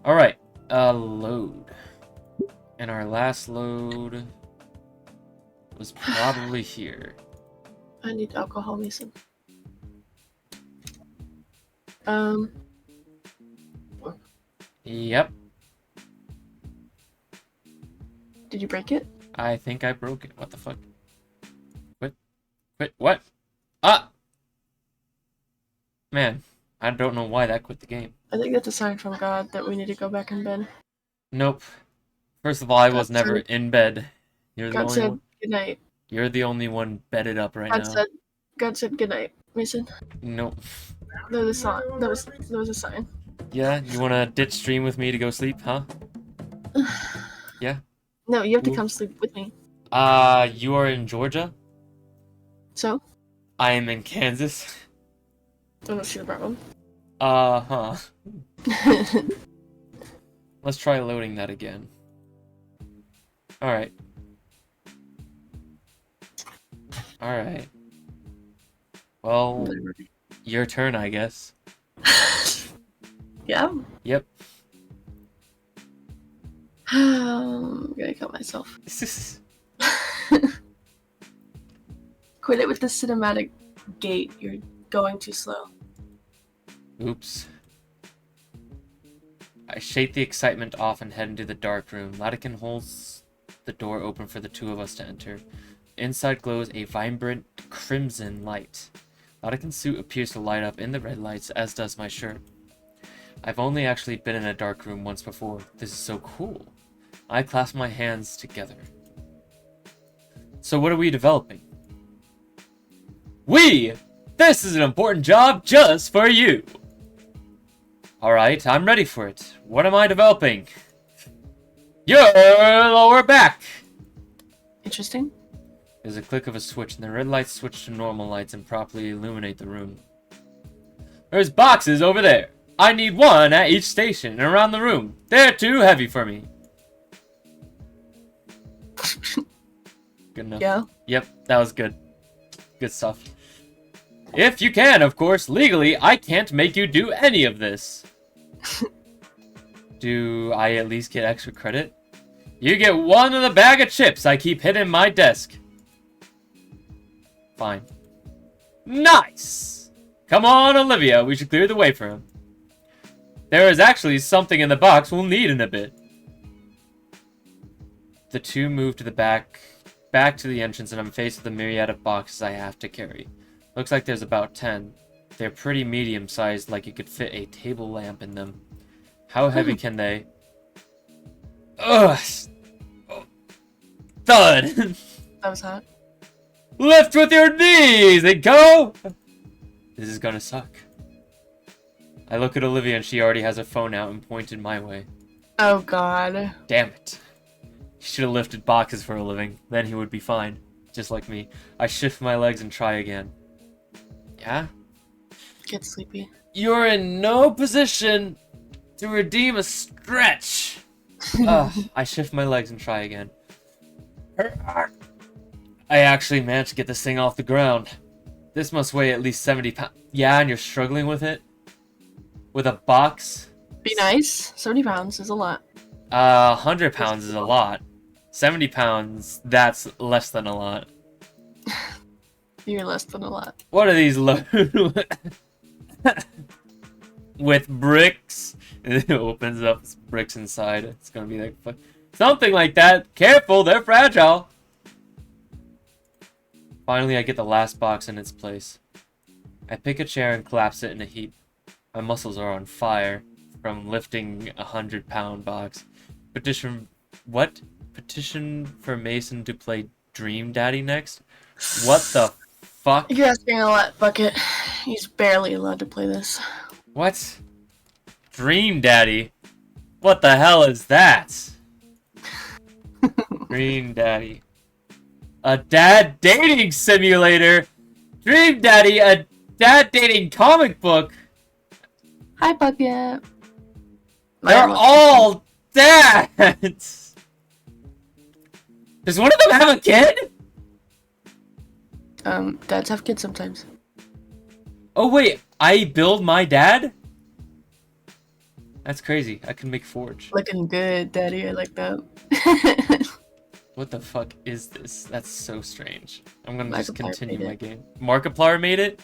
Alright, load. And our last load was probably here. I need alcohol, Mason. Yep, Did you break it? I think I broke it. What the fuck? Quit, what? Ah! Man, I don't know why that quit the game. I think that's a sign from God that we need to go back in bed. Nope. First of all, I God was never said- in bed. You're the God only said one. good night. You're the only one bedded up right now. God said good night, Mason. Nope. That was a sign. That was a sign. Yeah, you wanna ditch stream with me to go sleep, huh? Yeah. No, you have to Ooh. come sleep with me. You are in Georgia? So? I am in Kansas. I don't see the problem. Huh. Let's try loading that again. Alright. Alright. Well, your turn, I guess. Yeah? Yep. I'm gonna kill myself. Quit it with the cinematic gate. You're going too slow. Oops. I shake the excitement off and head into the dark room. Latican holds the door open for the two of us to enter. Inside glows a vibrant crimson light. Latican's suit appears to light up in the red lights, as does my shirt. I've only actually been in a dark room once before. This is so cool. I clasp my hands together. So what are we developing? This is an important job just for you! Alright, I'm ready for it. What am I developing? Your lower back! Interesting. There's a click of a switch, and the red lights switch to normal lights and properly illuminate the room. There's boxes over there. I need one at each station and around the room. They're too heavy for me. Good enough. Yeah. Yep, that was good. Good stuff. If you can, of course. Legally, I can't make you do any of this. Do I at least get extra credit? You get one of the bag of chips I keep hidden in my desk. Fine. Nice! Come on, Olivia. We should clear the way for him. There is actually something in the box we'll need in a bit. The two move to the back to the entrance, and I'm faced with a myriad of boxes I have to carry. Looks like there's about 10. They're pretty medium-sized, like you could fit a table lamp in them. How heavy can they... Ugh! Thud! That was hot. Lift with your knees and go! This is gonna suck. I look at Olivia and she already has her phone out and pointed my way. Oh god. Damn it. He should have lifted boxes for a living. Then he would be fine. Just like me. I shift my legs and try again. Yeah? Get sleepy. You're in no position to redeem a stretch. I shift my legs and try again. I actually managed to get this thing off the ground. This must weigh at least 70 pounds. Yeah, and you're struggling with it? With a box? Be nice. 70 pounds is a lot. 100 pounds is a lot. 70 pounds, that's less than a lot. You're less than a lot. What are these with bricks? It opens up, it's bricks inside. It's gonna be like something like that. Careful, they're fragile. Finally, I get the last box in its place. I pick a chair and collapse it in a heap. My muscles are on fire from lifting a 100-pound box. Petition for Mason to play Dream Daddy next? What the fuck? You're asking a lot, Bucket. He's barely allowed to play this. What? Dream Daddy? What the hell is that? Dream Daddy. A dad dating simulator? Dream Daddy, a dad dating comic book? Hi, Bucket. They're all dads! Does one of them have a kid? Dads have kids sometimes. Oh wait, I build my dad? That's crazy. I can make forge. Looking good, Daddy. I like that. What the fuck is this? That's so strange. I'm gonna just Markiplier continue made my it. game. Markiplier made it?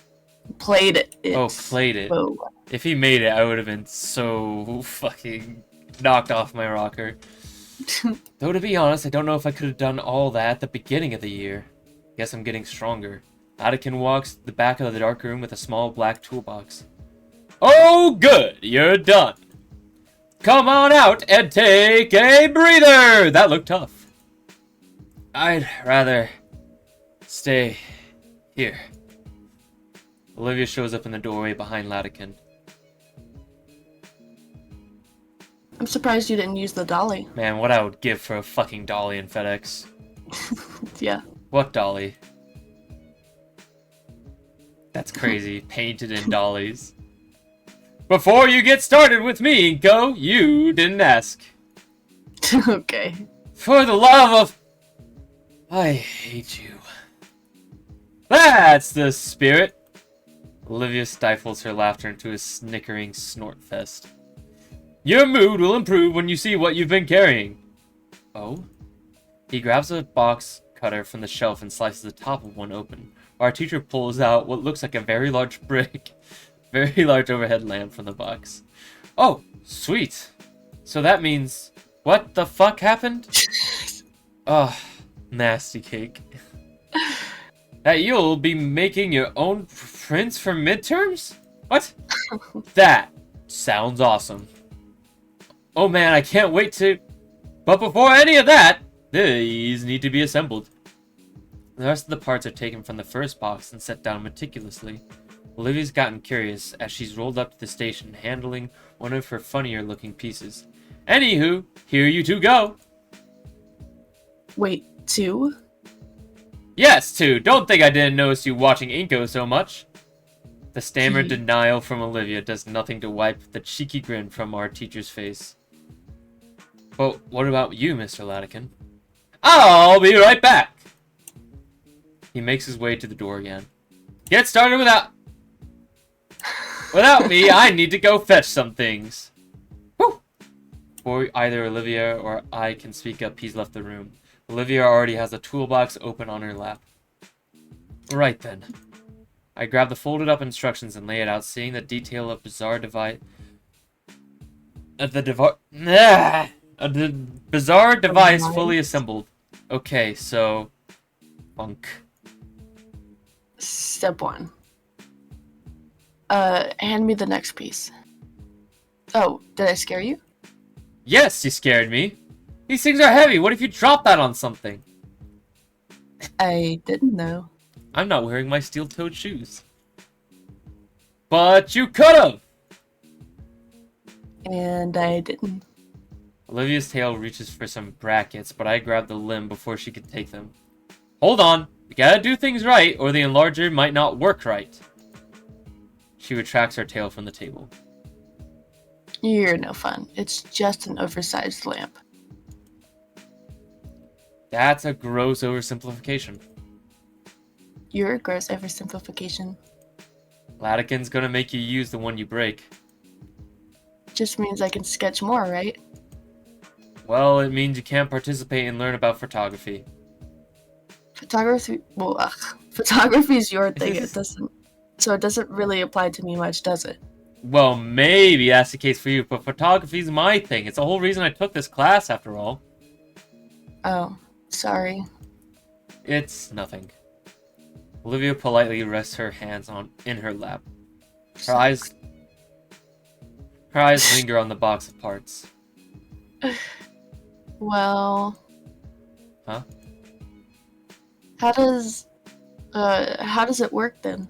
Played it. Oh, played it. Whoa. If he made it, I would have been so fucking knocked off my rocker. Though to be honest, I don't know if I could have done all that at the beginning of the year. Guess I'm getting stronger. Anakin walks to the back of the dark room with a small black toolbox. Oh, good! You're done! Come on out and take a breather! That looked tough. I'd rather stay here. Olivia shows up in the doorway behind Latikin. I'm surprised you didn't use the dolly. Man, what I would give for a fucking dolly in FedEx. Yeah. What dolly? That's crazy. Painted in dollies. Before you get started with me, Inko, you didn't ask. Okay. For the love of... I hate you. That's the spirit. Olivia stifles her laughter into a snickering snort fest. Your mood will improve when you see what you've been carrying. Oh? He grabs a box cutter from the shelf and slices the top of one open. Our teacher pulls out what looks like a very large brick. Very large overhead lamp from the box. Oh, sweet. So that means... What the fuck happened? Oh, nasty cake. That you'll be making your own prints for midterms? What? That sounds awesome. Oh man, I can't wait to... But before any of that, these need to be assembled. The rest of the parts are taken from the first box and set down meticulously. Olivia's gotten curious as she's rolled up to the station, handling one of her funnier looking pieces. Anywho, here you two go. Wait, 2? Yes, two. Don't think I didn't notice you watching Inko so much. The stammered denial from Olivia does nothing to wipe the cheeky grin from our teacher's face. But what about you, Mr. Latikin? I'll be right back. He makes his way to the door again. Get started Without me, I need to go fetch some things. Whew. Before either Olivia or I can speak up, he's left the room. Olivia already has the toolbox open on her lap. Right then. I grab the folded up instructions and lay it out, seeing the detail of bizarre device... the bizarre device fully assembled. Okay, so... Funk. Step 1. Hand me the next piece. Oh, did I scare you? Yes, you scared me. These things are heavy. What if you drop that on something? I didn't know. I'm not wearing my steel-toed shoes. But you could've! And I didn't. Olivia's tail reaches for some brackets, but I grab the limb before she could take them. Hold on. We gotta do things right, or the enlarger might not work right. She retracts her tail from the table. You're no fun. It's just an oversized lamp. That's a gross oversimplification. You're a gross oversimplification. Latikin's gonna make you use the one you break. Just means I can sketch more, right? Well, it means you can't participate and learn about photography. Photography is your thing. It doesn't really apply to me much, does it? Well, maybe that's the case for you, but photography's my thing. It's the whole reason I took this class, after all. Oh, sorry. It's nothing. Olivia politely rests her hands in her lap. Her eyes linger on the box of parts. Well... Huh? How does it work then?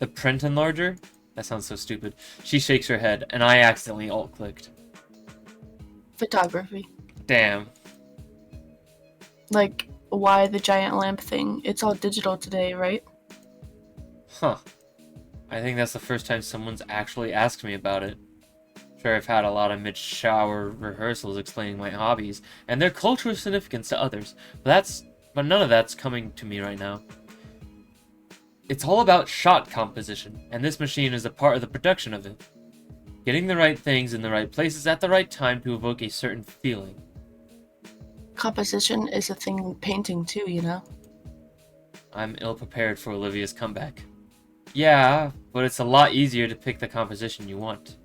The print enlarger? That sounds so stupid. She shakes her head, and I accidentally alt-clicked. Photography. Damn. Like, why the giant lamp thing? It's all digital today, right? Huh. I think that's the first time someone's actually asked me about it. Sure, I've had a lot of mid-shower rehearsals explaining my hobbies and their cultural significance to others, but none of that's coming to me right now. It's all about shot composition, and this machine is a part of the production of it. Getting the right things in the right places at the right time to evoke a certain feeling. Composition is a thing in painting too, you know? I'm ill-prepared for Olivia's comeback. Yeah, but it's a lot easier to pick the composition you want.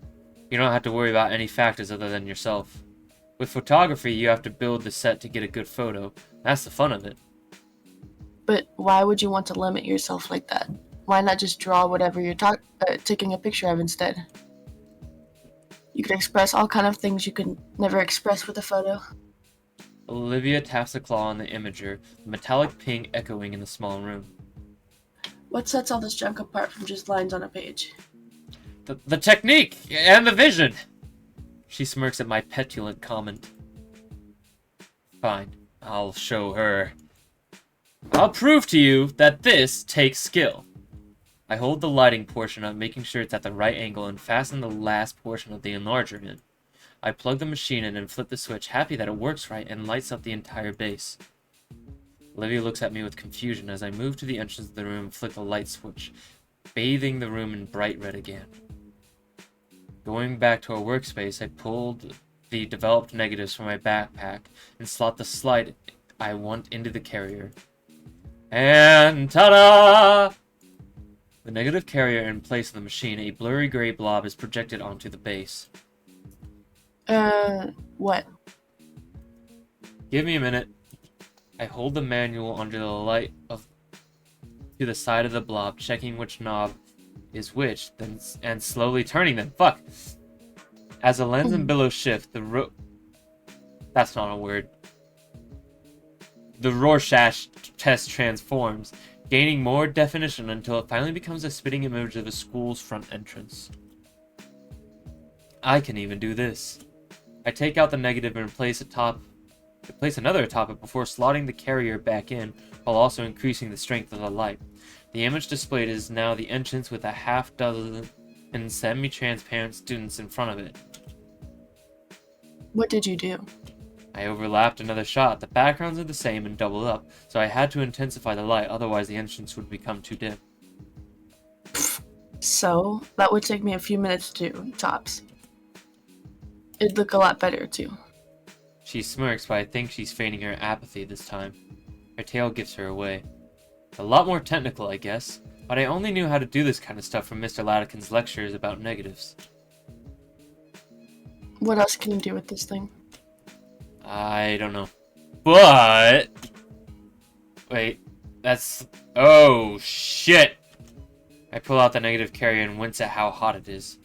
You don't have to worry about any factors other than yourself. With photography, you have to build the set to get a good photo. That's the fun of it. But why would you want to limit yourself like that? Why not just draw whatever you're taking a picture of instead? You could express all kind of things you could never express with a photo. Olivia taps a claw on the imager, the metallic ping echoing in the small room. What sets all this junk apart from just lines on a page? The technique and the vision! She smirks at my petulant comment. Fine, I'll show her. I'll prove to you that this takes skill. I hold the lighting portion up, making sure it's at the right angle, and fasten the last portion of the enlarger in. I plug the machine in and flip the switch, happy that it works right and lights up the entire base. Olivia looks at me with confusion as I move to the entrance of the room and flick the light switch, bathing the room in bright red again. Going back to our workspace, I pulled the developed negatives from my backpack and slot the slide I want into the carrier. And ta-da! The negative carrier in place of the machine, a blurry gray blob is projected onto the base. What? Give me a minute. I hold the manual under the light to the side of the blob, checking which knob is which, and slowly turning them. Fuck! As the lens and billow shift, that's not a word. The Rorschach test transforms, gaining more definition until it finally becomes a spitting image of a school's front entrance. I can even do this. I take out the negative and place another atop it before slotting the carrier back in, while also increasing the strength of the light. The image displayed is now the entrance with a half dozen semi-transparent students in front of it. What did you do? I overlapped another shot. The backgrounds are the same and doubled up, so I had to intensify the light, otherwise the entrance would become too dim. So, that would take me a few minutes to do, tops. It'd look a lot better, too. She smirks, but I think she's feigning her apathy this time. Her tail gives her away. A lot more technical, I guess, but I only knew how to do this kind of stuff from Mr. Latikin's lectures about negatives. What else can you do with this thing? I don't know. But... Wait, that's... Oh, shit! I pull out the negative carrier and wince at how hot it is.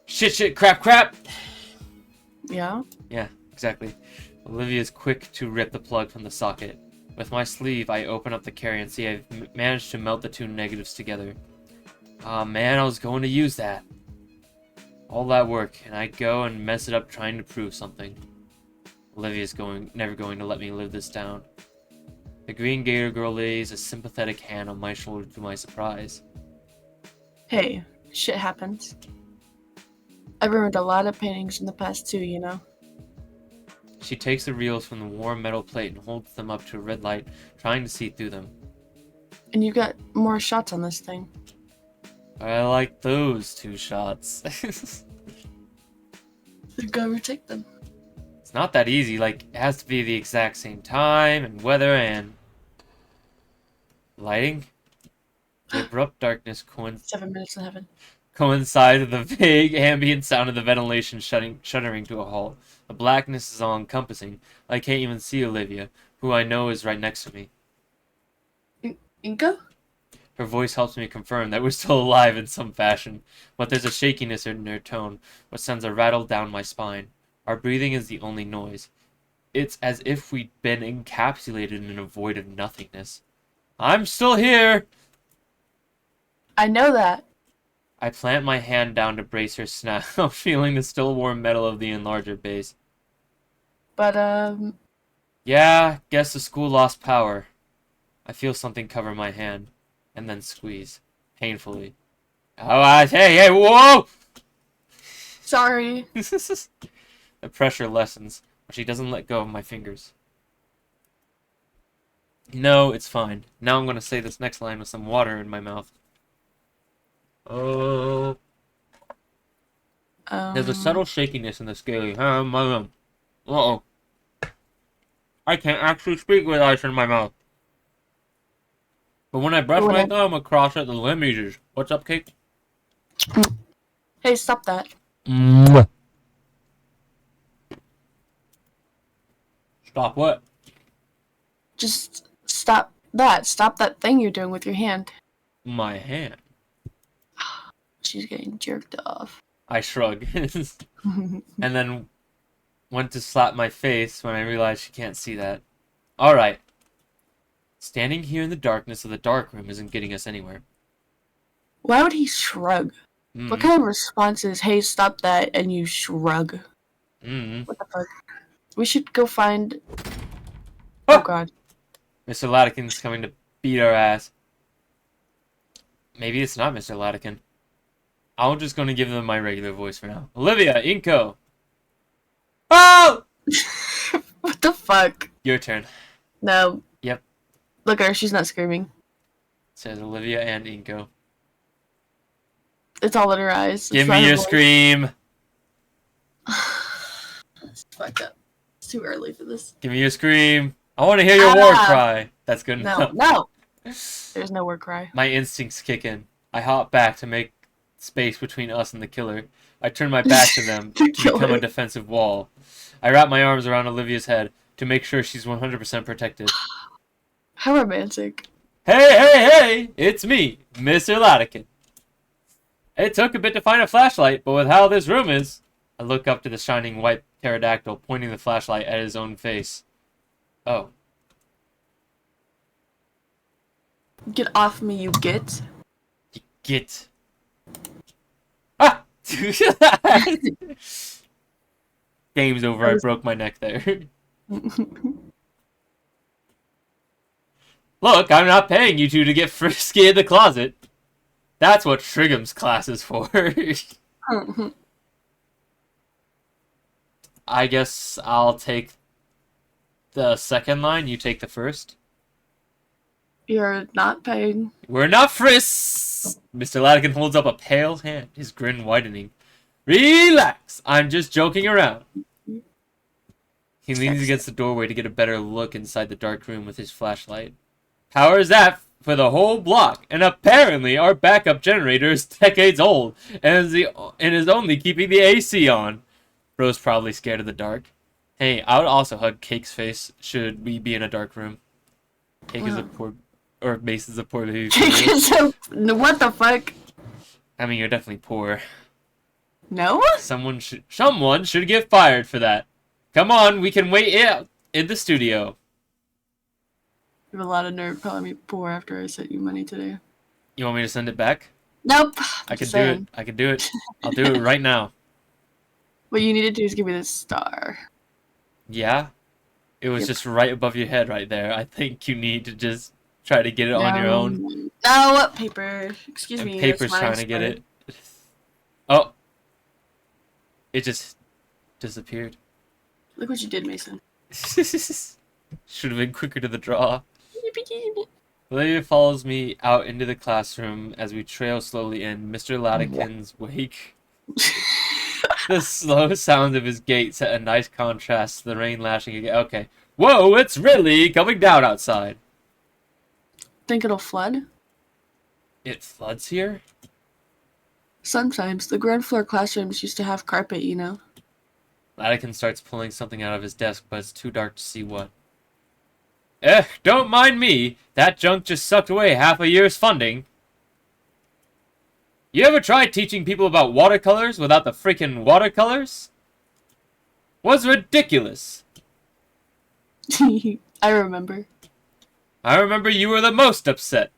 Shit, crap! Yeah? Yeah, exactly. Olivia's quick to rip the plug from the socket. With my sleeve, I open up the carrier and see I've managed to melt the two negatives together. Aw, man, I was going to use that. All that work, and I go and mess it up trying to prove something. Olivia's never going to let me live this down. The green gator girl lays a sympathetic hand on my shoulder to my surprise. Hey, shit happens. I've ruined a lot of paintings in the past too, you know? She takes the reels from the warm metal plate and holds them up to a red light, trying to see through them. And you got more shots on this thing. I like those two shots. Then go retake them. It's not that easy, like, it has to be the exact same time, and weather, and... lighting? The abrupt darkness 7 minutes in heaven. coincides with the vague ambient sound of the ventilation shuddering to a halt. The blackness is all-encompassing. I can't even see Olivia, who I know is right next to me. Inca? Her voice helps me confirm that we're still alive in some fashion, but there's a shakiness in her tone, which sends a rattle down my spine. Our breathing is the only noise. It's as if we'd been encapsulated in a void of nothingness. I'm still here! I know that. I plant my hand down to brace her snap, feeling the still warm metal of the enlarger base. But, Yeah, guess the school lost power. I feel something cover my hand, and then squeeze, painfully. Oh, hey, whoa! sorry. The pressure lessens, but she doesn't let go of my fingers. No, it's fine. Now I'm going to say this next line with some water in my mouth. Oh. There's a subtle shakiness in the scaly. Uh-oh. I can't actually speak with ice in my mouth. But when I brush my thumb across it, the limb eases. What's up, Cake? Hey, stop that. Mwah. Stop what? Just stop that. Stop that thing you're doing with your hand. My hand. She's getting jerked off. I shrug. And then went to slap my face when I realized she can't see that. Alright. Standing here in the darkness of the dark room isn't getting us anywhere. Why would he shrug? What kind of response is, hey, stop that, and you shrug? What the fuck? We should go find... Oh god. Mr. Latikin's coming to beat our ass. Maybe it's not Mr. Latikin. I'm just going to give them my regular voice for now. Olivia, Inko. Oh! What the fuck? Your turn. No. Yep. Look at her, she's not screaming. It says Olivia and Inko. It's all in her eyes. Give me your scream. It's fucked up. It's too early for this. Give me your scream. I want to hear your war cry. That's good enough. No. There's no war cry. My instincts kick in. I hop back to make space between us and the killer. I turn my back to them to become a defensive wall. I wrap my arms around Olivia's head to make sure she's 100% protected. How romantic. Hey! It's me, Mr. Latikin. It took a bit to find a flashlight, but with how this room is... I look up to the shining white pterodactyl, pointing the flashlight at his own face. Oh. Get off me, you git. Get. Ah! Game's over. I broke my neck there. Look, I'm not paying you two to get frisky in the closet. That's what Trigham's class is for. I guess I'll take the second line. You take the first. You're not paying. We're not fris. Mr. Latikin holds up a pale hand, his grin widening. Relax. I'm just joking around. He leans against the doorway to get a better look inside the dark room with his flashlight. Powers that for the whole block, and apparently our backup generator is decades old and is only keeping the AC on. Bro's probably scared of the dark. Hey, I would also hug Cake's face should we be in a dark room. Cake is a poor, or Mace is a poor baby. Cake is a... What the fuck? I mean, you're definitely poor. No? Someone should get fired for that. Come on, we can wait out in the studio. You have a lot of nerve calling me poor after I sent you money today. You want me to send it back? Nope. I can do it. I can do it. I'll do it right now. What you need to do is give me this star. Yeah? It was just right above your head right there. I think you need to just try to get it on your own. No, paper. Excuse me. Paper's trying to get it. Oh. It just disappeared. Look what you did, Mason. Should have been quicker to the draw. Olivia follows me out into the classroom as we trail slowly in Mr. Latikin's wake. The slow sound of his gait set a nice contrast to the rain lashing again. Okay. Whoa, it's really coming down outside. Think it'll flood? It floods here? Sometimes. The ground floor classrooms used to have carpet, you know. Latikin starts pulling something out of his desk, but it's too dark to see what. Don't mind me. That junk just sucked away half a year's funding. You ever tried teaching people about watercolors without the freaking watercolors? Was ridiculous. I remember. I remember you were the most upset.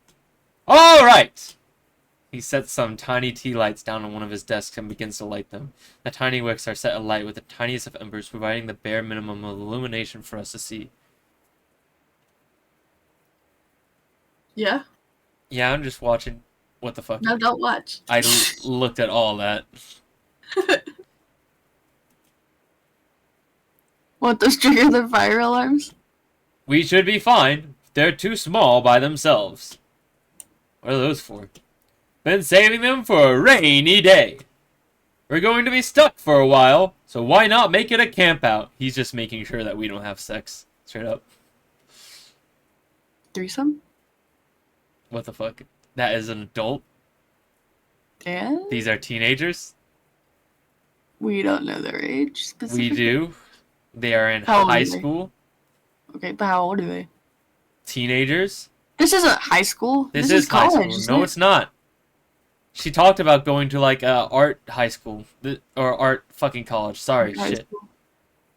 All right. He sets some tiny tea lights down on one of his desks and begins to light them. The tiny wicks are set alight with the tiniest of embers, providing the bare minimum of illumination for us to see. Yeah? Yeah, I'm just watching. What the fuck? No, don't watch. I looked at all that. Want those trigger the fire alarms? We should be fine. They're too small by themselves. What are those for? Been saving them for a rainy day. We're going to be stuck for a while, so why not make it a camp out? He's just making sure that we don't have sex. Straight up. Threesome? What the fuck? That is an adult? Yeah? These are teenagers? We don't know their age specifically. We do. They are in How old high are they? school. Okay, but how old are they? Teenagers. This isn't high school. This is high college, school. isn't No, it? it's not. She talked about going to like art high school or art fucking college. Sorry, High shit. school.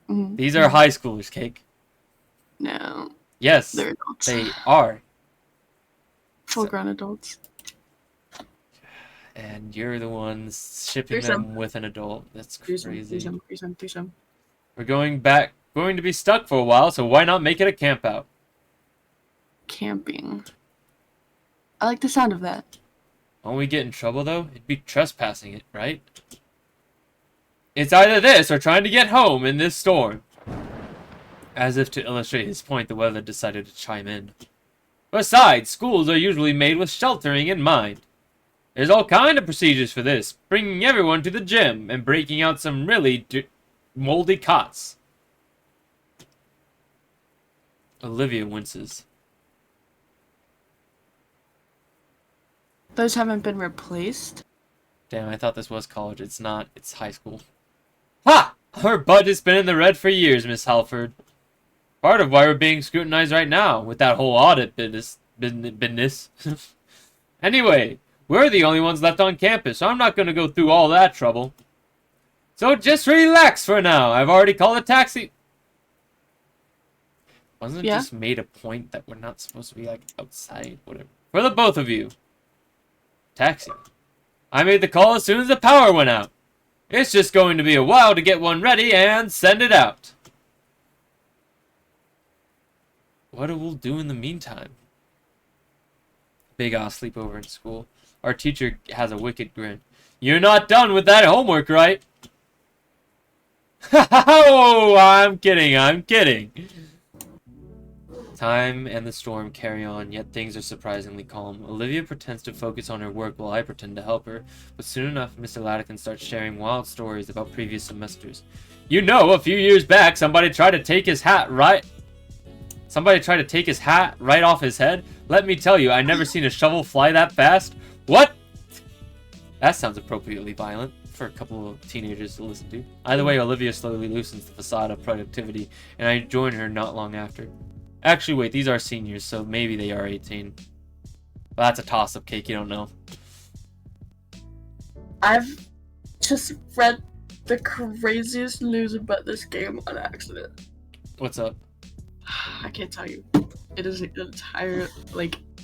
Mhm. These are high schoolers, Cake. No, Yes, they're adults. they are. Full-grown adults. And you're the ones shipping Threesome. them with an adult. That's crazy. Threesome. We're going to be stuck for a while, so why not make it a camp out? Camping. I like the sound of that. Won't we get in trouble, though? It'd be trespassing it, right? It's either this or trying to get home in this storm. As if to illustrate his point, the weather decided to chime in. Besides, schools are usually made with sheltering in mind. There's all kind of procedures for this, bringing everyone to the gym and breaking out some really moldy cots. Olivia winces. Those haven't been replaced. Damn, I thought this was college. It's not. It's high school. Ha! Our budget's been in the red for years, Miss Halford. Part of why we're being scrutinized right now with that whole audit business. Anyway, we're the only ones left on campus, so I'm not going to go through all that trouble. So just relax for now. I've already called a taxi. Wasn't it just made a point that we're not supposed to be like outside? Whatever. For the both of you. Taxi. I made the call as soon as the power went out. It's just going to be a while to get one ready and send it out. What will do in the meantime? Big ass sleepover in school. Our teacher has a wicked grin. You're not done with that homework, right? Oh, I'm kidding. Time and the storm carry on, yet things are surprisingly calm. Olivia pretends to focus on her work while I pretend to help her, but soon enough, Mr. Latican starts sharing wild stories about previous semesters. You know, a few years back, somebody tried to take his hat right off his head. Let me tell you, I never seen a shovel fly that fast. What? That sounds appropriately violent for a couple of teenagers to listen to. Either way, Olivia slowly loosens the facade of productivity, and I join her not long after. Actually, wait, these are seniors, so maybe they are 18. Well, that's a toss-up, Cake, you don't know. I've just read the craziest news about this game on accident. What's up? I can't tell you. It is an entire,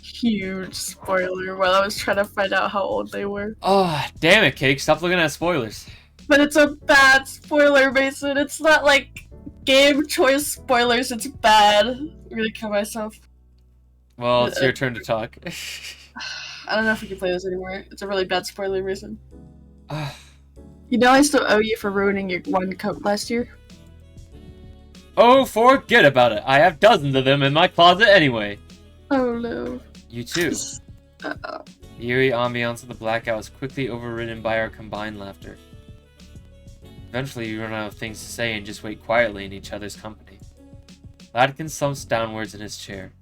huge spoiler while I was trying to find out how old they were. Oh, damn it, Cake, stop looking at spoilers. But it's a bad spoiler, Mason. It's not like game choice spoilers, it's bad. I'm gonna kill myself. Well, it's your turn to talk. I don't know if we can play this anymore. It's a really bad spoiler reason. You know I still owe you for ruining your one coat last year? Oh, forget about it. I have dozens of them in my closet anyway. Oh no. You too. Uh-oh. The eerie ambiance of the blackout is quickly overridden by our combined laughter. Eventually, we run out of things to say and just wait quietly in each other's company. Ladkin slumps downwards in his chair.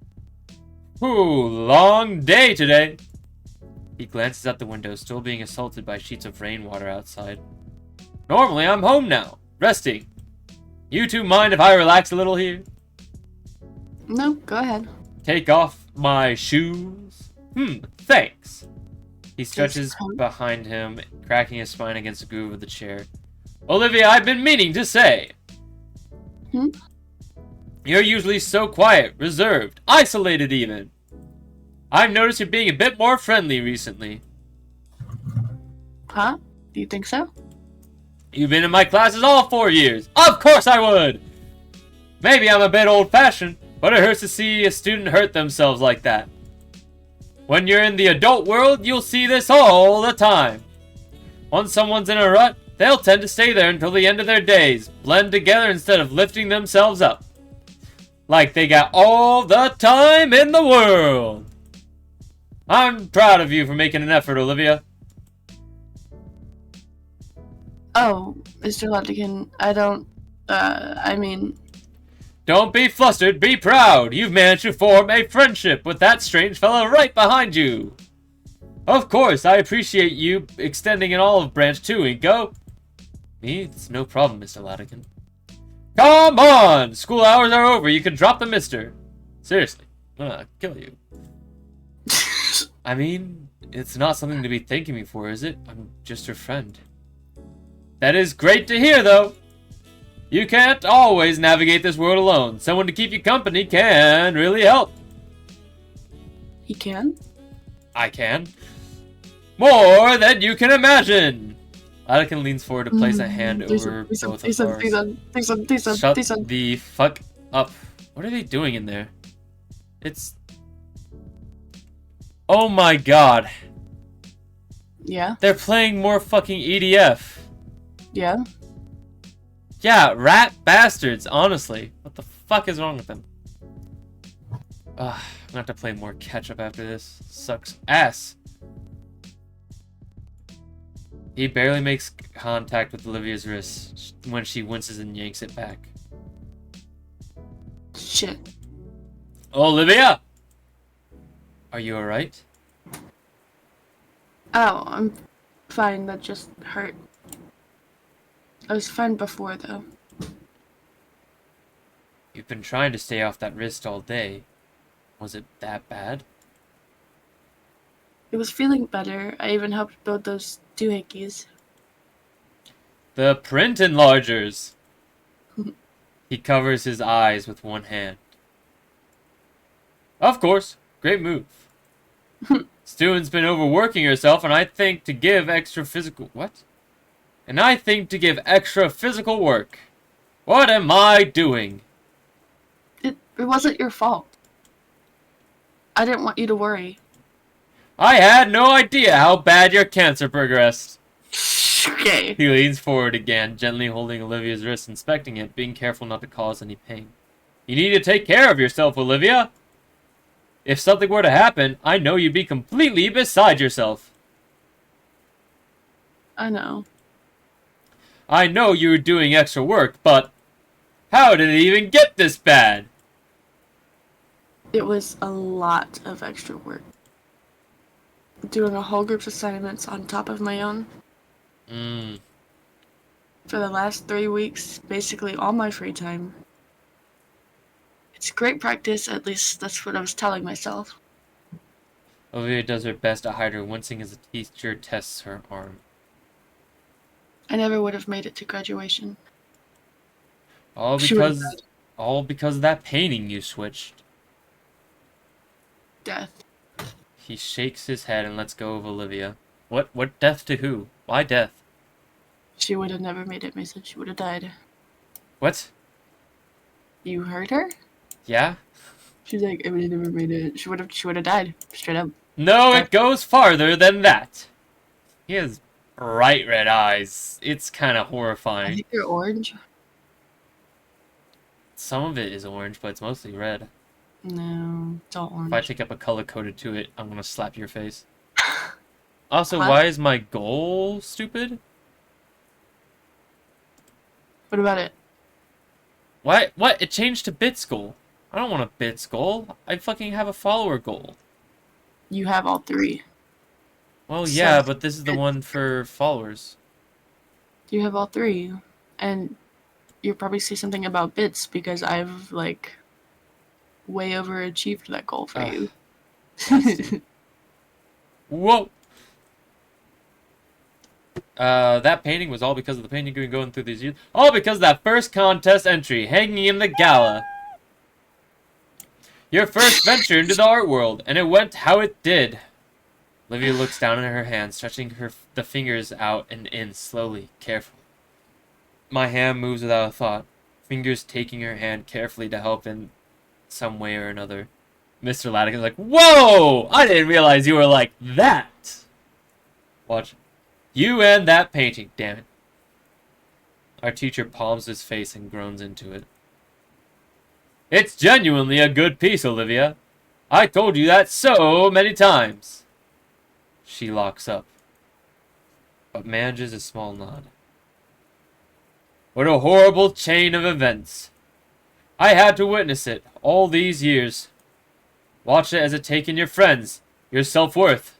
Ooh, long day today! He glances out the window, still being assaulted by sheets of rainwater outside. Normally, I'm home now, resting. You two mind if I relax a little here? No, go ahead. Take off my shoes? Thanks. He stretches Just behind him, cracking his spine against the groove of the chair. Olivia, I've been meaning to say. You're usually so quiet, reserved, isolated even. I've noticed you're being a bit more friendly recently. Huh? Do you think so? You've been in my classes all 4 years. Of course I would! Maybe I'm a bit old-fashioned, but it hurts to see a student hurt themselves like that. When you're in the adult world, you'll see this all the time. Once someone's in a rut, they'll tend to stay there until the end of their days, blend together instead of lifting themselves up. Like they got all the time in the world. I'm proud of you for making an effort, Olivia. Oh, Mr. Luttigan, I don't, I mean, Don't be flustered, be proud! You've managed to form a friendship with that strange fellow right behind you! Of course, I appreciate you extending an olive branch too, Inko. Me? It's no problem, Mr. Latigan. Come on! School hours are over, you can drop the mister. Seriously, I'm gonna kill you. I mean, it's not something to be thanking me for, is it? I'm just your friend. That is great to hear, though! You can't always navigate this world alone. Someone to keep you company can really help. he can? I can. More than you can imagine! Anakin leans forward to place a hand over both of ours. Shut the fuck up. What are they doing in there? It's... Oh my god. Yeah? They're playing more fucking EDF. Yeah? Yeah, rat bastards, honestly. What the fuck is wrong with them? Ugh, I'm gonna have to play more catch-up after this. Sucks ass. He barely makes contact with Olivia's wrist when she winces and yanks it back. Shit. Olivia! Are you alright? Oh, I'm fine. That just hurt. I was fine before, though. You've been trying to stay off that wrist all day. Was it that bad? It was feeling better. I even helped build those doohickeys. The print enlargers! He covers his eyes with one hand. Of course. Great move. Stu's been overworking herself, and I think to give extra physical... What? And I think to give extra physical work. What am I doing? It wasn't your fault. I didn't want you to worry. I had no idea how bad your cancer progressed. Okay. He leans forward again, gently holding Olivia's wrist, inspecting it, being careful not to cause any pain. You need to take care of yourself, Olivia. If something were to happen, I know you'd be completely beside yourself. I know. I know you were doing extra work, but how did it even get this bad? It was a lot of extra work. Doing a whole group's assignments on top of my own. For the last 3 weeks, basically all my free time. It's great practice, at least that's what I was telling myself. Olivia does her best to hide her wincing as the teacher tests her arm. I never would have made it to graduation. All She would've because of that painting you switched. Death. He shakes his head and lets go of Olivia. What death to who? Why death? She would have never made it, Mason. She would have died. What? You heard her? Yeah? She's like, I would have never made it. She would have died. Straight up. No, it goes farther than that. He has bright red eyes. It's kind of I horrifying. think they're orange. Some of it is orange, but it's mostly red. No, it's all orange. If I take up a color coded to it, I'm gonna slap your face. Also, What? why is my goal stupid? What about it? Why? What? It changed to bits goal. I don't want a bits goal. I fucking have a follower goal. You have all 3. Well, yeah, So- but this is the one for followers. You have all 3. And you'll probably see something about bits because I've, like, way overachieved that goal for you. Whoa! That painting was all because of the pain you've been going through these years. All because of that first contest entry, hanging in the gala. Your first venture into the art world, and it went how it did. Olivia looks down at her hand, stretching the fingers out and in slowly, carefully. My hand moves without a thought, fingers taking her hand carefully to help in some way or another. Mr. Latigan's like, whoa! I didn't realize you were like that! Watch. You and that painting, damn it. Our teacher palms his face and groans into it. It's genuinely a good piece, Olivia. I told you that so many times. She locks up, but manages a small nod. What a horrible chain of events. I had to witness it all these years. Watch it as it taken your friends, your self-worth.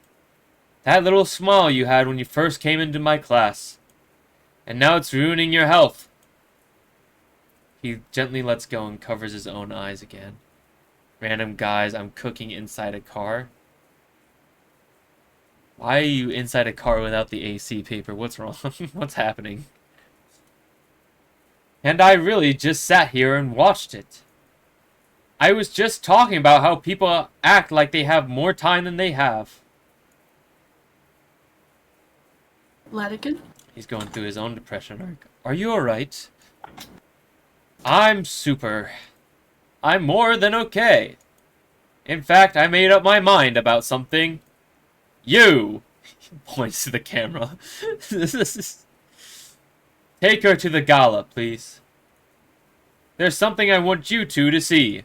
That little smile you had when you first came into my class. And now it's ruining your health. He gently lets go and covers his own eyes again. Random guys, I'm cooking inside a car. Why are you inside a car without the AC paper? What's wrong? What's happening? And I really just sat here and watched it. I was just talking about how people act like they have more time than they have. Latican? He's going through his own depression arc. Are you alright? I'm super. I'm more than okay. In fact, I made up my mind about something. You! He points to the camera. Take her to the gala, please. There's something I want you two to see.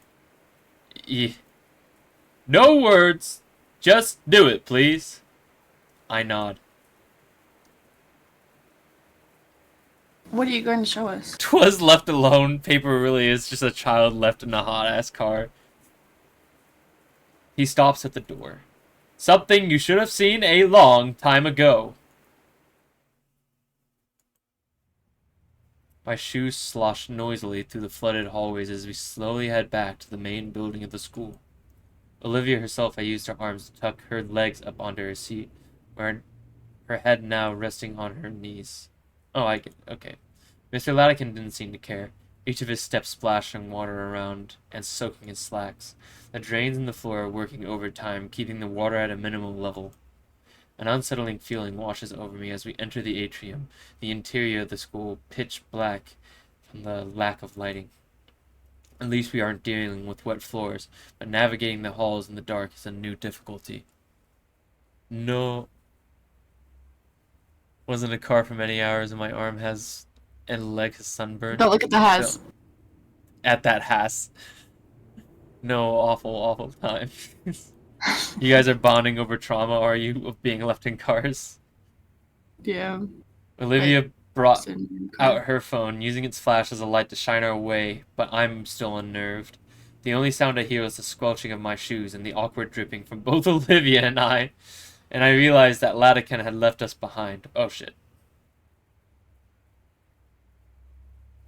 No words. Just do it, please. I nod. What are you going to show us? 'Twas left alone. Paper really is just a child left in a hot-ass car. He stops at the door. Something you should have seen a long time ago. My shoes slosh noisily through the flooded hallways as we slowly head back to the main building of the school. Olivia herself had used her arms to tuck her legs up onto her seat, where her head now resting on her knees. Oh, I get it. Okay. Mr. Latican didn't seem to care, each of his steps splashing water around and soaking his slacks. The drains in the floor are working overtime, keeping the water at a minimum level. An unsettling feeling washes over me as we enter the atrium, the interior of the school pitch black from the lack of lighting. At least we aren't dealing with wet floors, but navigating the halls in the dark is a new difficulty. No. Wasn't a car for many hours and my arm has and leg has sunburned. Don't look at the has. So, at that has. No, awful time. You guys are bonding over trauma, are you, of being left in cars? Yeah. Olivia brought out her phone, using its flash as a light to shine our way, but I'm still unnerved. The only sound I hear is the squelching of my shoes and the awkward dripping from both Olivia and I realized that Latican had left us behind. Oh shit.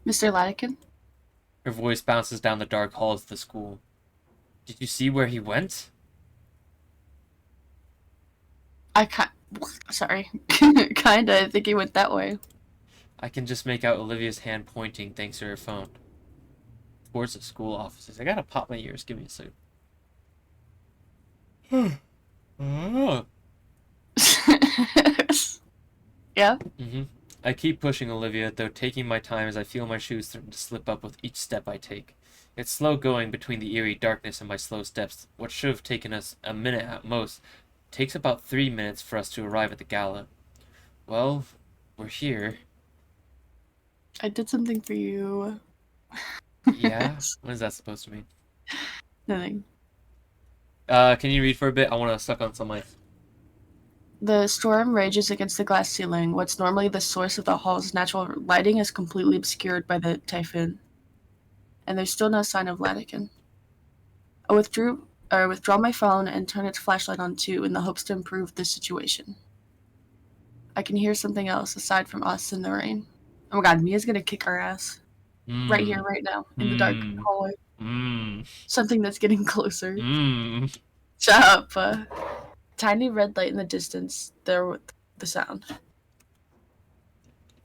Mr. Latican? Her voice bounces down the dark halls of the school. Did you see where he went? Sorry. Kinda. I think he went that way. I can just make out Olivia's hand pointing thanks to her phone. Towards the school offices. I gotta pop my ears. Give me a second. Yeah? I keep pushing Olivia, though taking my time as I feel my shoes starting to slip up with each step I take. It's slow going between the eerie darkness and my slow steps. What should have taken us a minute at most takes about 3 minutes for us to arrive at the gala. Well, we're here. I did something for you. Yeah? What is that supposed to mean? Nothing. Can you read for a bit? I want to suck on some ice. The storm rages against the glass ceiling. What's normally the source of the hall's natural lighting is completely obscured by the typhoon. And there's still no sign of Latican. I withdraw my phone and turn its flashlight on too in the hopes to improve the situation. I can hear something else aside from us in the rain. Oh my god, Mia's gonna kick our ass. Right here, right now, in the dark hallway. Something that's getting closer. Shut up. Tiny red light in the distance, there with the sound.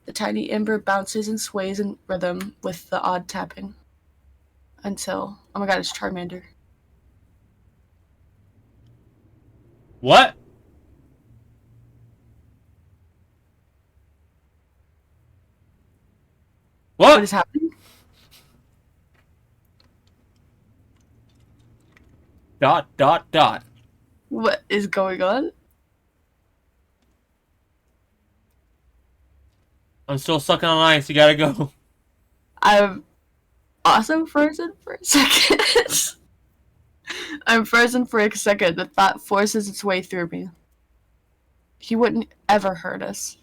The tiny ember bounces and sways in rhythm with the odd tapping. Until, oh my god, it's Charmander. What? What is happening? Dot. What is going on? I'm still sucking on ice. You gotta go. I'm also frozen for a second. I'm frozen for a second. The thought forces its way through me. He wouldn't ever hurt us.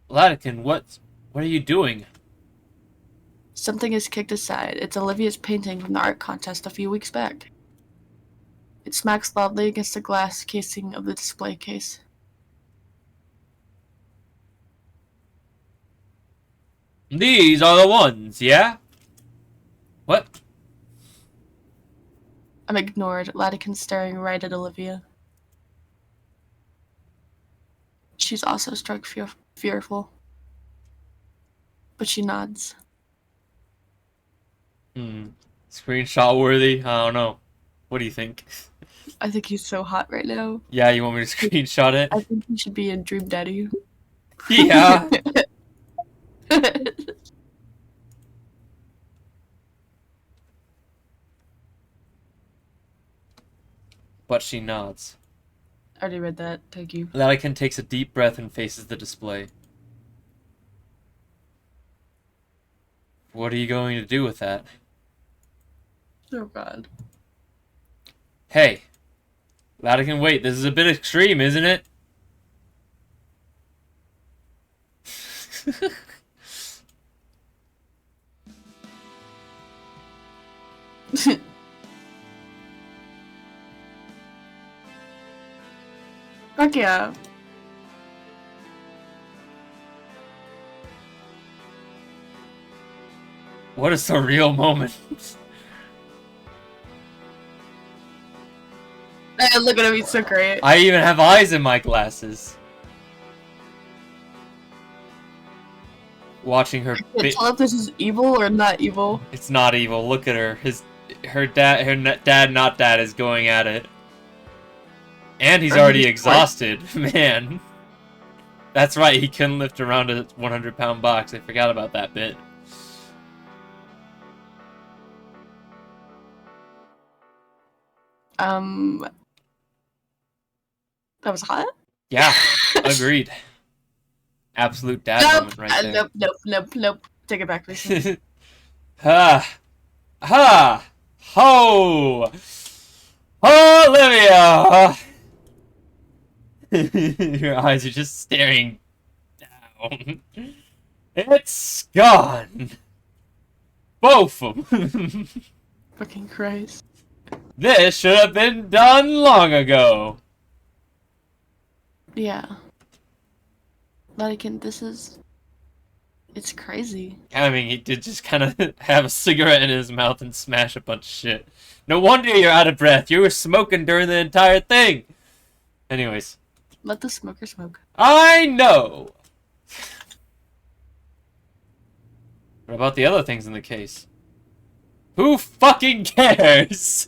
Latican, what are you doing? Something is kicked aside. It's Olivia's painting from the art contest a few weeks back. It smacks loudly against the glass casing of the display case. These are the ones, yeah? What? I'm ignored, Latican staring right at Olivia. She's also struck fearful. But she nods. Screenshot worthy? I don't know. What do you think? I think he's so hot right now. Yeah, you want me to screenshot it? I think he should be in Dream Daddy. Yeah. But she nods. I already read that. Thank you. Latican takes a deep breath and faces the display. What are you going to do with that? Oh god. Hey. Latican, wait, this is a bit extreme, isn't it? Fuck yeah. What a surreal moment. Hey, look at him, he's so great. I even have eyes in my glasses. Watching her. I can't tell if this is evil or not evil. It's not evil. Look at her. Her dad, not dad, is going at it, and he's already exhausted. Man, that's right. He couldn't lift around a 100-pound box. I forgot about that bit. That was hot? Yeah, agreed. Absolute dad moment right there. Nope. Take it back, please. Ha! Ha! Ho! Olivia! Your eyes are just staring down. It's gone. Both of them. Fucking Christ. This should have been done long ago. Yeah. Latican, it's crazy. I mean, he did just kind of have a cigarette in his mouth and smash a bunch of shit. No wonder you're out of breath. You were smoking during the entire thing. Anyways. Let the smoker smoke. I know. What about the other things in the case? Who fucking cares?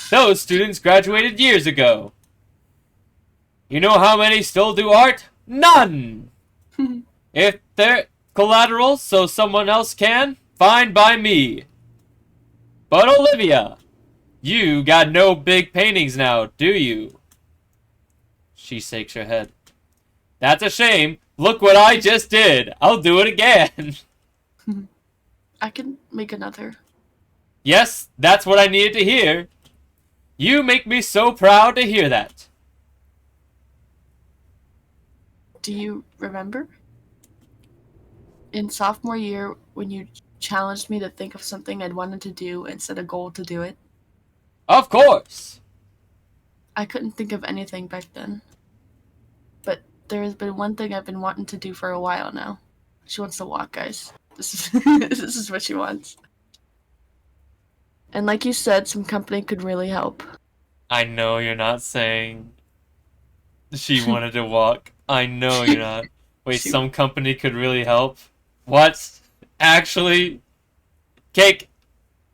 Those students graduated years ago. You know how many still do art? None! If they're collateral so someone else can, fine by me. But Olivia, you got no big paintings now, do you? She shakes her head. That's a shame. Look what I just did. I'll do it again. I can make another. Yes, that's what I needed to hear. You make me so proud to hear that. Do you remember? In sophomore year, when you challenged me to think of something I'd wanted to do and set a goal to do it? Of course. I couldn't think of anything back then. But there has been one thing I've been wanting to do for a while now. She wants to walk, guys. This is what she wants. And like you said, some company could really help. I know you're not saying she wanted to walk. I know you're not. Wait, some company could really help? What? Actually? Cake!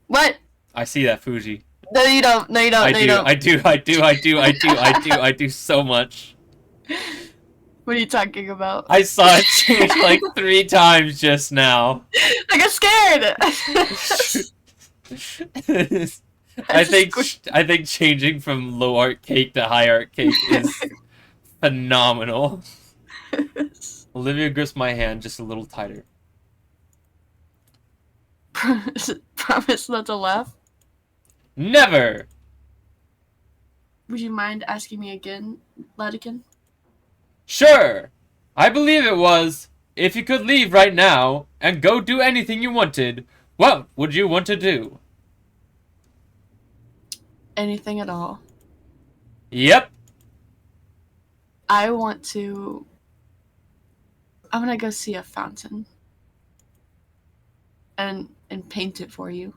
What? I see that, Fuji. No, you don't. No, you don't. I do so much. What are you talking about? I saw it change like 3 times just now. I got scared! I think changing from low art cake to high art cake is phenomenal. Olivia grips my hand just a little tighter. Promise not to laugh? Never! Would you mind asking me again, Latican? Sure! I believe it was. If you could leave right now and go do anything you wanted, what would you want to do? Anything at all. Yep. I want to. I'm gonna go see a fountain. And paint it for you.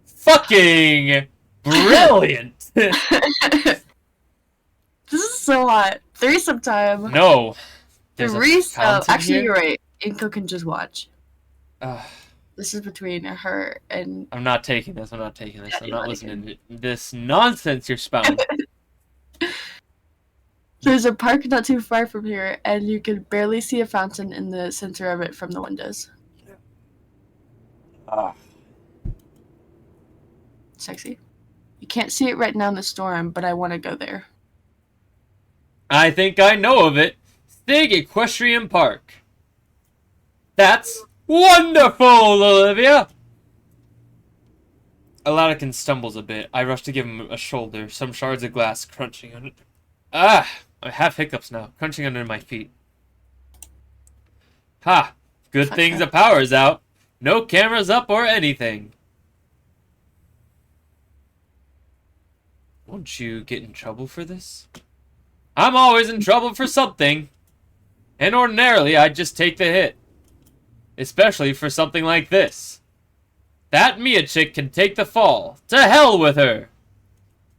Fucking brilliant. This is so hot. Threesome time. No. There's a Threesome. fountain Actually, here? you're right. Inko can just watch. Ugh. This is between her and. I'm not taking this. I'm not taking this. I'm Yeah, not you're listening to this nonsense you're spouting. There's a park not too far from here, and you can barely see a fountain in the center of it from the windows. Sexy. You can't see it right now in the storm, but I want to go there. I think I know of it. Stig Equestrian Park. That's wonderful, Olivia! Alatican stumbles a bit. I rush to give him a shoulder, some shards of glass crunching under. Ah! I have hiccups now, crunching under my feet. Ha! Good Fuck thing that. the power's out. No cameras up or anything. Won't you get in trouble for this? I'm always in trouble for something. And ordinarily, I'd just take the hit. Especially for something like this. That Mia chick can take the fall. To hell with her!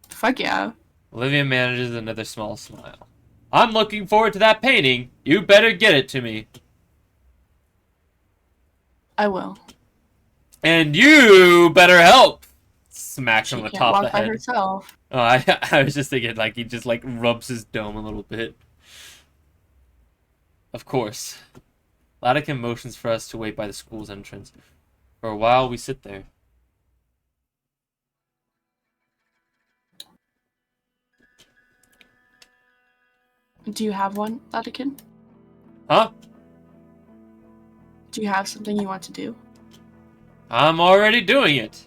Fuck yeah. Olivia manages another small smile. I'm looking forward to that painting. You better get it to me. I will. And you better help! Smacks She on the can't top walk of the by head. herself. Oh, I was just thinking, like, he just, like, rubs his dome a little bit. Of course. Latican motions for us to wait by the school's entrance. For a while, we sit there. Do you have one, Latican? Huh? Do you have something you want to do? I'm already doing it.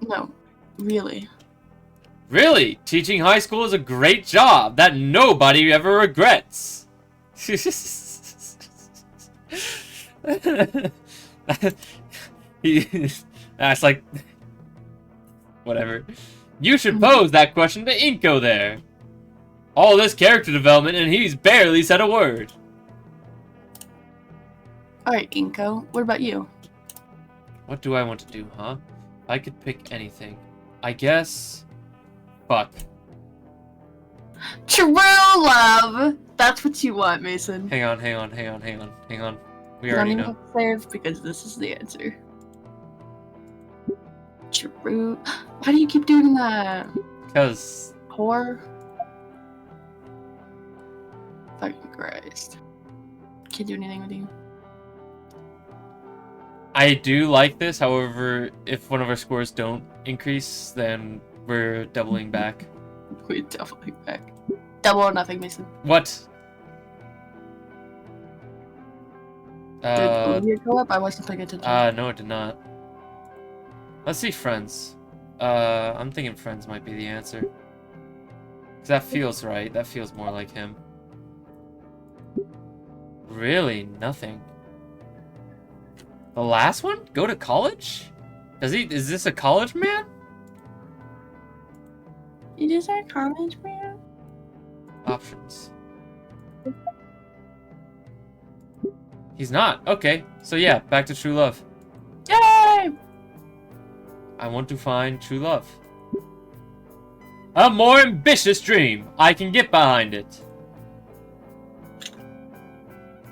No, really. Really, teaching high school is a great job that nobody ever regrets. That's like, whatever. You should pose that question to Inko there. All this character development and he's barely said a word. Alright, Inko, what about you? What do I want to do, huh? I could pick anything. I guess... Fuck. True love! That's what you want, Mason. Hang on. We You already don't even know. have to save because this is the answer. True. Why do you keep doing that? Because... Whore? Fucking Christ. Can't do anything with you. I do like this, however, if one of our scores don't increase, then we're doubling back. We're doubling back. Double or nothing, Mason. What? Did Olivia go up? I wasn't paying attention. No, it did not. Let's see Friends. I'm thinking Friends might be the answer. Because that feels right. That feels more like him. Really? Nothing. The last one? Go to college? Is this a college man? It is our college, man. Options. He's not. Okay. So yeah, back to true love. Yay! I want to find true love. A more ambitious dream. I can get behind it.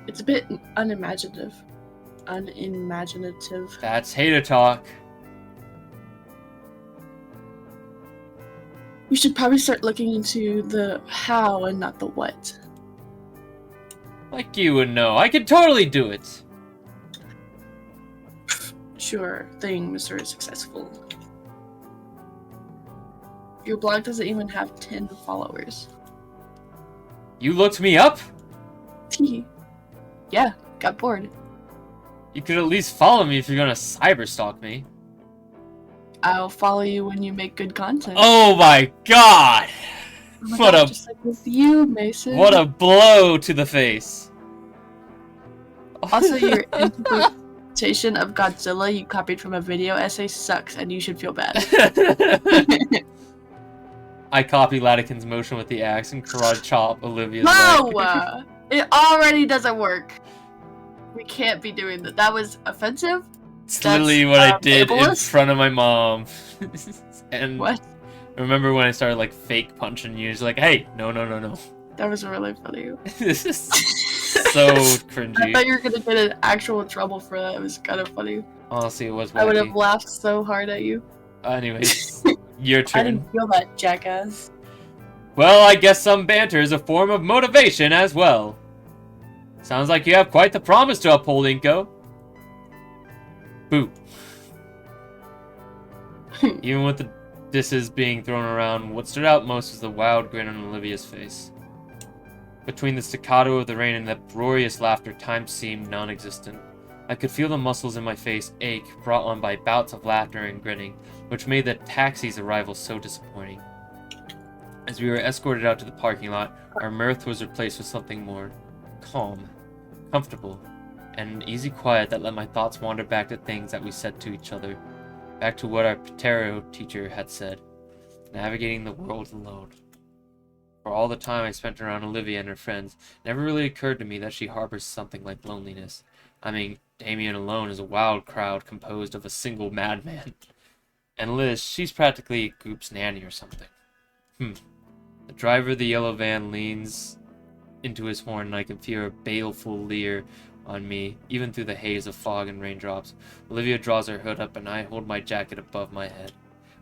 It's a bit unimaginative. Unimaginative. That's hater talk. You should probably start looking into the how and not the what. Like you would know. I could totally do it. Sure thing, Mr. Successful. Your blog doesn't even have 10 followers. You looked me up? Yeah, got bored. You could at least follow me if you're gonna cyberstalk me. I'll follow you when you make good content. Oh my god! Oh my What gosh, a just like with you, Mason. what a blow to the face. Also, your interpretation of Godzilla you copied from a video essay sucks, and you should feel bad. I copy Latikin's motion with the axe and karate chop Olivia's No! leg. It already doesn't work. We can't be doing that. That was offensive. It's literally what I did in ableist? front of my mom. And What? remember when I started like fake punching you? It's like, hey, no. That was really funny. This is so I cringy. thought you were gonna get in actual trouble for that. It was kind of funny. Honestly, it was wacky. I would have laughed so hard at you. Anyways, your I turn. didn't feel that, jackass. Well, I guess some banter is a form of motivation as well. Sounds like you have quite the promise to uphold, Inko. Boo. Even with the disses being thrown around, what stood out most was the wild grin on Olivia's face. Between the staccato of the rain and the uproarious laughter, time seemed non-existent. I could feel the muscles in my face ache, brought on by bouts of laughter and grinning, which made the taxi's arrival so disappointing. As we were escorted out to the parking lot, our mirth was replaced with something more calm, comfortable, and an easy quiet that let my thoughts wander back to things that we said to each other. Back to what our Patero teacher had said, navigating the world alone. For all the time I spent around Olivia and her friends, it never really occurred to me that she harbors something like loneliness. I mean, Damien alone is a wild crowd composed of a single madman. And Liz, she's practically a group's nanny or something. The driver of the yellow van leans into his horn and I can feel a baleful leer on me, even through the haze of fog and raindrops. Olivia draws her hood up and I hold my jacket above my head.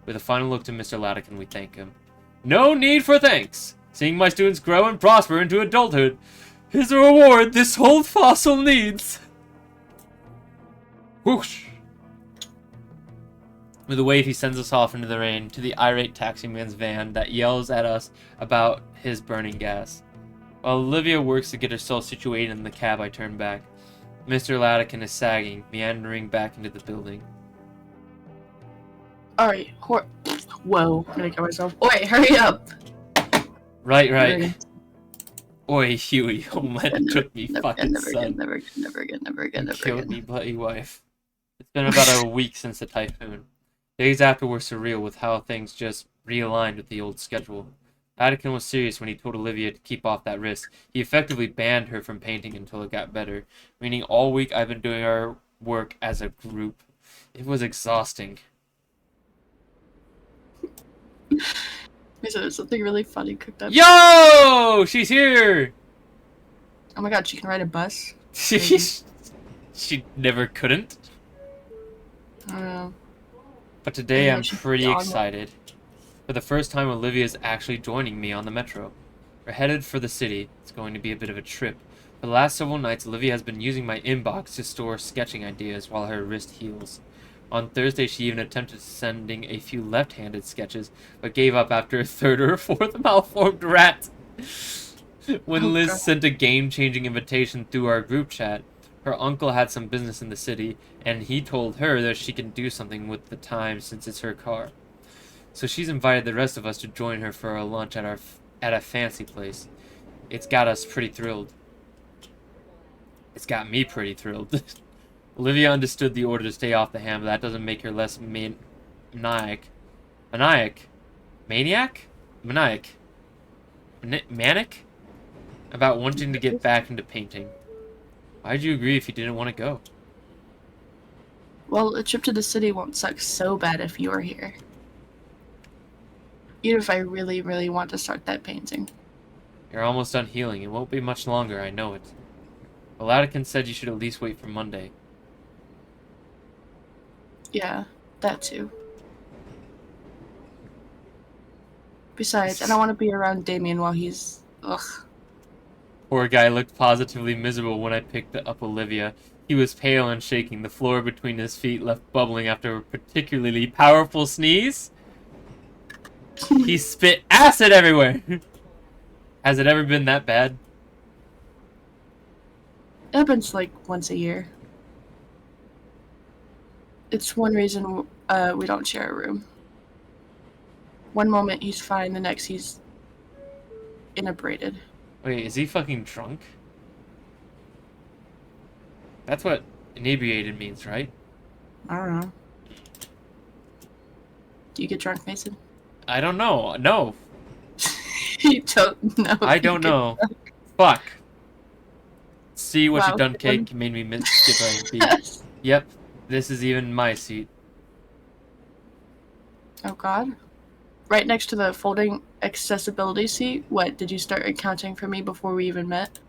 With a final look to Mr. Latikin, we thank him. No need for thanks! Seeing my students grow and prosper into adulthood is a reward this whole fossil needs. Whoosh! With a wave, he sends us off into the rain to the irate taximan's van that yells at us about his burning gas. While Olivia works to get herself situated in the cab, I turn back. Mr. Latikin is sagging, meandering back into the building. Alright, whoa, I'm gonna get myself. Oi, hurry up! Right. Oi, Huey, oh man, took me fucking son. Never again. Killed me bloody wife. It's been about a week since the typhoon. Days after were surreal with how things just realigned with the old schedule. Latikin was serious when he told Olivia to keep off that risk. He effectively banned her from painting until it got better, meaning all week I've been doing our work as a group. It was exhausting. So there's something really funny cooked up. Yo! She's here! Oh my god, she can ride a bus? She never couldn't. I don't know. But today Yeah, I'm she's pretty on it. excited. For the first time, Olivia's actually joining me on the metro. We're headed for the city. It's going to be a bit of a trip. For the last several nights, Olivia has been using my inbox to store sketching ideas while her wrist heals. On Thursday, she even attempted sending a few left-handed sketches, but gave up after a third or fourth malformed rat. When Liz God. sent a game-changing invitation through our group chat, her uncle had some business in the city, and he told her that she can do something with the time since it's her car. So she's invited the rest of us to join her for a lunch at a fancy place. It's got us pretty thrilled. It's got me pretty thrilled. Olivia understood the order to stay off the ham, but that doesn't make her less maniac? Manic? About wanting to get back into painting. Why'd you agree if you didn't want to go? Well, a trip to the city won't suck so bad if you're here. Even if I really, really want to start that painting. You're almost done healing. It won't be much longer, I know it. Latikin said you should at least wait for Monday. Yeah, that too. Besides, I don't want to be around Damien while he's... Ugh. Poor guy looked positively miserable when I picked up Olivia. He was pale and shaking, the floor between his feet left bubbling after a particularly powerful sneeze. He spit acid everywhere! Has it ever been that bad? It happens like once a year. It's one reason we don't share a room. One moment he's fine, the next he's inebriated. Wait, is he fucking drunk? That's what inebriated means, right? I don't know. Do you get drunk, Mason? I don't know. No, You don't know I if you don't get know. drunk. Fuck. See what you Wow. done, cake? Made me skip a beat. Yep, this is even my seat. Oh God. Right next to the folding accessibility seat. What, did you start accounting for me before we even met?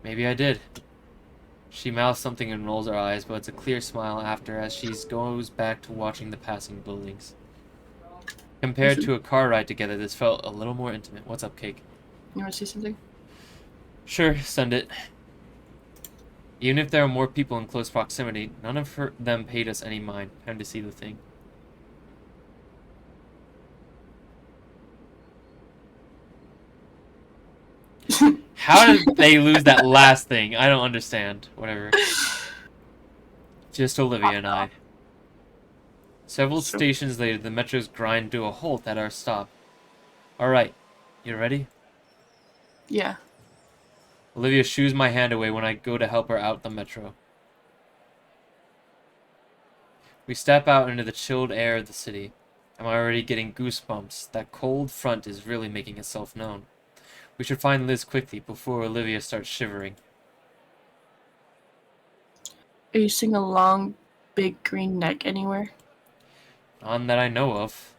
Maybe I did. She mouths something and rolls her eyes, but it's a clear smile after as she goes back to watching the passing buildings. Compared Listen. to a car ride together, this felt a little more intimate. What's up, cake? You want to see something? Sure, send it. Even if there are more people in close proximity, none of them paid us any mind. Time to see the thing. How did they lose that last thing? I don't understand. Whatever. Just Olivia and I. Several stations later, the metros grind to a halt at our stop. Alright, you ready? Yeah. Olivia shoos my hand away when I go to help her out the metro. We step out into the chilled air of the city. I'm already getting goosebumps. That cold front is really making itself known. We should find Liz quickly before Olivia starts shivering. Are you seeing a long, big green neck anywhere? None that I know of.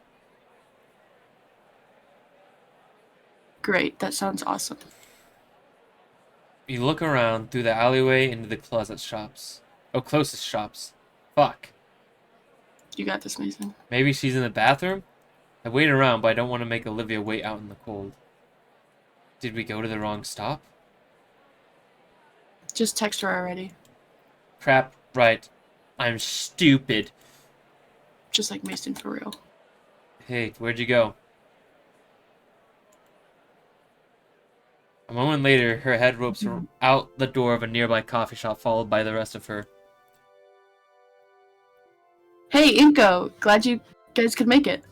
Great, that sounds awesome. We look around through the alleyway into the closest shops. Fuck. You got this, Mason. Maybe she's in the bathroom? I wait around, but I don't want to make Olivia wait out in the cold. Did we go to the wrong stop? Just text her already. Crap, right. I'm stupid. Just like Mason for real. Hey, where'd you go? A moment later, her head ropes out the door of a nearby coffee shop, followed by the rest of her. Hey, Inko! Glad you guys could make it.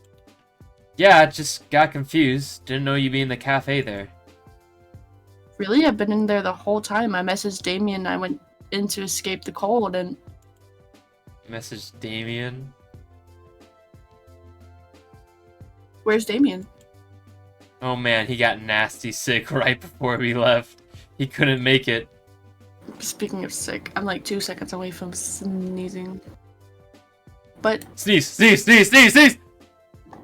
Yeah, I just got confused. Didn't know you'd be in the cafe there. Really? I've been in there the whole time. I messaged Damien and I went in to escape the cold and... Message Damien. Where's Damien? Oh man, he got nasty sick right before we left. He couldn't make it. Speaking of sick, I'm like 2 seconds away from sneezing. But... Sneeze, sneeze, sneeze, sneeze, sneeze!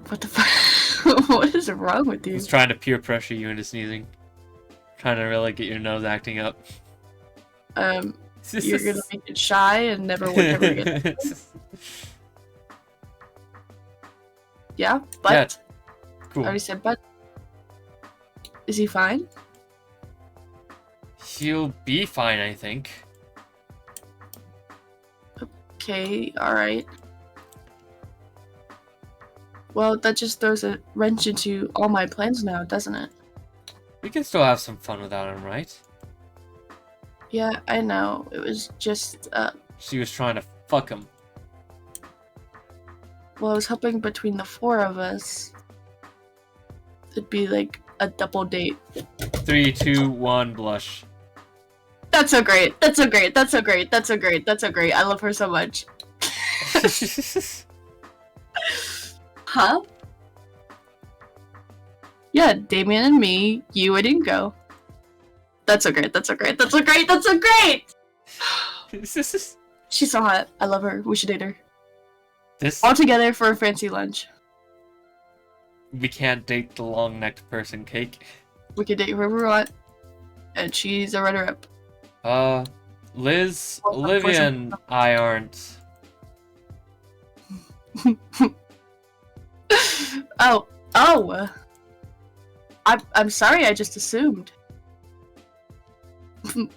What the fuck? What is wrong with I you? was trying to peer pressure you into sneezing. Trying to really get your nose acting up. You're gonna make it shy and never would ever get it. Yeah, but... Yeah, cool. I already said but. Is he fine? He'll be fine, I think. Okay, alright. Well, that just throws a wrench into all my plans now, doesn't it? We can still have some fun without him, right? Yeah, I know. It was just, She was trying to fuck him. well, I was hoping between the four of us, it'd be like a double date. 3, 2, 1, blush. That's so great. That's so great. That's so great. That's so great. That's so great. I love her so much. Huh? Yeah, Damien and me, you and Ingo. That's so great. That's so great. That's so great. That's so great. She's so hot. I love her. We should date her. This All together for a fancy lunch. we can't date the long-necked person, cake. We could date whoever we want. And she's a runner-up. Liz, Olivia, and I aren't. Oh. I'm sorry, I just assumed.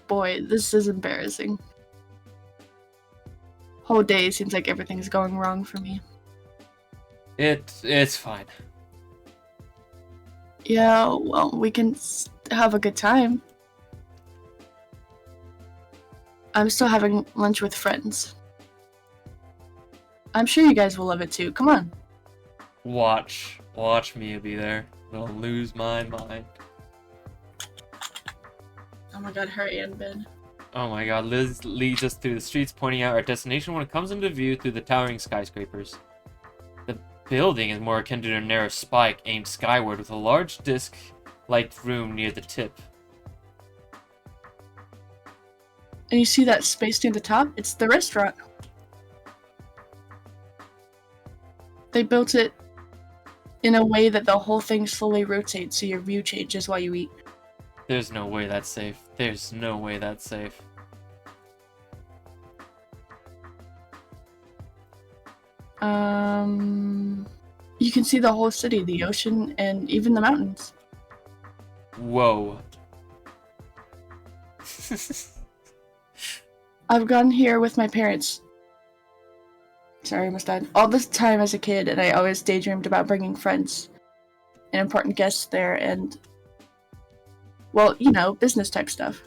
Boy, this is embarrassing. Whole day seems like everything's going wrong for me. It's fine. Yeah, well, we can have a good time. I'm still having lunch with friends. I'm sure you guys will love it too. Come on. Watch me be there. I'm gonna lose my mind. Oh my god, hurry and Ben. Oh my god, Liz leads us through the streets, pointing out our destination when it comes into view through the towering skyscrapers. The building is more akin to a narrow spike aimed skyward with a large disc-like room near the tip. And you see that space near the top? It's the restaurant. They built it in a way that the whole thing slowly rotates so your view changes while you eat. There's no way that's safe. There's no way that's safe. You can see the whole city, the ocean, and even the mountains. Whoa. I've gone here with my parents. Sorry, I almost died. All this time as a kid, and I always daydreamed about bringing friends and important guests there, and, well, you know, business type stuff.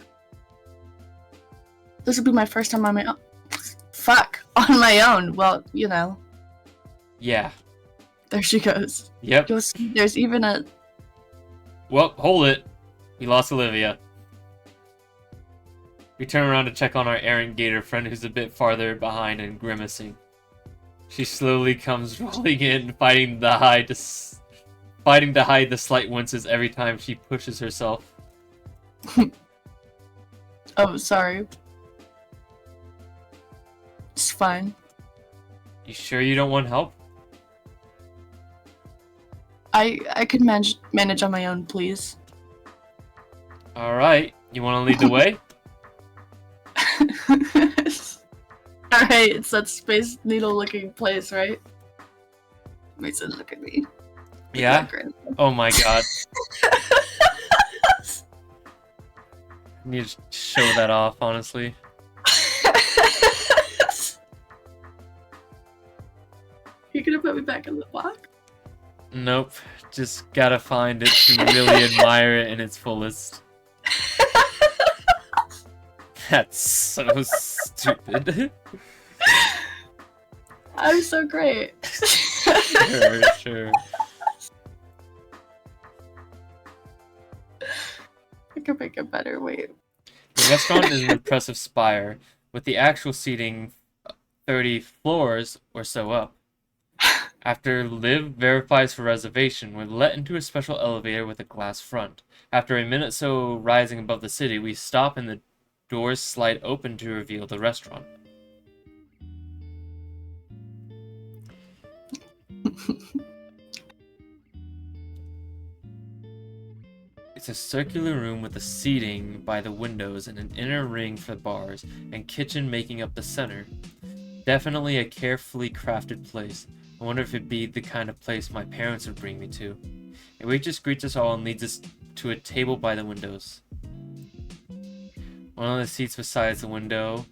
This will be my first time on my own. Fuck, on my own. Well, you know. Yeah. There she goes. Yep. You'll see there's even a... Well, hold it. We lost Olivia. We turn around to check on our errant gator friend who's a bit farther behind and grimacing. She slowly comes rolling in, fighting to hide the slight winces every time she pushes herself. Oh, sorry. It's fine. You sure you don't want help? I can manage on my own, please. Alright, you want to lead the way? Alright, it's that Space Needle looking place, right? Mason, look at me. Yeah? Oh my god. I need to show that off, honestly. You're gonna put me back in the box? Nope. Just gotta find it to really admire it in its fullest. That's so stupid. I'm so great. Sure. I can make it better, wait. The restaurant is an impressive spire, with the actual seating 30 floors or so up. After Liv verifies for reservation, we're let into a special elevator with a glass front. After a minute so rising above the city, we stop and the doors slide open to reveal the restaurant. It's a circular room with the seating by the windows and an inner ring for bars and kitchen making up the center. Definitely a carefully crafted place. I wonder if it'd be the kind of place my parents would bring me to. A waitress greets us all and leads us to a table by the windows. One of the seats beside the window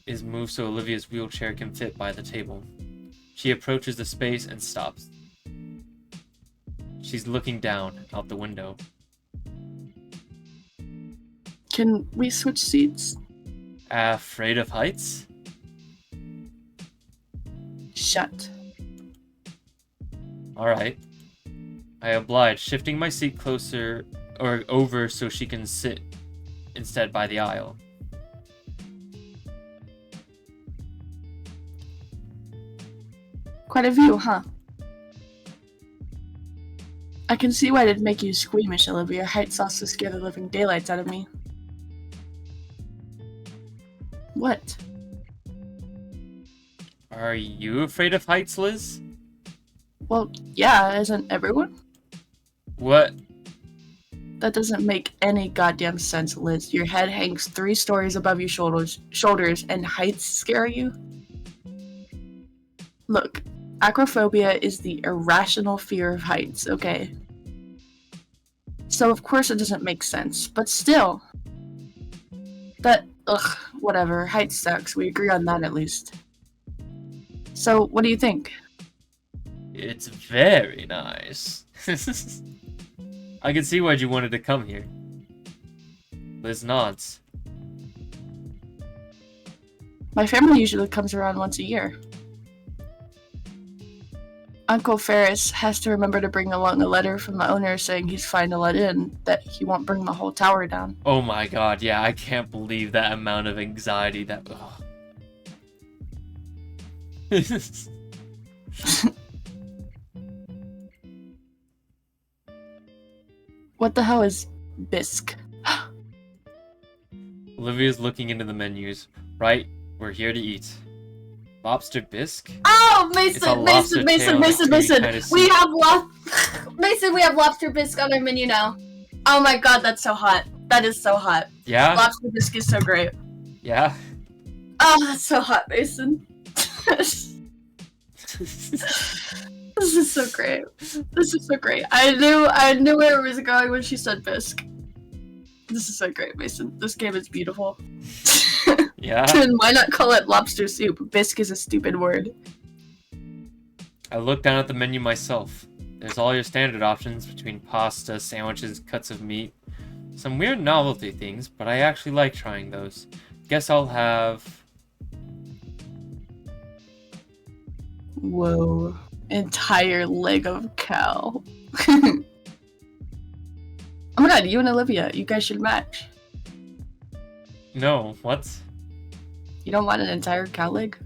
is moved so Olivia's wheelchair can fit by the table. She approaches the space and stops. She's looking down out the window. Can we switch seats? Afraid of heights? Shut. Alright. I oblige, shifting my seat closer or over so she can sit instead by the aisle. Quite a view, huh? I can see why it'd make you squeamish, Olivia. Heights also scare the living daylights out of me. What? Are you afraid of heights, Liz? Well, yeah, isn't everyone? What? That doesn't make any goddamn sense, Liz. Your head hangs 3 stories above your shoulders, and heights scare you? Look, acrophobia is the irrational fear of heights, okay? So of course it doesn't make sense, but still. Whatever, heights sucks. We agree on that at least. So, what do you think? It's very nice. I can see why you wanted to come here. Liz nods. My family usually comes around once a year. Uncle Ferris has to remember to bring along a letter from the owner saying he's fine to let in, that he won't bring the whole tower down. Oh my god, yeah, I can't believe that amount of anxiety that... What the hell is bisque? Olivia's looking into the menus. Right, we're here to eat. Lobster bisque? Oh, It's a Mason, lobster Mason, tail Mason, with Mason, creamy Mason. kind of We soup. have Mason, we have lobster bisque on our menu now. Oh my god, that's so hot. That is so hot. Yeah? Lobster bisque is so great. Yeah? Oh, that's so hot, Mason. This is so great. This is so great. I knew where it was going when she said bisque. This is so great, Mason. This game is beautiful. Yeah? Then why not call it lobster soup? Bisque is a stupid word. I looked down at the menu myself. There's all your standard options between pasta, sandwiches, cuts of meat. Some weird novelty things, but I actually like trying those. Guess I'll have... Whoa. Entire leg of cow. Oh my god, you and Olivia, you guys should match. No, what? You don't want an entire cow leg?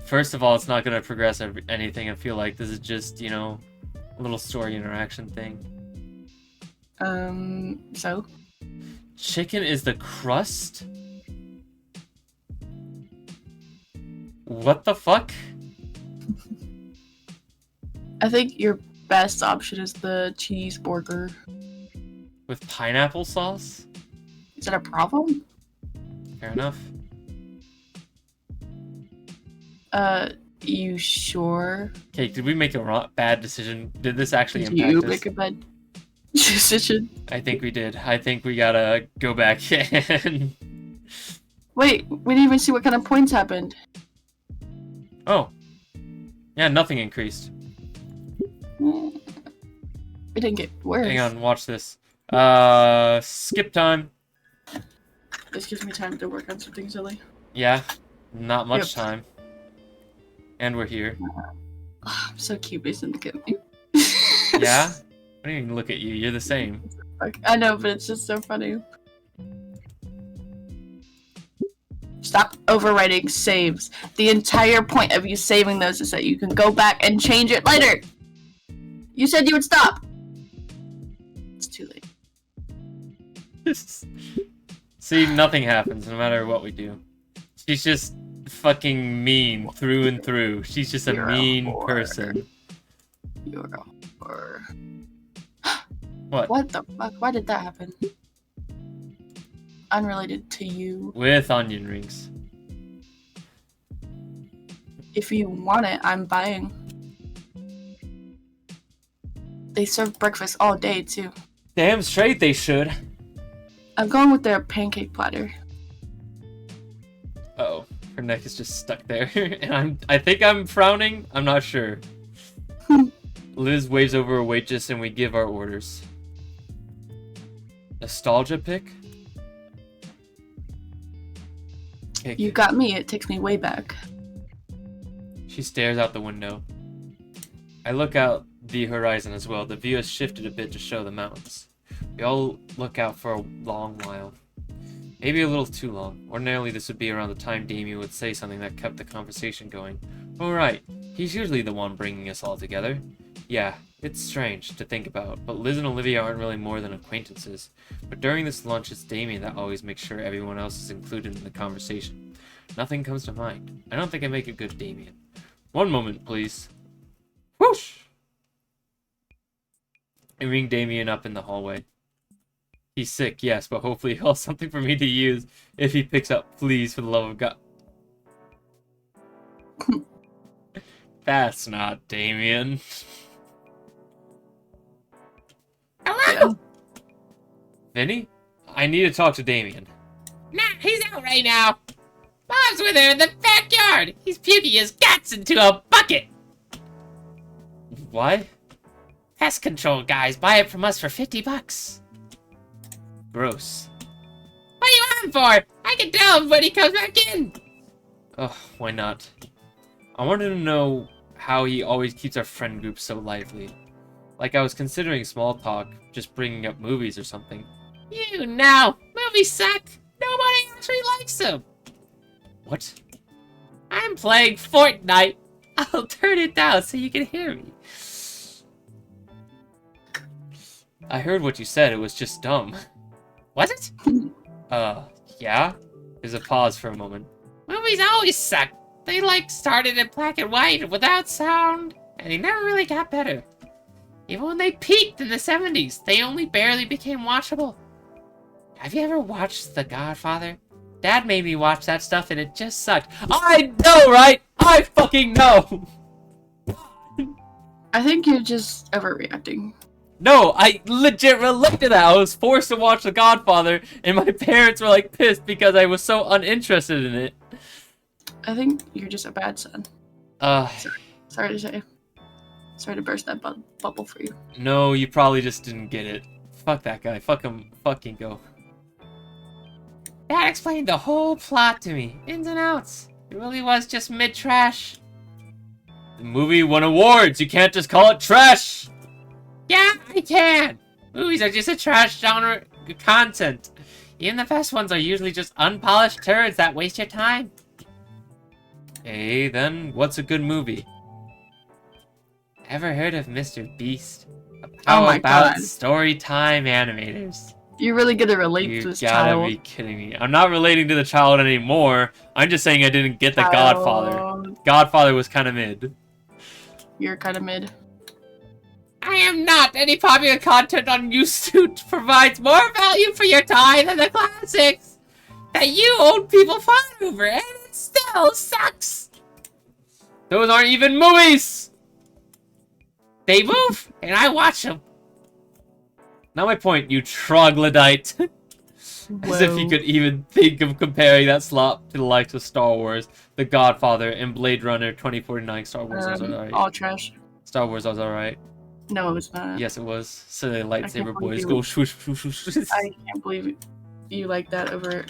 First of all, it's not gonna progress anything. I feel like this is just, you know, a little story interaction thing. So? Chicken is the crust? What the fuck? I think your best option is the cheeseburger. With pineapple sauce? Is that a problem? Fair enough. You sure? Okay, did we make a bad decision? Did this actually Did impact you us? make a bad decision? I think we did. I think we gotta go back in. Wait, we didn't even see what kind of points happened. Oh. Yeah, nothing increased. It didn't get worse. Hang on, watch this. Skip time. This gives me time to work on something silly. Yeah, not much Yep. time. And we're here. I'm so cute, Mason. Look at me. Yeah? I don't even look at you. You're the same. I know, but it's just so funny. Stop overwriting saves. The entire point of you saving those is that you can go back and change it later. You said you would stop. It's too late. See, nothing happens no matter what we do. She's just fucking mean through and through. She's just a You're a mean whore. person. You're a whore. What? What the fuck? Why did that happen? Unrelated to you. With onion rings. If you want it, I'm buying. They serve breakfast all day too. Damn straight they should. I'm going with their pancake platter. Uh-oh. Her neck is just stuck there. And I think I'm frowning. I'm not sure. Liz waves over a waitress and we give our orders. Nostalgia pick? Pick. You got me, it takes me way back. She stares out the window. I look out the horizon as well. The view has shifted a bit to show the mountains. We all look out for a long while. Maybe a little too long. Ordinarily this would be around the time Damien would say something that kept the conversation going. Oh right, he's usually the one bringing us all together. Yeah, it's strange to think about, but Liz and Olivia aren't really more than acquaintances. But during this lunch it's Damien that always makes sure everyone else is included in the conversation. Nothing comes to mind. I don't think I make a good Damien. One moment, please. Whoosh! I ring Damien up in the hallway. He's sick, yes, but hopefully he'll have something for me to use if he picks up, please, for the love of God. That's not Damien. Yeah. Vinny? I need to talk to Damien. Nah, he's out right now. Mom's with her in the backyard. He's puking his guts into a bucket. Why? Pest control guys buy it from us for $50. Gross. What are you on for? I can tell him when he comes back in. Oh, why not? I wanted to know how he always keeps our friend group so lively. Like I was considering small talk, just bringing up movies or something. You know, movies suck. Nobody actually likes them. What? I'm playing Fortnite. I'll turn it down so you can hear me. I heard what you said, it was just dumb. Was it? Yeah? There's a pause for a moment. Movies always suck. They started in black and white without sound, and they never really got better. Even when they peaked in the 70s, they only barely became watchable. Have you ever watched The Godfather? Dad made me watch that stuff and it just sucked. I know, right? I fucking know! I think you're just overreacting. No, I legit relate to that. I was forced to watch The Godfather, and my parents were like pissed because I was so uninterested in it. I think you're just a bad son. Sorry to say. Sorry to burst that bubble for you. No, you probably just didn't get it. Fuck that guy. Fuck him. Fucking go. Dad explained the whole plot to me, ins and outs. It really was just mid-trash. The movie won awards. You can't just call it trash. Yeah, I can! Movies are just a trash genre content. Even the best ones are usually just unpolished turds that waste your time. Hey, then, what's a good movie? Ever heard of Mr. Beast? Oh my about God. story time animators? You're really gonna relate You to this gotta child. be kidding me. I'm not relating to the child anymore. I'm just saying I didn't get The Godfather. Godfather was kind of mid. You're kind of mid. I am not! Any popular content on YouTube provides more value for your time than the classics that you old people fight over, and it still sucks! Those aren't even movies! They move, and I watch them. Not my point, you troglodyte. As if you could even think of comparing that slop to the likes of Star Wars, The Godfather, and Blade Runner 2049. Star Wars was alright. All trash. Star Wars was alright. No, it's not. Yes, it was. So the lightsaber believe boys you. go swoosh, swoosh, swoosh. I can't believe you like that over.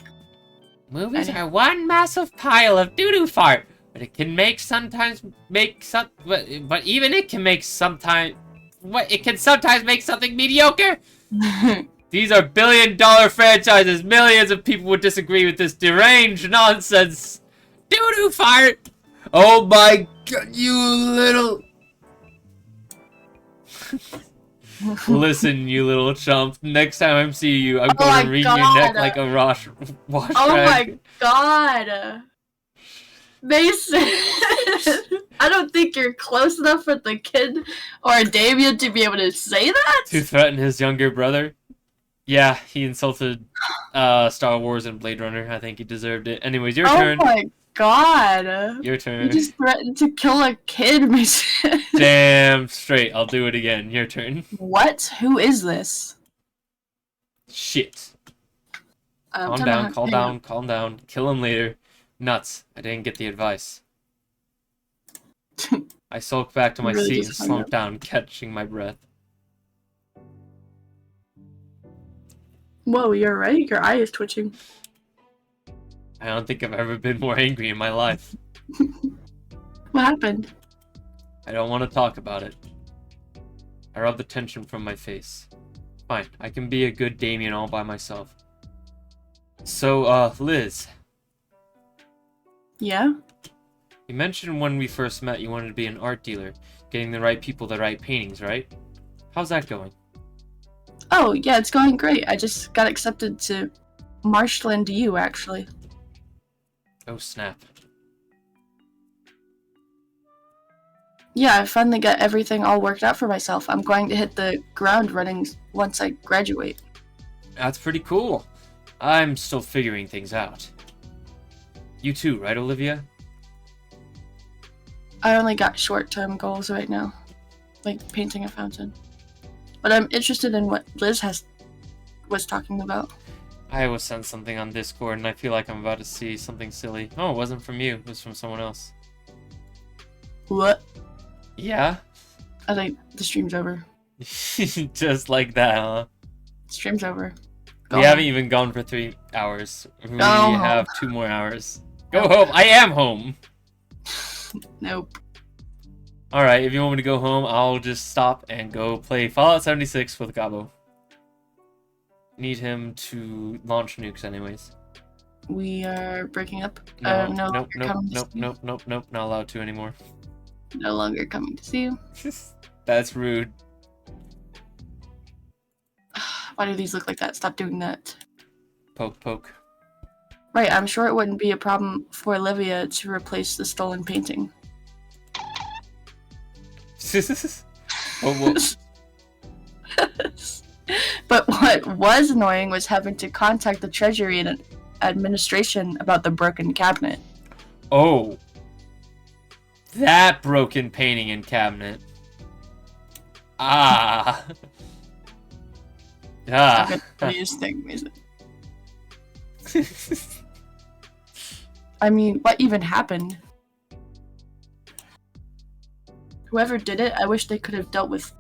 Movies are one massive pile of doo-doo fart, but it can but even it can make sometimes make something mediocre. These are billion-dollar franchises. Millions of people would disagree with this deranged nonsense. Doo-doo fart. Oh my god, you little... Listen, you little chump. Next time I see you, I'm going to wring your neck like a wash Oh rag. my god, Mason! I don't think you're close enough with the kid or Damien to be able to say that. To threaten his younger brother. Yeah, he insulted Star Wars and Blade Runner. I think he deserved it. Anyways, your turn. Oh my god! Your You turn. just threatened to kill a kid, Mason. Damn straight. I'll do it again. Your turn. What? Who is this? Shit. Calm Hang down, on, calm hang down, on. calm down. Kill him later. Nuts. I didn't get the advice. I sulked back to my Really seat and just hung slumped up. down, catching my breath. Whoa, you're right. Your eye is twitching. I don't think I've ever been more angry in my life. What happened? I don't want to talk about it. I rub the tension from my face. Fine, I can be a good Damien all by myself. So, Liz, Yeah? you mentioned when we first met you wanted to be an art dealer, getting the right people the right paintings, right? How's that going? Oh, yeah, it's going great. I just got accepted to Marshland U, actually. Oh snap. Yeah, I finally got everything all worked out for myself. I'm going to hit the ground running once I graduate. That's pretty cool. I'm still figuring things out. You too, right, Olivia? I only got short-term goals right now, like painting a fountain. But I'm interested in what Liz was talking about. I was sent something on Discord and I feel like I'm about to see something silly. Oh, it wasn't from you, it was from someone else. What? Yeah? I think the stream's over. Just like that, huh? Stream's over. We Go haven't home. even gone for 3 hours. We Go home. have 2 more hours. Go home. I am home. Nope. Alright, if you want me to go home, I'll just stop and go play Fallout 76 with Gabo. Need him to launch nukes anyways. We are breaking up. No, No nope, longer nope, coming to nope, see you. nope, nope, nope, not allowed to anymore. No longer coming to see you. That's rude. Why do these look like that? Stop doing that. Poke, poke. Right, I'm sure it wouldn't be a problem for Olivia to replace the stolen painting. Well, But what was annoying was having to contact the Treasury and administration about the broken cabinet. oh. That broken painting and cabinet. Ah. Not Ah. the funniest thing, is it? I mean, what even happened? Whoever did it, I wish they could have dealt with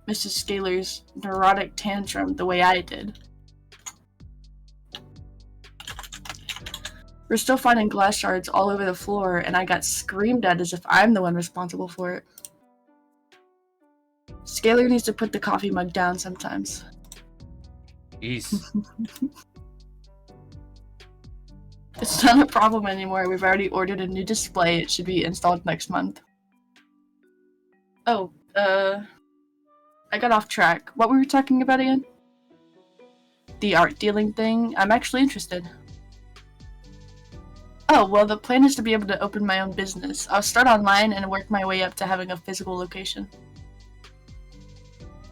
Mrs. Scaler's neurotic tantrum the way I did. We're still finding glass shards all over the floor, and I got screamed at as if I'm the one responsible for it. Scaler needs to put the coffee mug down sometimes. Jeez. It's not a problem anymore. We've already ordered a new display. It should be installed next month. Oh, I got off track. What were we talking about again? The art dealing thing? I'm actually interested. Oh, well, the plan is to be able to open my own business. I'll start online and work my way up to having a physical location.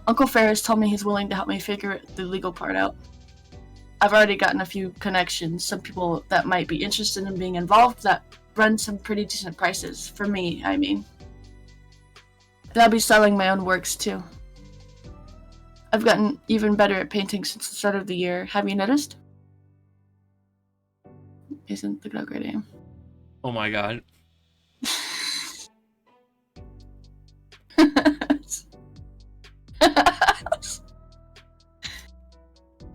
Uncle Ferris told me he's willing to help me figure the legal part out. I've already gotten a few connections, some people that might be interested in being involved that run some pretty decent prices. For me, I mean. And I'll be selling my own works, too. I've gotten even better at painting since the start of the year. Have you noticed? Isn't the great aim? Oh my god.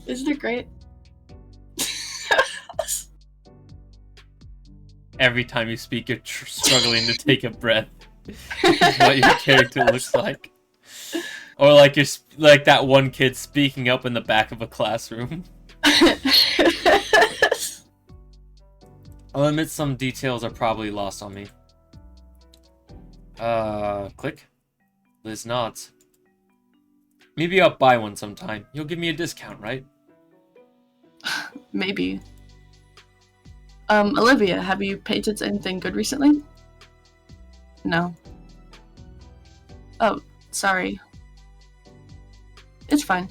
Isn't it great? Every time you speak, you're struggling to take a breath. What your character looks like. Or like you're like that one kid speaking up in the back of a classroom. I'll admit some details are probably lost on me. Click. Liz nods. Maybe I'll buy one sometime. You'll give me a discount, right? Maybe. Olivia, have you painted anything good recently? No. Oh, sorry. It's fine.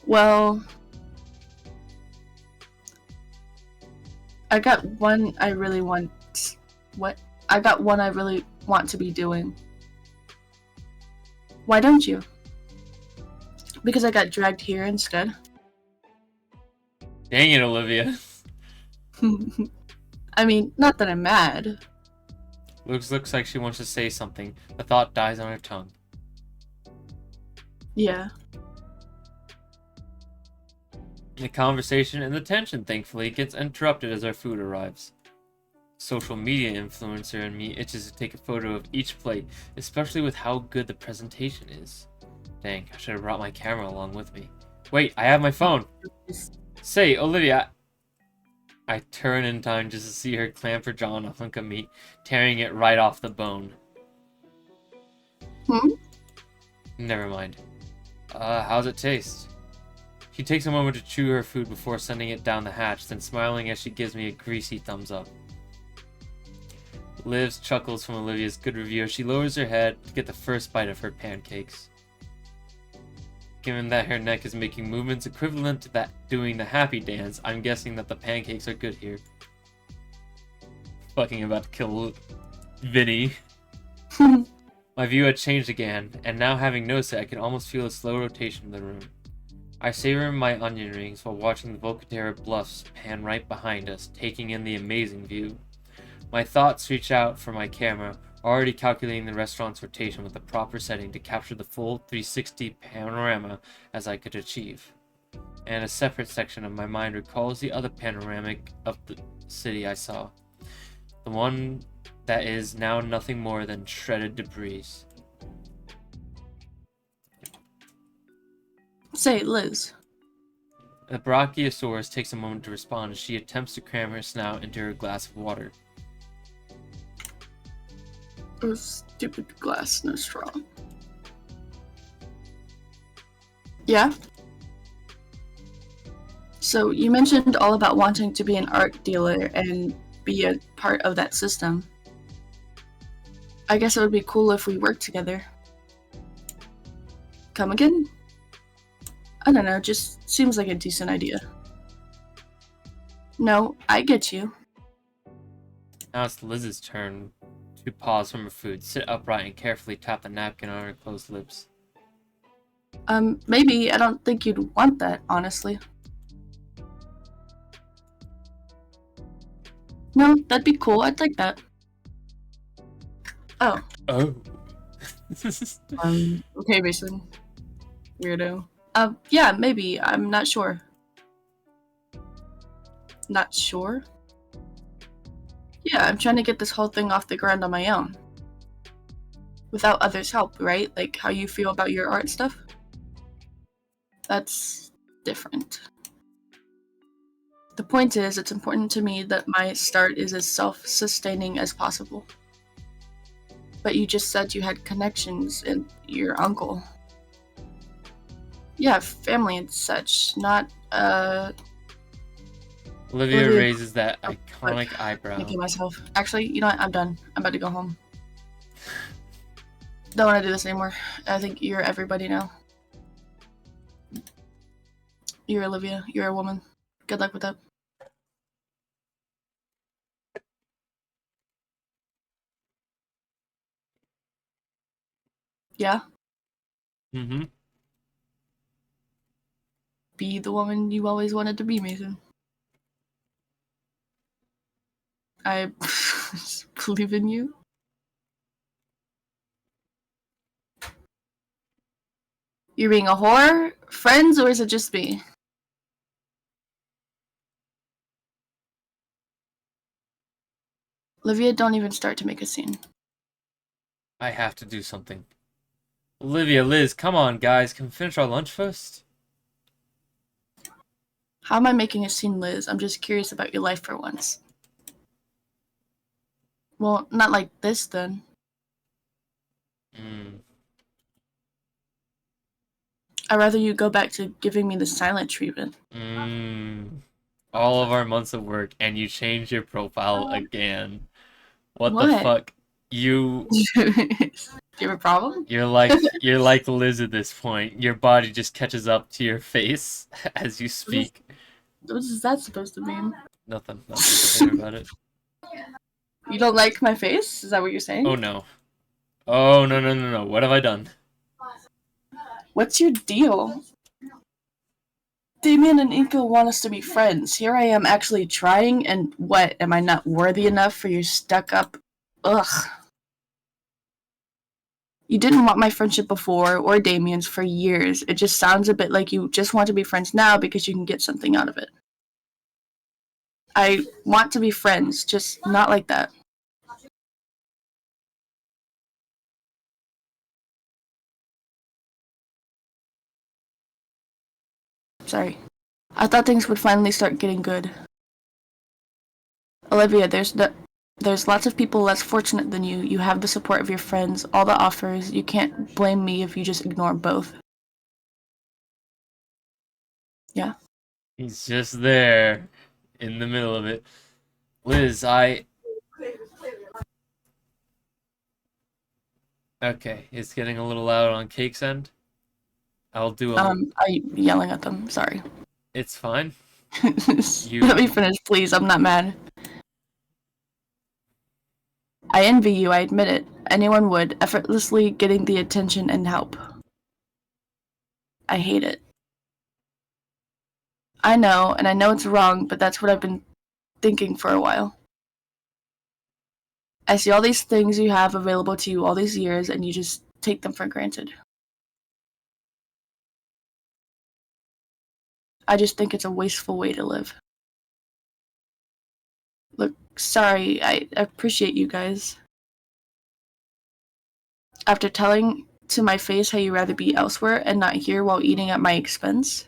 Well, I got one I really want. What? I got one I really want to be doing. Why don't you? Because I got dragged here instead. Dang it, Olivia. I mean, not that I'm mad. Looks like she wants to say something. The thought dies on her tongue. Yeah. The conversation and the tension, thankfully, gets interrupted as our food arrives. Social media influencer in me itches to take a photo of each plate, especially with how good the presentation is. Dang, I should have brought my camera along with me. Wait, I have my phone! Say, Olivia... I turn in time just to see her clamp her jaw on a hunk of meat, tearing it right off the bone. Never mind. How's it taste? She takes a moment to chew her food before sending it down the hatch, then smiling as she gives me a greasy thumbs up. Liv chuckles from Olivia's good review as she lowers her head to get the first bite of her pancakes. Given that her neck is making movements equivalent to that doing the happy dance, I'm guessing that the pancakes are good here. Fucking about to kill Vinny. My view had changed again, and now having noticed it, I can almost feel a slow rotation of the room. I savor my onion rings while watching the Volcatera bluffs pan right behind us, taking in the amazing view. My thoughts reach out for my camera, already calculating the restaurant's rotation with the proper setting to capture the full 360 panorama as I could achieve. And a separate section of my mind recalls the other panoramic of the city I saw. The one that is now nothing more than shredded debris. Say, Liz. The Brachiosaurus takes a moment to respond as she attempts to cram her snout into her glass of water. Oh, stupid glass, no straw. Yeah? So, you mentioned all about wanting to be an art dealer and be a part of that system. I guess it would be cool if we worked together. Come again? I don't know, just seems like a decent idea. No, I get you. Now it's Liz's turn to pause from her food, sit upright, and carefully tap the napkin on her closed lips. Maybe I don't think you'd want that, honestly. No, that'd be cool. I'd like that. Oh. Oh. Okay, Mason. Weirdo. Yeah, maybe. I'm not sure. Not sure? Yeah, I'm trying to get this whole thing off the ground on my own. Without others' help, right? Like how you feel about your art stuff? That's different. The point is, it's important to me that my start is as self-sustaining as possible. But you just said you had connections and your uncle. Yeah, family and such, not, Olivia raises that iconic eyebrow. making myself. Actually, you know what? I'm done. I'm about to go home. Don't want to do this anymore. I think you're everybody now. You're Olivia. You're a woman. Good luck with that. Yeah? Mm-hmm. Be the woman you always wanted to be, Mason. I believe in you. You're being a whore? Friends, or is it just me? Olivia, don't even start to make a scene. I have to do something. Olivia, Liz, come on, guys. Can we finish our lunch first? How am I making a scene, Liz? I'm just curious about your life for once. Well, not like this, then. I'd rather you go back to giving me the silent treatment. All of our months of work, and you changed your profile again. What the What? fuck? You Do you have a problem? you're like Liz at this point. Your body just catches up to your face as you speak. What is that supposed to mean? Nothing. Don't worry about it. You don't like my face? Is that what you're saying? Oh no. Oh no. What have I done? What's your deal? Damien and Inko want us to be friends. Here I am actually trying, and what? Am I not worthy enough for your stuck-up... Ugh. You didn't want my friendship before, or Damien's, for years. It just sounds a bit like you just want to be friends now because you can get something out of it. I want to be friends, just not like that. Sorry. I thought things would finally start getting good. Olivia, there's lots of people less fortunate than you. You have the support of your friends, all the offers. You can't blame me if you just ignore both. Yeah? He's just there, in the middle of it. Liz, Okay, it's getting a little loud on Cake's end. I'll do a... I'm yelling at them. Sorry. It's fine. Let me finish, please. I'm not mad. I envy you, I admit it. Anyone would, effortlessly getting the attention and help. I hate it. I know, and I know it's wrong, but that's what I've been thinking for a while. I see all these things you have available to you all these years, and you just take them for granted. I just think it's a wasteful way to live. Look, Sorry, I appreciate you guys. After telling to my face how you'd rather be elsewhere and not here while eating at my expense?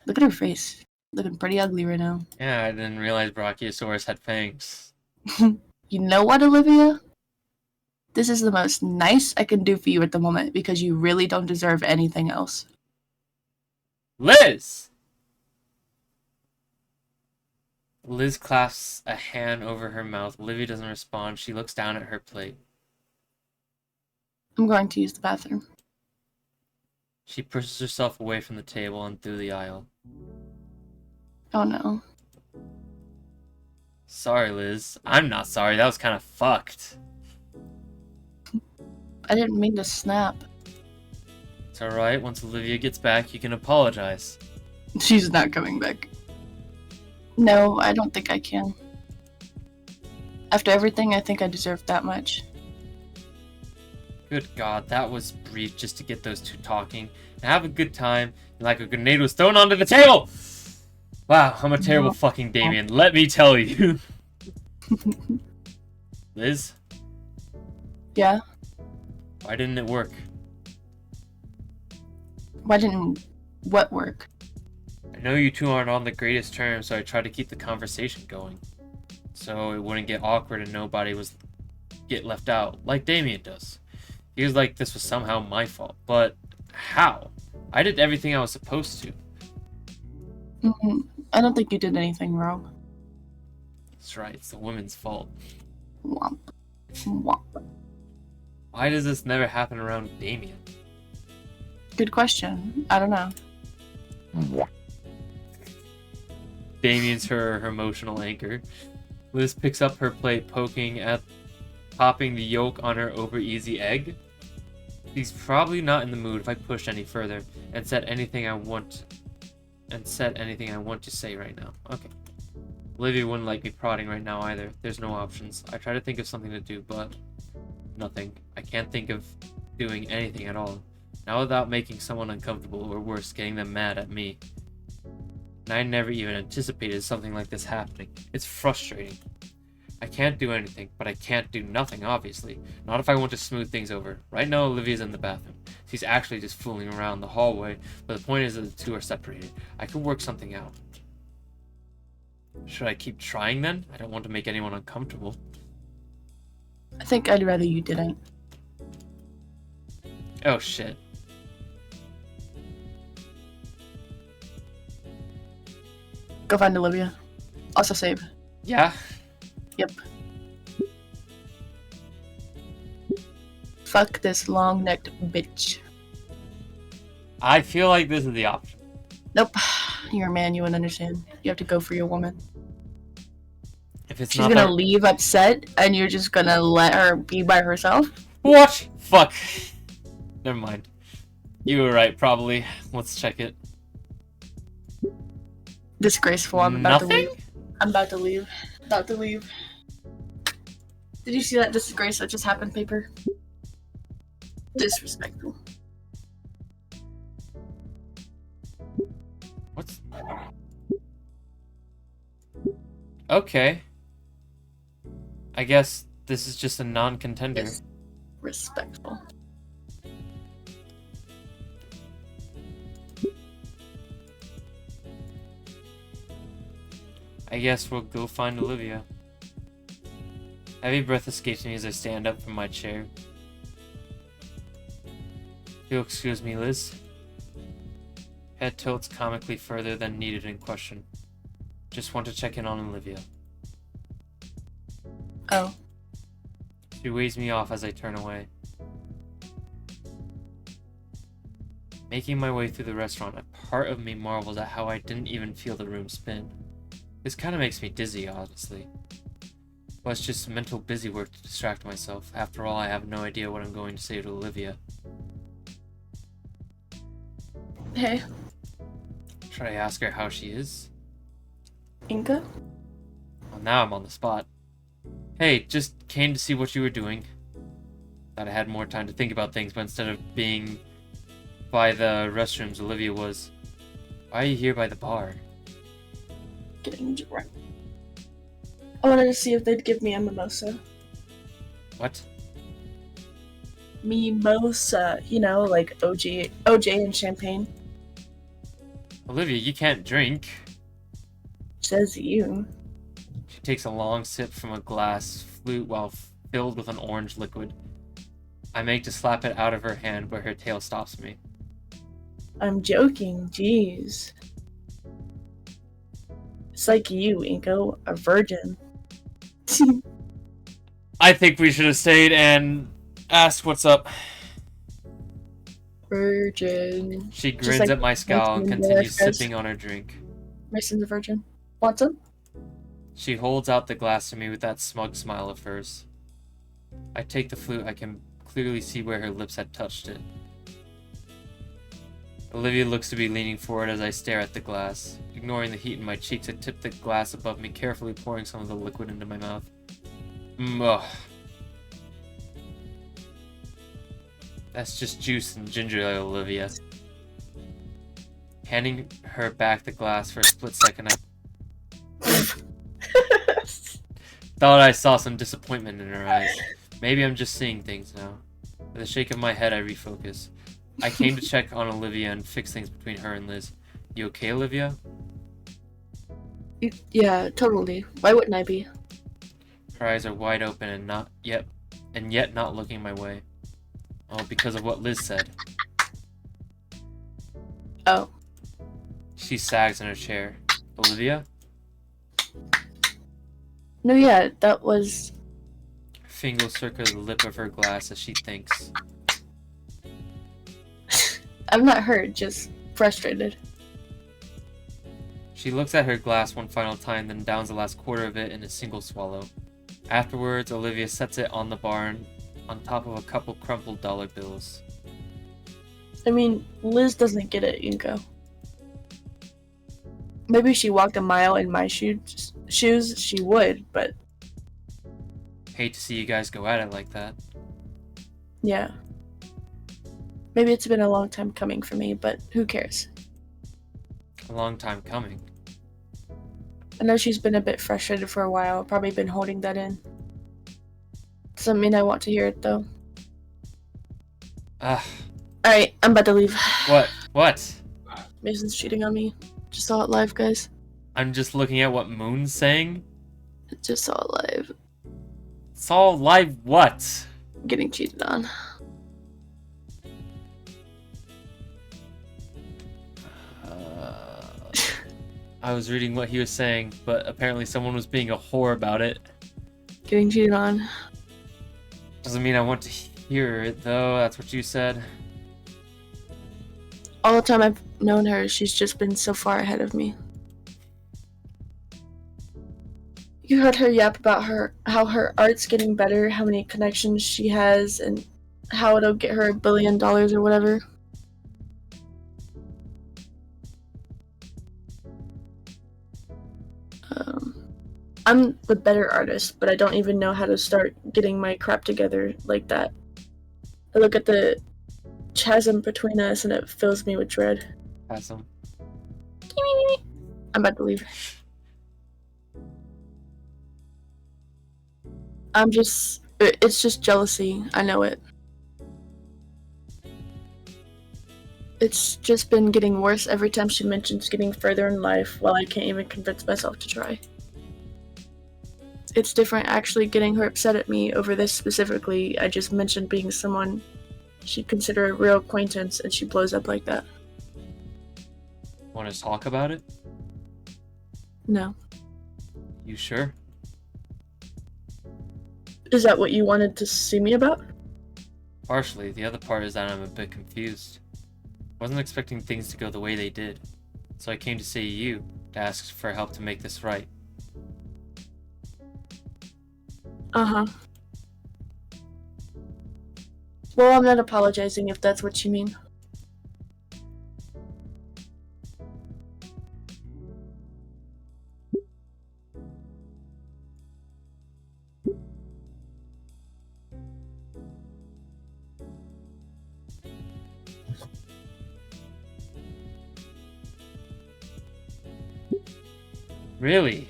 Look at her face. Looking pretty ugly right now. Yeah, I didn't realize Brachiosaurus had fangs. You know what, Olivia? This is the most nice I can do for you at the moment because you really don't deserve anything else. Liz! Liz clasps a hand over her mouth. Olivia doesn't respond. She looks down at her plate. I'm going to use the bathroom. She pushes herself away from the table and through the aisle. Oh no. Sorry, Liz. I'm not sorry. That was kind of fucked. I didn't mean to snap. It's alright. Once Olivia gets back, you can apologize. She's not coming back. No, I don't think I can. After everything, I think I deserve that much. Good God, that was brief just to get those two talking and have a good time. And like a grenade was thrown onto the table! Wow, I'm a terrible fucking Damien, let me tell you. Liz? Yeah? Why didn't it work? Why didn't what work? I know you two aren't on the greatest terms, so I tried to keep the conversation going. So it wouldn't get awkward and nobody was get left out, like Damien does. He was like this was somehow my fault, but how? I did everything I was supposed to. I don't think you did anything wrong. That's right, it's the woman's fault. Womp. Womp. Why does this never happen around Damien? Good question. I don't know. Damien's her emotional anchor. Liz picks up her plate, popping the yolk on her over easy egg. She's probably not in the mood if I push any further and said anything I want to say right now. Okay. Olivia wouldn't like me prodding right now either. There's no options. I try to think of something to do, but nothing. I can't think of doing anything at all. Not without making someone uncomfortable or worse, getting them mad at me. And I never even anticipated something like this happening. It's frustrating. I can't do anything, but I can't do nothing, obviously. Not if I want to smooth things over. Right now, Olivia's in the bathroom. She's actually just fooling around the hallway, but the point is that the two are separated. I could work something out. Should I keep trying then? I don't want to make anyone uncomfortable. I think I'd rather you didn't. Oh shit. Go find Olivia. Also save. Yeah? Yep. Fuck this long-necked bitch. I feel like this is the option. Nope. You're a man, you wouldn't understand. You have to go for your woman. If it's She's not gonna that... leave upset, and you're just gonna let her be by herself? What? Fuck. Never mind. You were right, probably. Let's check it. Disgraceful. I'm about to Nothing? leave. I'm about to leave. About to leave. Did you see that disgrace that just happened, paper? Disrespectful. What's... Okay. I guess this is just a non-contender. Disrespectful. I guess we'll go find Olivia. Heavy breath escapes me as I stand up from my chair. You'll excuse me, Liz. Head tilts comically further than needed in question. Just want to check in on Olivia. Oh. She waves me off as I turn away. Making my way through the restaurant, a part of me marvels at how I didn't even feel the room spin. This kind of makes me dizzy, honestly. But it's just mental busy work to distract myself. After all, I have no idea what I'm going to say to Olivia. Hey, Should I ask her how she is? Inca? Well, now I'm on the spot. Hey, just came to see what you were doing. Thought I had more time to think about things, but instead of being by the restrooms, Olivia was. Why are you here by the bar? Getting drunk. I wanted to see if they'd give me a mimosa. What? Mimosa, you know, like OJ and champagne. Olivia, you can't drink. Says you. She takes a long sip from a glass flute while filled with an orange liquid. I make to slap it out of her hand, but her tail stops me. I'm joking, jeez. It's like you, Inko, a virgin. I think we should have stayed and asked what's up. Virgin. She Just grins like at my scowl and Mason in continues Velasquez. sipping on her drink. Mason's a virgin. Want some? She holds out the glass to me with that smug smile of hers. I take the flute. I can clearly see where her lips had touched it. Olivia looks to be leaning forward as I stare at the glass. Ignoring the heat in my cheeks, I tip the glass above me, carefully pouring some of the liquid into my mouth. Ugh. That's just juice and ginger ale, Olivia. Handing her back the glass for a split second, I thought I saw some disappointment in her eyes. Maybe I'm just seeing things now. With a shake of my head, I refocus. I came to check on Olivia and fix things between her and Liz. You okay, Olivia? Yeah, totally. Why wouldn't I be? Her eyes are wide open and yet not looking my way. Oh, because of what Liz said. Oh. She sags in her chair. Olivia? No, yeah, that was... Her finger circles the lip of her glass as she thinks. I'm not hurt, just frustrated. She looks at her glass one final time, then downs the last quarter of it in a single swallow. Afterwards, Olivia sets it on the bar on top of a couple crumpled dollar bills. I mean, Liz doesn't get it, Inko. Maybe if she walked a mile in my shoes, she would, but Hate to see you guys go at it like that. yeah. Maybe it's been a long time coming for me, but who cares? A long time coming. I know she's been a bit frustrated for a while, probably been holding that in. Doesn't mean I want to hear it, though. Ah, Alright, I'm about to leave. What? Mason's cheating on me. Just saw it live, guys. I'm just looking at what Moon's saying? Just saw it live. It's all live what? I'm getting cheated on. I was reading what he was saying, but apparently someone was being a whore about it. Getting cheated on. Doesn't mean I want to hear it, though. That's what you said. All the time I've known her, she's just been so far ahead of me. You heard her yap about how her art's getting better, how many connections she has, and how it'll get her $1 billion or whatever. I'm the better artist, but I don't even know how to start getting my crap together like that. I look at the chasm between us and it fills me with dread. Awesome. I'm about to leave. It's just jealousy. I know it. It's just been getting worse every time she mentions getting further in life while I can't even convince myself to try. It's different actually getting her upset at me over this specifically. I just mentioned being someone she'd consider a real acquaintance and she blows up like that. Want to talk about it? No. You sure? Is that what you wanted to see me about? Partially. The other part is that I'm a bit confused. Wasn't expecting things to go the way they did. So I came to see you to ask for help to make this right. Uh-huh. Well, I'm not apologizing if that's what you mean. Really?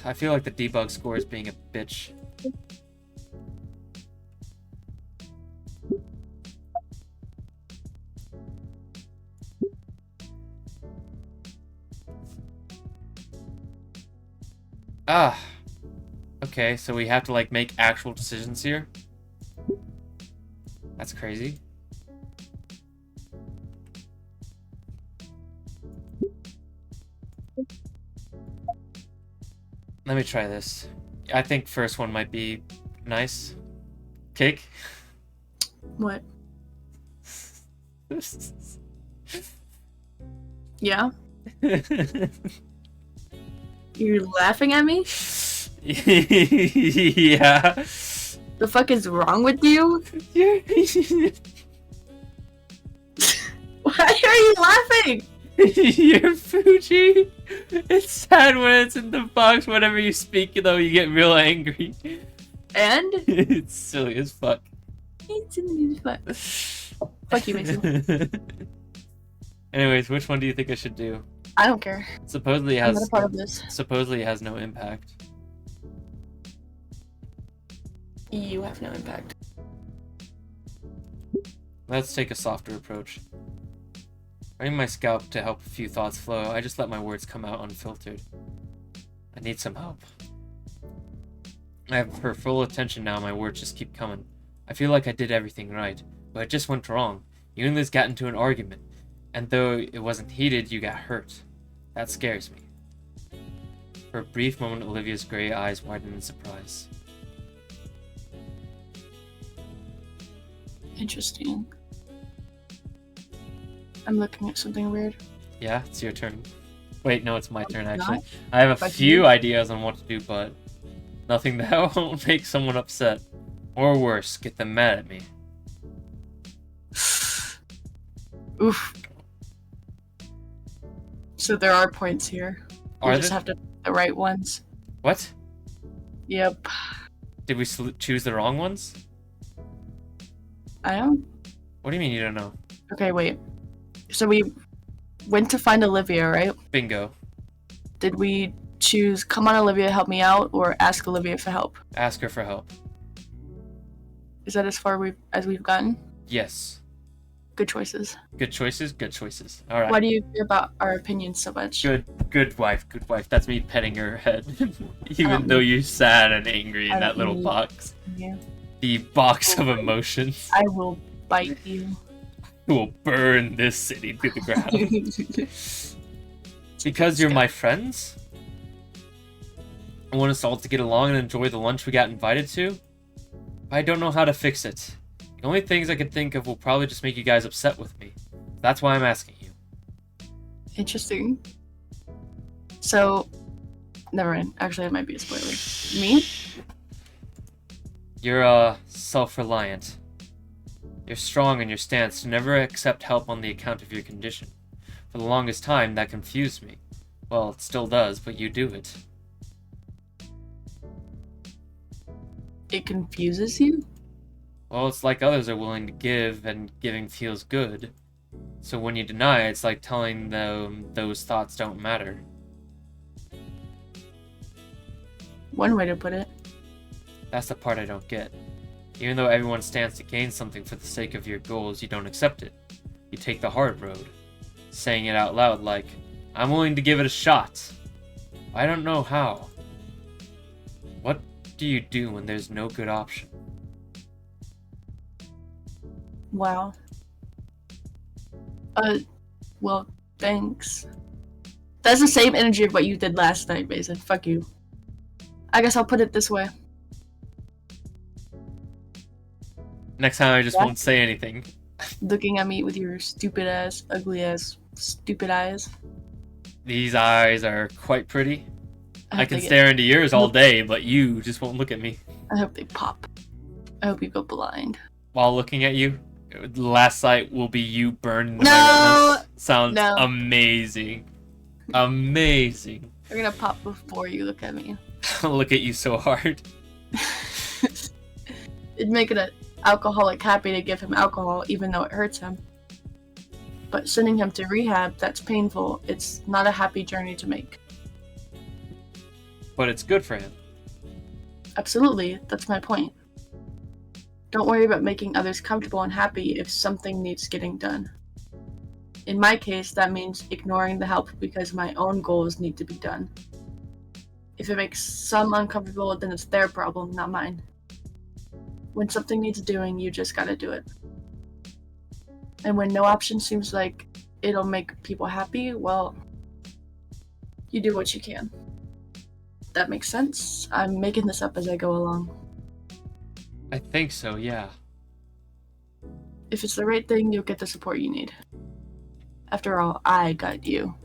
I feel like the debug score is being a bitch. Ah. Okay, so we have to like make actual decisions here. That's crazy. Let me try this. I think first one might be nice. Cake? What? Yeah? You're laughing at me? Yeah. The fuck is wrong with you? Why are you laughing? You're Fuji. It's sad when it's in the box. Whenever you speak, though, you get real angry. And? It's silly as fuck. It's in the butt. Fuck you, Mason. Anyways, which one do you think I should do? I don't care. Supposedly it I'm not has. a part of this. Supposedly it has no impact. You have no impact. Let's take a softer approach. Running my scalp to help a few thoughts flow, I just let my words come out unfiltered. I need some help. I have her full attention now, my words just keep coming. I feel like I did everything right, but it just went wrong. You and Liz got into an argument, and though it wasn't heated, you got hurt. That scares me. For a brief moment, Olivia's gray eyes widened in surprise. Interesting. I'm looking at something weird. Yeah, it's your turn. Wait, no, it's my turn actually. Not? I have a But few you- ideas on what to do, but nothing that won't make someone upset. Or worse, get them mad at me. Oof. So there are points here. You Are just there? have to pick the right ones. What? Yep. Did we choose the wrong ones? I don't. What do you mean you don't know? Okay, wait. So we went to find Olivia, right? Bingo. Did we choose come on Olivia, help me out, or ask Olivia for help? Ask her for help. Is that as far as we've gotten? Yes. Good choices. Good choices, good choices. Alright. Why do you care about our opinions so much? Good wife, good wife. That's me petting her head. Even don't though need- you're sad and angry I in that don't little need- box. Yeah. The box of emotions. I will bite you. Will burn this city to the ground. Because you're my friends? I want us all to get along and enjoy the lunch we got invited to? I don't know how to fix it. The only things I can think of will probably just make you guys upset with me. That's why I'm asking you. Interesting. So, never mind. Actually, it might be a spoiler. Me? You're, self-reliant. You're strong in your stance to never accept help on the account of your condition. For the longest time, that confused me. Well, it still does, but you do it. It confuses you? Well, it's like others are willing to give, and giving feels good. So when you deny, it's like telling them those thoughts don't matter. One way to put it. That's the part I don't get. Even though everyone stands to gain something for the sake of your goals, you don't accept it. You take the hard road. Saying it out loud like, I'm willing to give it a shot. I don't know how. What do you do when there's no good option? Wow. Well, thanks. That's the same energy of what you did last night, Mason. Fuck you. I guess I'll put it this way. Next time I just Yeah. won't say anything. Looking at me with your stupid ass, ugly ass, stupid eyes. These eyes are quite pretty. I hope can they get- stare into yours all day, but you just won't look at me. I hope they pop. I hope you go blind. While looking at you, the last sight will be you burned into No! my retinas. Sounds No. amazing. Amazing. They're gonna pop before you look at me. Look at you so hard. It'd make an alcoholic happy to give him alcohol, even though it hurts him. But sending him to rehab, that's painful. It's not a happy journey to make. but it's good for him. Absolutely, that's my point. Don't worry about making others comfortable and happy if something needs getting done. In my case, that means ignoring the help because my own goals need to be done. If it makes some uncomfortable, then it's their problem, not mine. When something needs doing, you just gotta do it. And when no option seems like it'll make people happy, well, you do what you can. That makes sense? I'm making this up as I go along. I think so, yeah. If it's the right thing, you'll get the support you need. After all, I got you.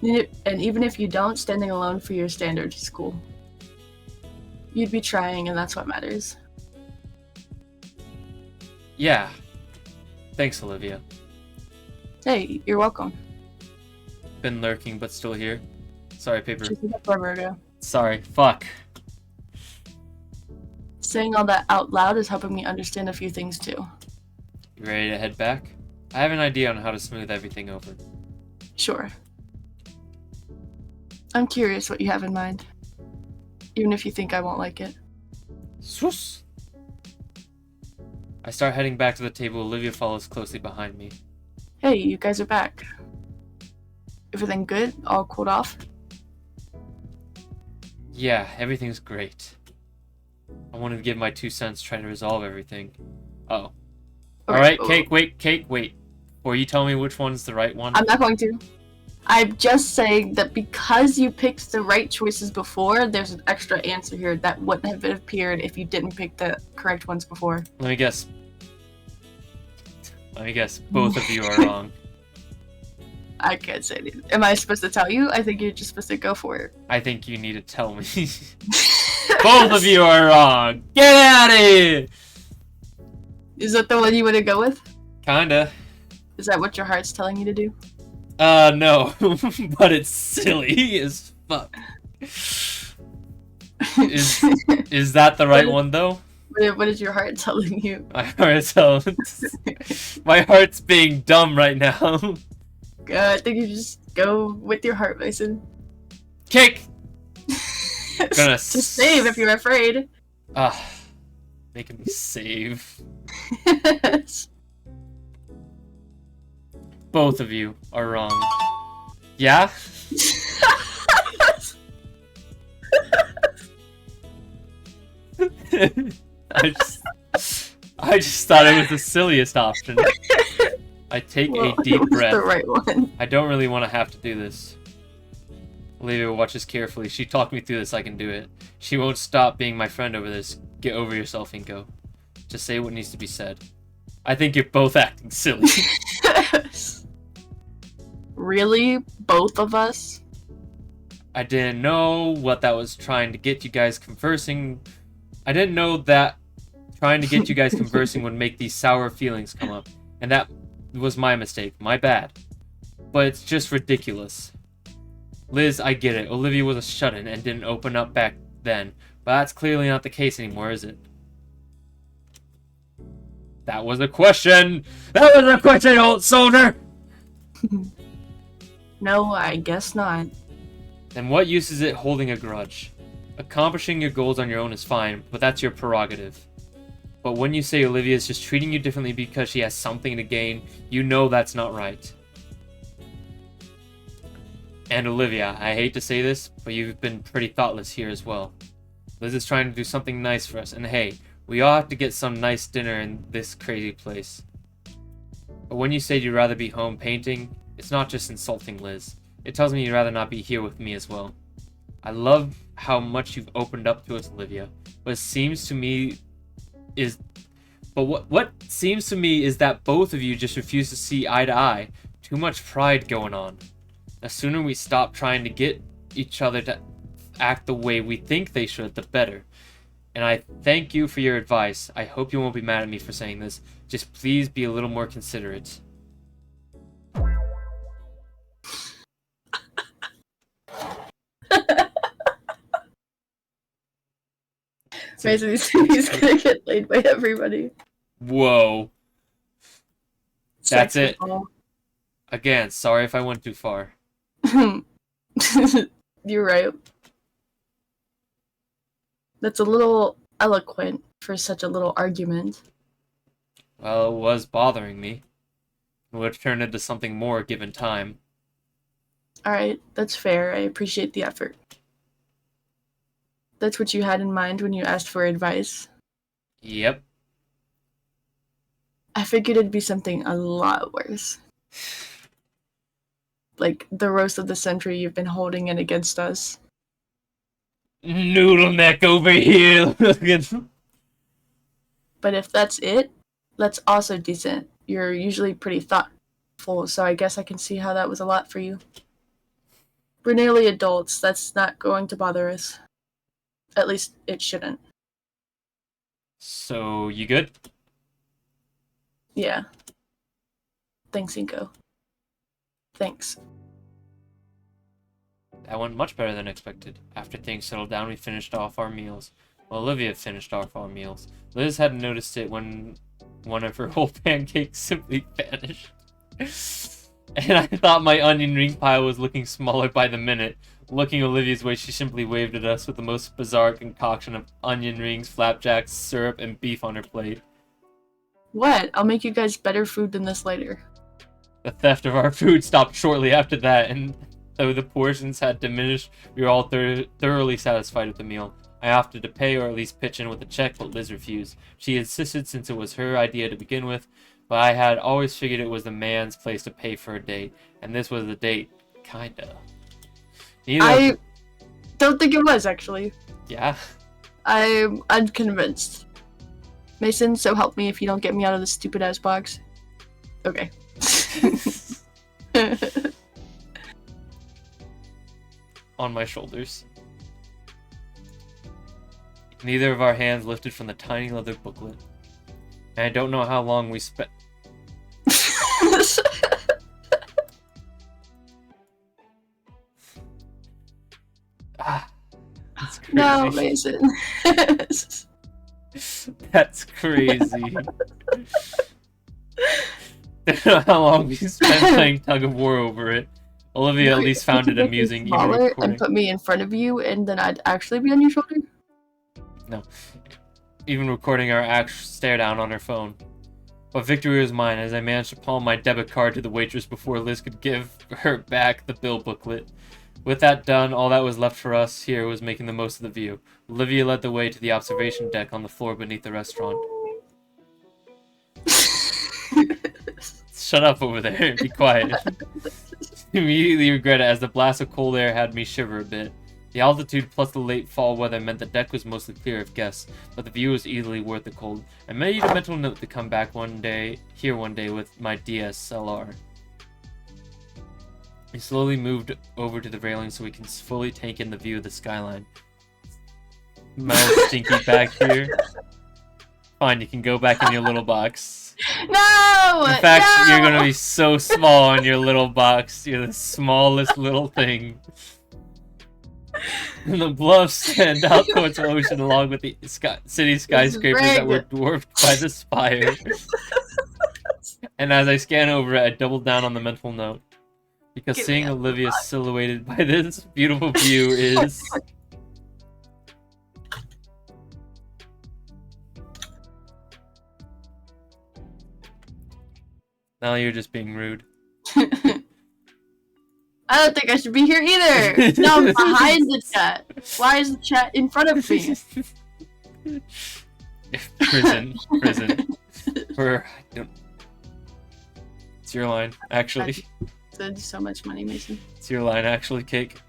And even if you don't, standing alone for your standards is cool. You'd be trying, and that's what matters. Yeah. Thanks, Olivia. Hey, you're welcome. Been lurking, but still here. Sorry, Paper. Just a forever ago. Sorry, fuck. Saying all that out loud is helping me understand a few things too. You ready to head back? I have an idea on how to smooth everything over. Sure. I'm curious what you have in mind. Even if you think I won't like it. Swoos! I start heading back to the table. Olivia follows closely behind me. Hey, you guys are back. Everything good? All cooled off? Yeah, everything's great. I wanted to give my 2 cents trying to resolve everything. Oh. Alright, Cake, wait. Before you tell me which one's the right one. I'm not going to. I'm just saying that because you picked the right choices before, there's an extra answer here that wouldn't have appeared if you didn't pick the correct ones before. Let me guess. Both of you are wrong. I can't say anything. Am I supposed to tell you? I think you're just supposed to go for it. I think you need to tell me. Both of you are wrong! Get out of here! Is that the one you want to go with? Kinda. Is that what your heart's telling you to do? No. But it's silly as fuck. Is that the right one, though? What is your heart telling you? My heart's being dumb right now. I think you just go with your heart, Mason. Kick! Gonna Just save if you're afraid. Making me save. Both of you are wrong. Yeah? I just thought it was the silliest option. I take a deep breath. The right one. I don't really want to have to do this. Olivia watches carefully. She talked me through this. I can do it. She won't stop being my friend over this. Get over yourself, Inko. Just say what needs to be said. I think you're both acting silly. Really? Both of us? I didn't know what that was trying to get you guys conversing. I didn't know that trying to get you guys conversing would make these sour feelings come up. And that was my mistake. My bad. But it's just ridiculous. Liz, I get it. Olivia was a shut-in and didn't open up back then. But that's clearly not the case anymore, is it? That was a question! That was a question, old soldier! No, I guess not. Then what use is it holding a grudge? Accomplishing your goals on your own is fine, but that's your prerogative. But when you say Olivia is just treating you differently because she has something to gain, you know that's not right. And Olivia, I hate to say this, but you've been pretty thoughtless here as well. Liz is trying to do something nice for us, and hey, we all have to get some nice dinner in this crazy place. But when you say you'd rather be home painting, it's not just insulting Liz. It tells me you'd rather not be here with me as well. I love how much you've opened up to us, Olivia. What seems to me is that both of you just refuse to see eye to eye. Too much pride going on. The sooner we stop trying to get each other to act the way we think they should, the better. And I thank you for your advice. I hope you won't be mad at me for saying this. Just please be a little more considerate. Basically, he's gonna get laid by everybody. Whoa. That's Sex it. with all. Again, sorry if I went too far. You're right. That's a little eloquent for such a little argument. Well, it was bothering me. It would have turned into something more given time. Alright, that's fair. I appreciate the effort. That's what you had in mind when you asked for advice. Yep. I figured it'd be something a lot worse. Like the roast of the century you've been holding it against us. Noodle neck over here. But if that's it, that's also decent. You're usually pretty thoughtful, so I guess I can see how that was a lot for you. We're nearly adults. That's not going to bother us. At least it shouldn't. So, you good? Yeah. Thanks, Inko. Thanks. That went much better than expected. After things settled down, we finished off our meals. Well, Olivia finished off our meals. Liz hadn't noticed it when one of her whole pancakes simply vanished. And I thought my onion ring pile was looking smaller by the minute. Looking Olivia's way, she simply waved at us with the most bizarre concoction of onion rings, flapjacks, syrup, and beef on her plate. What? I'll make you guys better food than this later. The theft of our food stopped shortly after that, and though the portions had diminished, we were all thoroughly satisfied with the meal. I offered to pay or at least pitch in with a check, but Liz refused. She insisted since it was her idea to begin with, but I had always figured it was the man's place to pay for a date, and this was the date. Kinda. I don't think it was, actually. Yeah? I'm unconvinced. Mason, so help me if you don't get me out of this stupid-ass box. Okay. On my shoulders. Neither of our hands lifted from the tiny leather booklet. And I don't know how long we spent. That's crazy. No, Mason. That's crazy. I don't know how long we spent playing tug of war over it. Olivia at least found it amusing. Even Smaller recording. and put me in front of you, and then I'd actually be on your shoulder? No. Even recording our actual stare down on her phone. But victory was mine as I managed to palm my debit card to the waitress before Liz could give her back the bill booklet. With that done, all that was left for us here was making the most of the view. Olivia led the way to the observation deck on the floor beneath the restaurant. Shut up over there. Be quiet. Immediately regret it as the blast of cold air had me shiver a bit. The altitude plus the late fall weather meant the deck was mostly clear of guests, but the view was easily worth the cold. I made a mental note to come back one day with my DSLR. We slowly moved over to the railing so we can fully take in the view of the skyline. Smells stinky back here. Fine, you can go back in your little box. No! In fact, no! you're gonna be so small in your little box. You're the smallest little thing. And the bluffs stand out towards the ocean along with the city skyscrapers that were dwarfed by the spire. And as I scan over it, I double down on the mental note. Because seeing Olivia silhouetted by this beautiful view is... Now you're just being rude. I don't think I should be here either. No, I'm behind the chat. Why is the chat in front of me? Prison. It's your line, actually. That's so much money, Mason. It's your line, actually, Cake.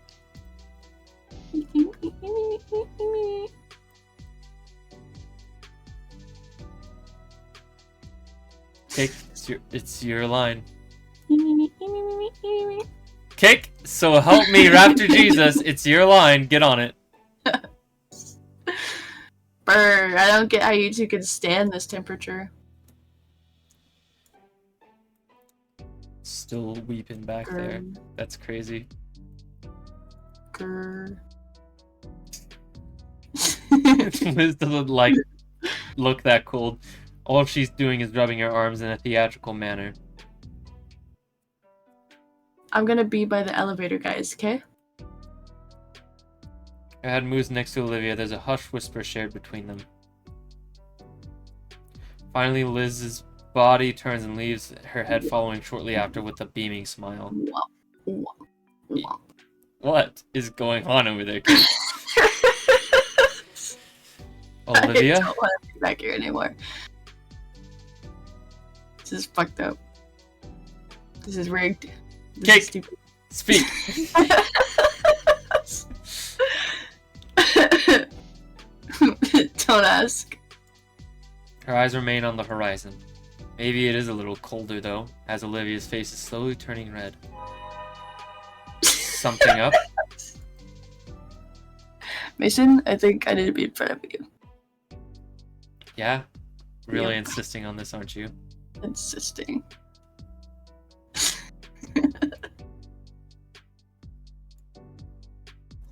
Cake, it's your line. Cake, so help me, Raptor Jesus. It's your line. Get on it. Brr, I don't get how you two can stand this temperature. Still weeping back there. That's crazy. Grr. Liz doesn't look that cold. All she's doing is rubbing her arms in a theatrical manner. I'm gonna be by the elevator, guys, okay? Her head moves next to Olivia. There's a hushed whisper shared between them. Finally, Liz's body turns and leaves, her head following shortly after with a beaming smile. What is going on over there, kid? Olivia? I don't want to be back here anymore. This is fucked up. This is rigged. This Kick. is stupid. Speak! Don't ask. Her eyes remain on the horizon. Maybe it is a little colder, though, as Olivia's face is slowly turning red. Something up? Mason, I think I need to be in front of you. Yeah? Really Yep. insisting on this, aren't you? Insisting.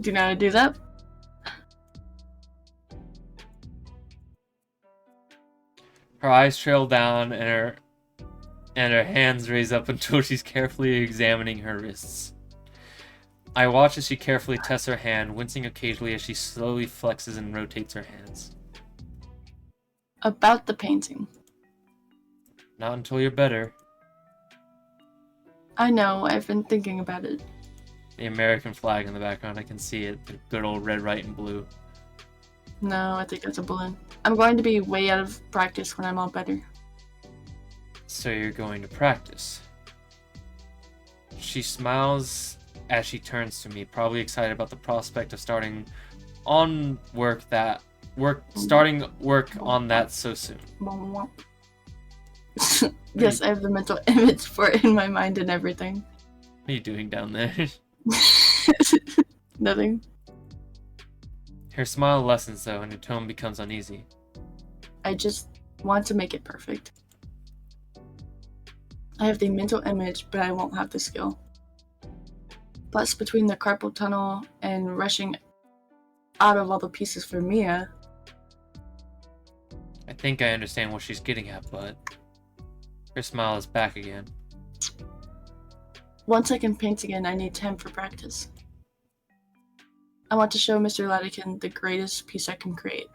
Do you know how to do that? Her eyes trail down and her hands raise up until she's carefully examining her wrists. I watch as she carefully tests her hand, wincing occasionally as she slowly flexes and rotates her hands. About the painting. Not until you're better. I know, I've been thinking about it. The American flag in the background, I can see it. The good old red, white, and blue. No, I think that's a balloon. I'm going to be way out of practice when I'm all better. So you're going to practice. She smiles as she turns to me, probably excited about the prospect of starting work on that so soon. Yes, I have the mental image for it in my mind and everything. What are you doing down there? Nothing. Her smile lessens though, and her tone becomes uneasy. I just want to make it perfect. I have the mental image, but I won't have the skill. Plus, between the carpal tunnel and rushing out of all the pieces for Mia, I think I understand what she's getting at, but her smile is back again. once I can paint again, I need time for practice. I want to show Mr. Latican the greatest piece I can create.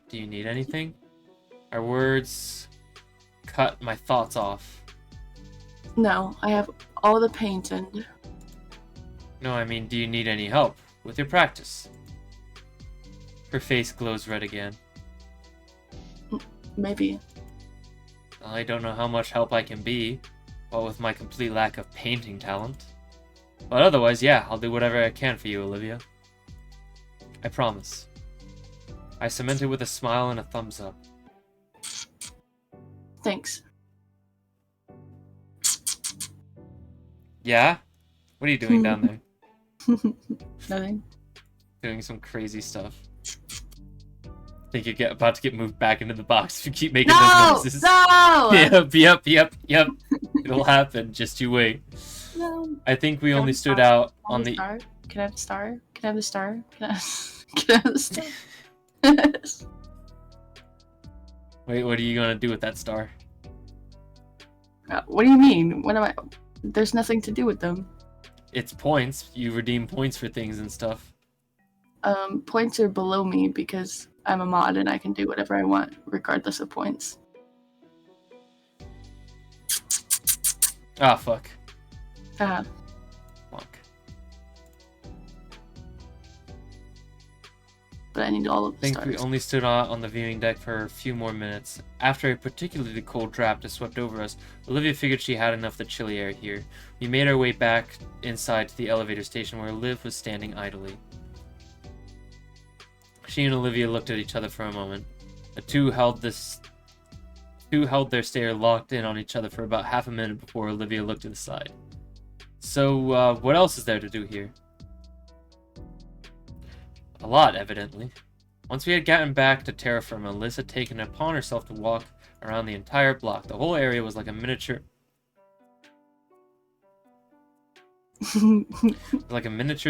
Do you need anything? Her words cut my thoughts off. No, I have all the paint and... No, I mean, do you need any help with your practice? Her face glows red again. maybe. I don't know how much help I can be, what with my complete lack of painting talent. But otherwise, yeah, I'll do whatever I can for you, Olivia. I promise. I cement it with a smile and a thumbs up. Thanks. Yeah? What are you doing down there? Nothing. Doing some crazy stuff. Think you're about to get moved back into the box if you keep making those noises. No! Yep. It'll happen. Just you wait. No. I think we Can I only have stood the out Can I on have the... star? Can I have the star? Can I have the star? Can I have the star? Wait, what are you gonna do with that star? What do you mean? What am I? There's nothing to do with them. It's points. You redeem points for things and stuff. Points are below me because I'm a mod and I can do whatever I want regardless of points. Ah, fuck. Haha. Fuck. But I need all of I the think stars. we only stood out on the viewing deck for a few more minutes. After a particularly cold draft has swept over us, Olivia figured she had enough of the chilly air here. We made our way back inside to the elevator station where Liv was standing idly. She and Olivia looked at each other for a moment. The two held their stare locked in on each other for about half a minute before Olivia looked to the side. So, what else is there to do here? A lot, evidently. Once we had gotten back to terra firma, Liz had taken it upon herself to walk around the entire block. The whole area was like a miniature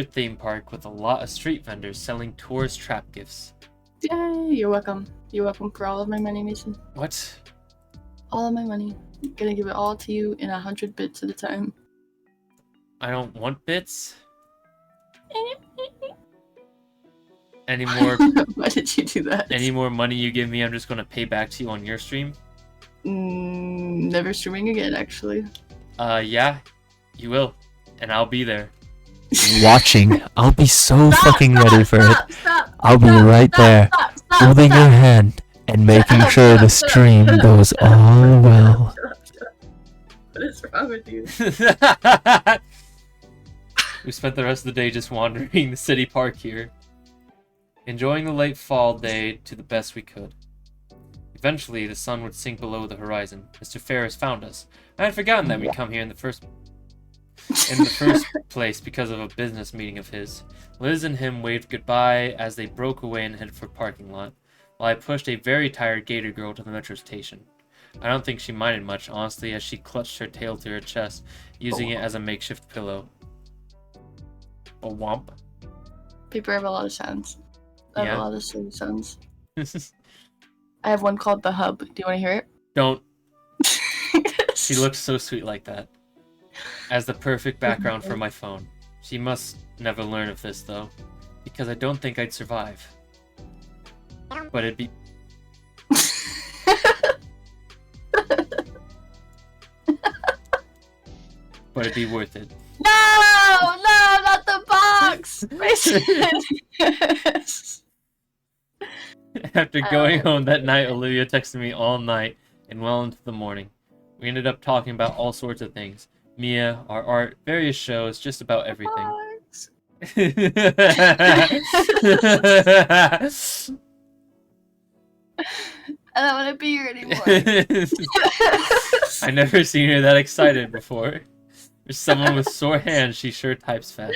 theme park with a lot of street vendors selling tourist trap gifts. Yay, you're welcome. You're welcome for all of my money, Mason. What? All of my money. I'm gonna give it all to you in 100 bits at a time. I don't want bits. Any more Why did you do that? any more money you give me, I'm just gonna pay back to you on your stream. Never streaming again, actually. Yeah, you will, and I'll be there. Watching. I'll be so fucking ready for it. Stop, I'll be right there, holding your hand and making sure the stream goes all well. What is wrong with you? We spent the rest of the day just wandering the city park here, enjoying the late fall day to the best we could. Eventually, the sun would sink below the horizon. Mr. Ferris found us. I had forgotten that we'd come here in the first place because of a business meeting of his. Liz and him waved goodbye as they broke away and headed for parking lot, while I pushed a very tired gator girl to the metro station. I don't think she minded much, honestly, as she clutched her tail to her chest, using it as a makeshift pillow. A womp. Paper have a lot of sounds. I have Yeah. a lot of silly sounds. I have one called the hub. Do you want to hear Don't. it? She looks so sweet like that. As the perfect background for my phone. She must never learn of this, though, because I don't think I'd survive. But it'd be... but it'd be worth it. No, not the box. After going home that night, Olivia texted me all night and well into the morning. We ended up talking about all sorts of things. Mia, our art, various shows, just about everything. Box. I don't want to be here anymore. I never seen her that excited before. For someone with sore hands, she sure types fast.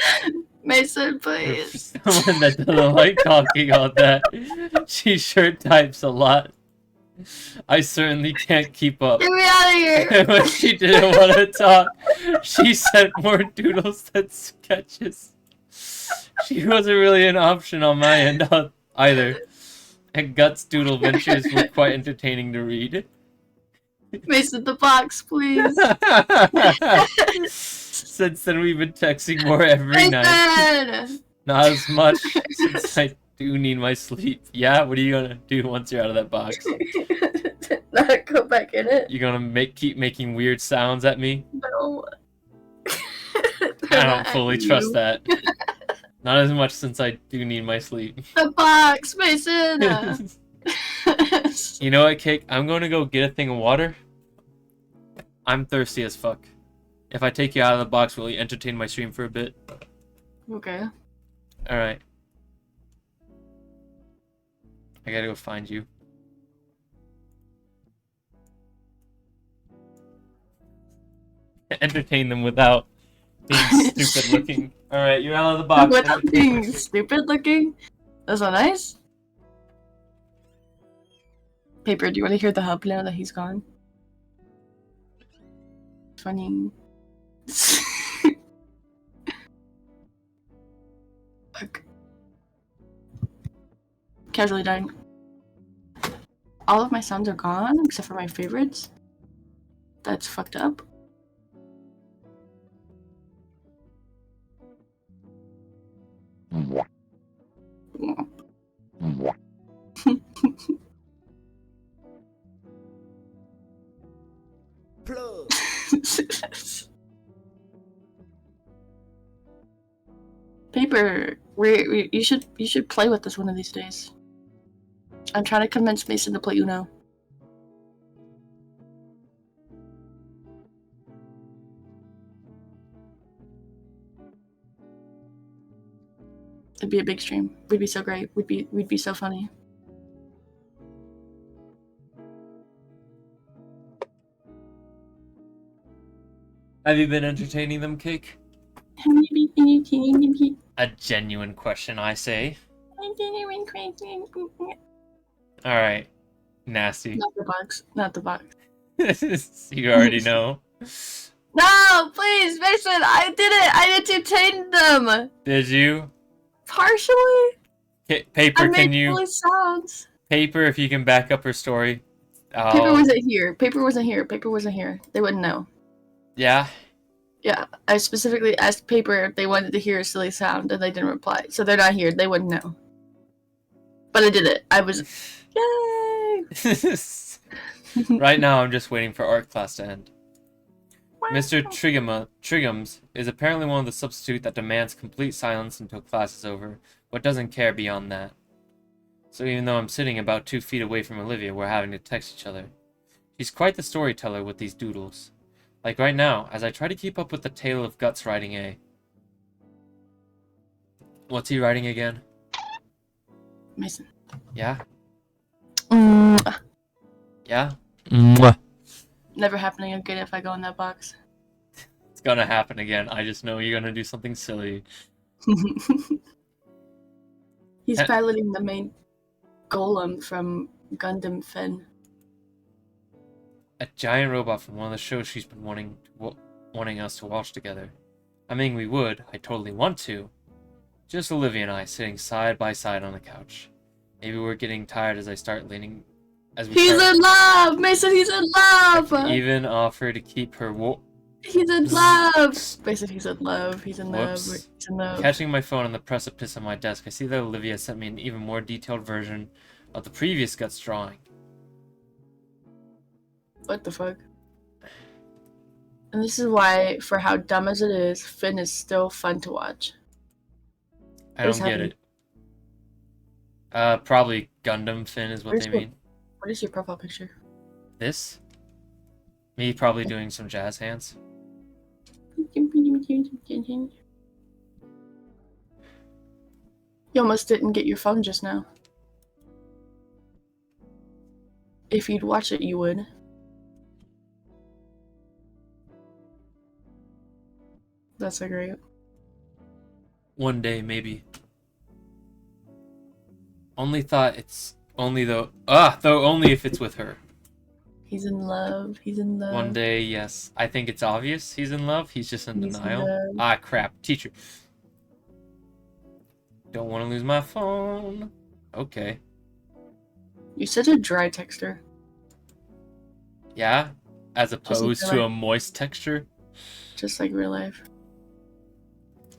Mason, For please. someone that doesn't like talking all that, she sure types a lot. I certainly can't keep up. Get me out of here. And when she didn't want to talk, she sent more doodles than sketches. She wasn't really an option on my end either. And Guts' doodle ventures were quite entertaining to read. Mason, the box, please. Since then, we've been texting more every night. Mason! Not as much, since I do need my sleep. Yeah, what are you gonna do once you're out of that box? Not go back in it. You gonna keep making weird sounds at me? No. I don't fully trust that. Not as much since I do need my sleep. The box, Mason. You know what, Cake? I'm going to go get a thing of water. I'm thirsty as fuck. If I take you out of the box, will you entertain my stream for a bit? Okay. Alright. I gotta go find you. Entertain them without being stupid looking. Alright, you're out of the box. Without being stupid looking? That's not nice. Paper, do you want to hear the hub now that he's gone? Funny. Fuck. Casually dying. All of my sounds are gone except for my favorites. That's fucked up. Paper, you should play with us one of these days. I'm trying to convince Mason to play Uno. It'd be a big stream. We'd be so great. We'd be so funny. Have you been entertaining them, Cake? A genuine question, I say. Alright. Nasty. Not the box. Not the box. You already know. No, please, Mason! I did it! I entertained them! Did you? Partially? Paper, I can made you... silly sounds. Paper, if you can back up her story. Paper wasn't here. Paper wasn't here. Paper wasn't here. They wouldn't know. Yeah? Yeah, I specifically asked Paper if they wanted to hear a silly sound, and they didn't reply. So they're not here. They wouldn't know. But I did it. I was, yay! Right now, I'm just waiting for art class to end. Mr. Triggums is apparently one of the substitute that demands complete silence until class is over, but doesn't care beyond that. So even though I'm sitting about 2 feet away from Olivia, we're having to text each other. She's quite the storyteller with these doodles. Like right now, as I try to keep up with the tale of Guts writing A. What's he writing again? Mason. Yeah? Mm, Yeah? Mwah. never happening again if I go in that box. It's gonna happen again. I just know you're gonna do something silly. He's Eh. piloting the main golem from Gundam Finn. A giant robot from one of the shows she's been wanting us to watch together. I mean, we would. I totally want to. Just Olivia and I sitting side by side on the couch. Maybe we're getting tired as I start leaning. He's in love! Mason, he's in love! Even offer to keep her. He's in love! Mason, he's in love. He's in love. Whoops. He's in love. Catching my phone on the precipice on my desk, I see that Olivia sent me an even more detailed version of the previous Guts drawing. What the fuck? And this is why, for how dumb as it is, Finn is still fun to watch. I What is don't get happening? it. Probably Gundam Finn is what Where's they your- mean. What is your profile picture? This? Me probably doing some jazz hands. You almost didn't get your phone just now. If you'd watch it, you would. That's so great. One day, maybe. Only thought it's only though. Though only if it's with her. He's in love. He's in love. One day, yes. I think it's obvious he's in love. He's just in He's in denial. love. Crap. Teacher. Don't want to lose my phone. Okay. You're such a dry texter. Yeah? As like opposed real to life. a moist texture. Just like real life.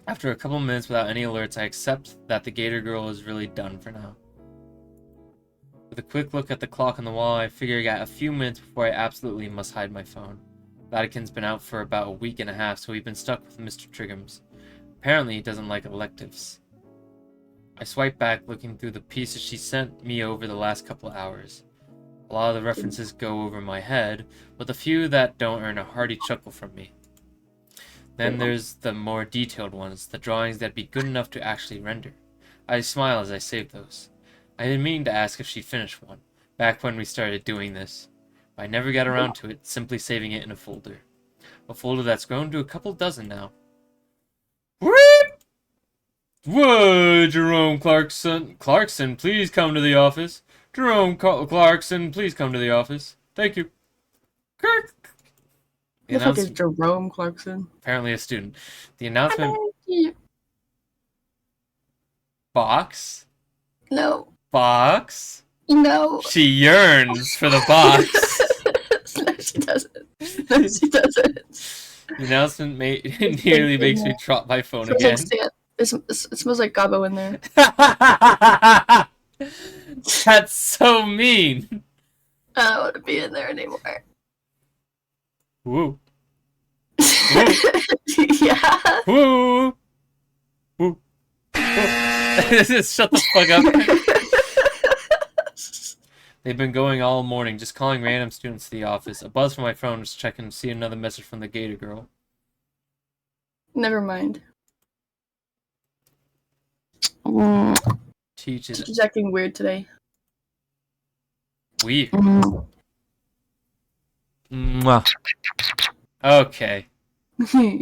After a couple minutes without any alerts, I accept that the Gator Girl is really done for now. With a quick look at the clock on the wall, I figure I got a few minutes before I absolutely must hide my phone. Vatican's been out for about a week and a half, so we've been stuck with Mr. Triggums. Apparently, he doesn't like electives. I swipe back, looking through the pieces she sent me over the last couple of hours. A lot of the references go over my head, with a few that don't earn a hearty chuckle from me. Then there's the more detailed ones, the drawings that'd be good enough to actually render. I smile as I save those. I didn't mean to ask if she'd finished one, back when we started doing this. But I never got around to it, simply saving it in a folder. A folder that's grown to a couple dozen now. Whoa, Jerome Clarkson. Clarkson, please come to the office. Clarkson, please come to the office. Thank you. Kirk. The fuck is Jerome Clarkson? Apparently a student. The announcement box. No. Box. No. She yearns for the box. No, she doesn't. No, she doesn't. The announcement nearly makes me drop my phone Smells again. like sand. It smells like Gabo in there. That's so mean. I don't want to be in there anymore. Woo. Yeah. Woo. Woo. Just shut the fuck up. They've been going all morning, just calling random students to the office. A buzz from my phone, just checking to see another message from the Gator Girl. Never mind. Teaches She's acting weird today. weird. Mwah. Okay.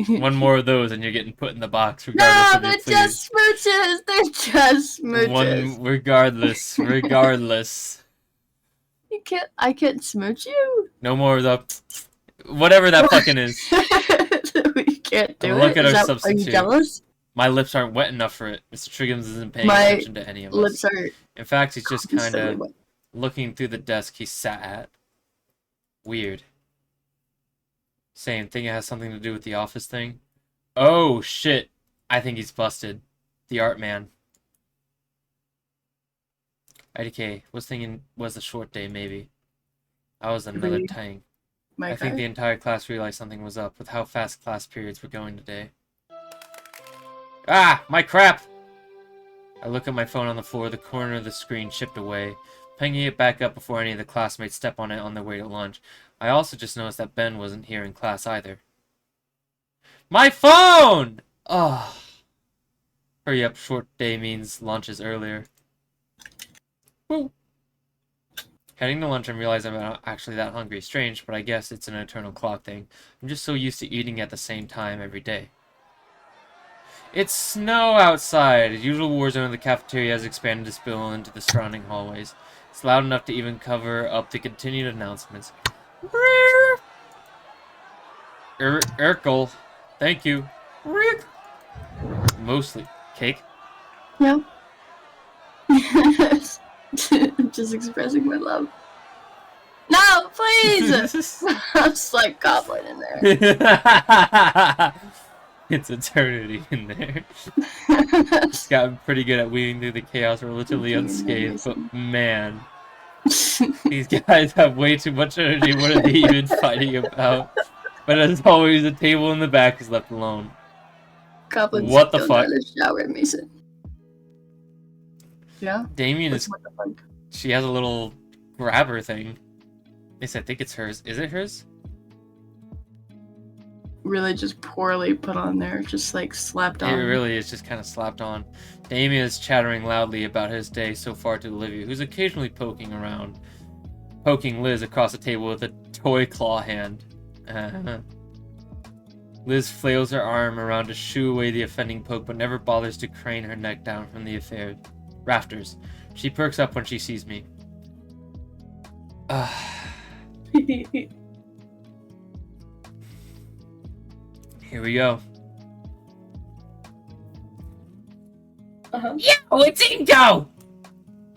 One more of those and you're getting put in the box regardless No, of your they're pleas. just smooches. They're just smooches. One regardless. You can't. I can't smooch you. No more of the whatever that fucking is. We can't do Look it. at our Are you substitute. jealous? My lips aren't wet enough for it. Mr. Triggums isn't paying My attention to any of us. Lips are In fact, he's just kind silly of wet. looking through the desk he sat at. Weird. Same. Think it has something to do with the office thing? Oh, shit. I think he's busted. The art man. IDK. Was thinking was a short day, maybe. I was another Really? tank. My I think guy. the entire class realized something was up with how fast class periods were going today. Ah! My crap! I look at my phone on the floor, the corner of the screen chipped away, picking it back up before any of the classmates step on it on their way to lunch. I also just noticed that Ben wasn't here in class either. My phone! Oh. Hurry up, short day means lunch is earlier. Woo. Heading to lunch and realize I'm not actually that hungry. Strange, but I guess it's an eternal clock thing. I'm just so used to eating at the same time every day. It's snow outside. As usual, war zone in the cafeteria has expanded to spill into the surrounding hallways. It's loud enough to even cover up the continued announcements. Urkel. Thank you. Mostly. Cake? No. Just expressing my love. No, please! I'm just like goblin in there. It's eternity in there. It's gotten pretty good at weaving through the chaos relatively unscathed, but man, these guys have way too much energy. What are they even fighting about? But as always, the table in the back is left alone. Goblins What the still fuck? got a shower, Mason. Yeah? Damien is. What the fuck? She has a little grabber thing. At least I think it's hers. Is it hers? Really just poorly put on there, just like slapped on. It really is just kind of slapped on. Damien is chattering loudly about his day so far to Olivia, who's occasionally poking Liz across the table with a toy claw hand. Liz flails her arm around to shoo away the offending poke, but never bothers to crane her neck down from the rafters. She perks up when she sees me. Here we go. Yo, it's Ingo!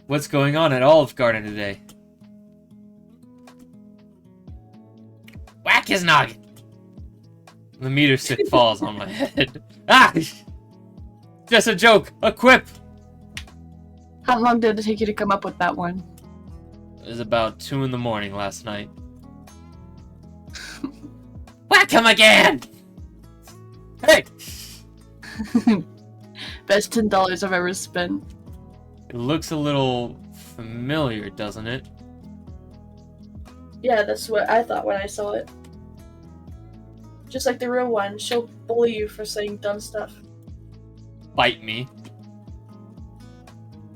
What's going on at Olive Garden today? Whack his noggin. The meter stick falls on my head. Ah! Just a joke! A quip! How long did it take you to come up with that one? It was about 2 in the morning last night. Whack him again! Hey! Best $10 I've ever spent. It looks a little familiar, doesn't it? Yeah, that's what I thought when I saw it. Just like the real one, she'll bully you for saying dumb stuff. Bite me.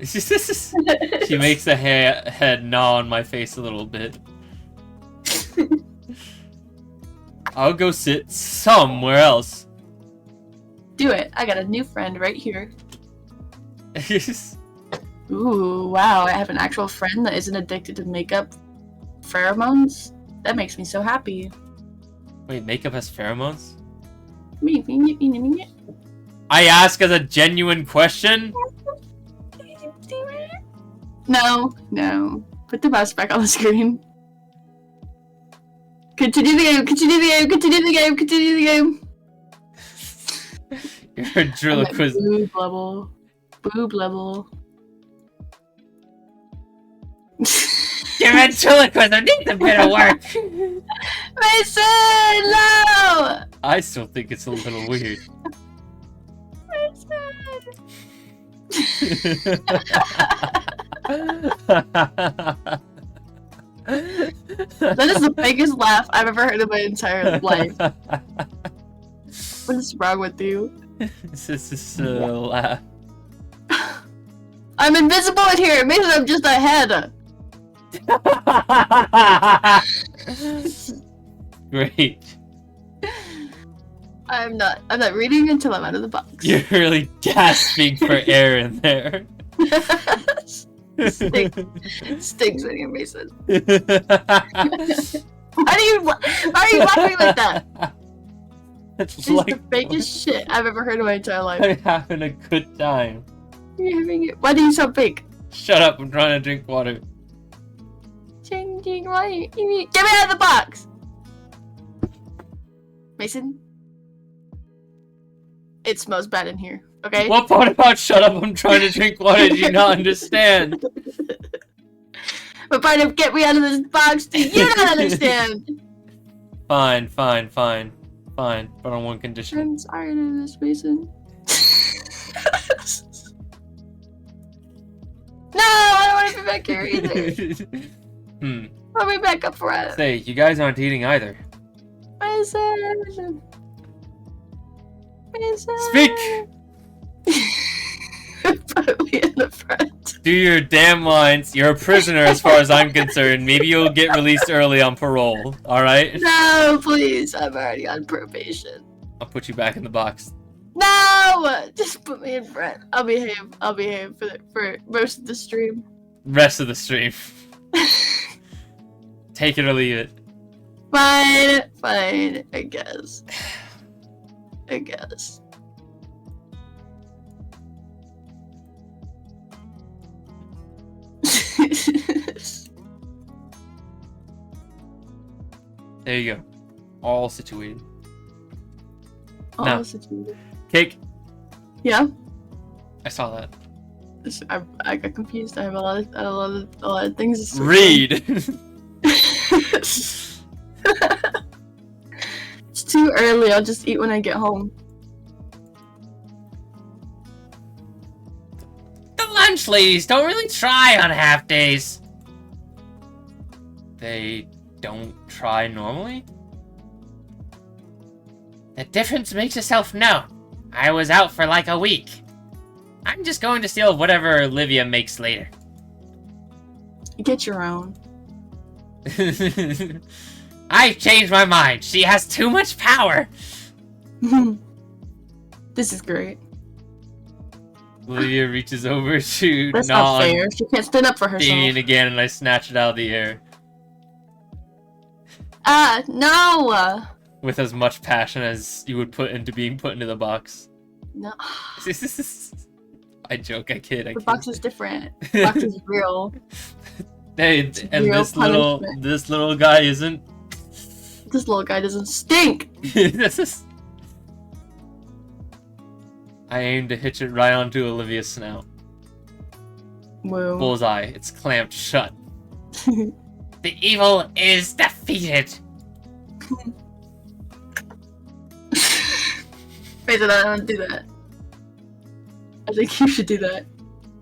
She makes the head gnaw on my face a little bit. I'll go sit somewhere else. Do it. I got a new friend right here. Ooh, wow. I have an actual friend that isn't addicted to makeup pheromones. That makes me so happy. Wait, makeup has pheromones? No. I ask as a genuine question? No. Put the mouse back on the screen. Continue the game. Your ventriloquist. Boob level. Your ventriloquism needs a bit of work. Mason, no! I still think it's a little weird. That is the biggest laugh I've ever heard in my entire life. What is wrong with you? This is a laugh. I'm invisible in here. Mason, I'm just a head. Great. I'm not reading until I'm out of the box. You're really gasping for air in there. Stings in your Mason. Why are you laughing like that? It's It's like the biggest shit I've ever heard in my entire life. I'm having a good time. You're having it. Why do you so big? Shut up, I'm trying to drink water. Changing water. Get me out of the box. Mason, it smells bad in here. Okay. What part about shut up? I'm trying to drink water. Do you not understand? What part of get me out of this box do you not understand? Fine. But on one condition. I'm sorry to this, Mason. No, I don't want to be back here either. I'll be back up front. Say, you guys aren't eating either. Mason. Speak! Put me in the front. Do your damn lines. You're a prisoner as far as I'm concerned. Maybe you'll get released early on parole, alright? No, please. I'm already on probation. I'll put you back in the box. No! Just put me in front. I'll behave for most of the stream. Rest of the stream. Take it or leave it. Fine, I guess. There you go. All situated. All No. situated. Cake. Yeah. I saw that. I got confused. I have a lot of things to switch Read. It's too early. I'll just eat when I get home. The lunch ladies don't really try on half days. They don't try normally? The difference makes itself known. I was out for like a week. I'm just going to steal whatever Olivia makes later. Get your own. I've changed my mind. She has too much power. This is great. Olivia reaches over to That's gnaw not on fair. She can't stand up for herself. Damien again, and I snatch it out of the air No! with as much passion as you would put into being put into the box. No. I joke, I kid. The box is different. The box is real. Hey, and real this little punishment. guy isn't. This little guy doesn't stink! This is. I aim to hitch it right onto Olivia's snout. Whoa. Bullseye. It's clamped shut. The evil is defeated. Wait, I don't do that. I think you should do that.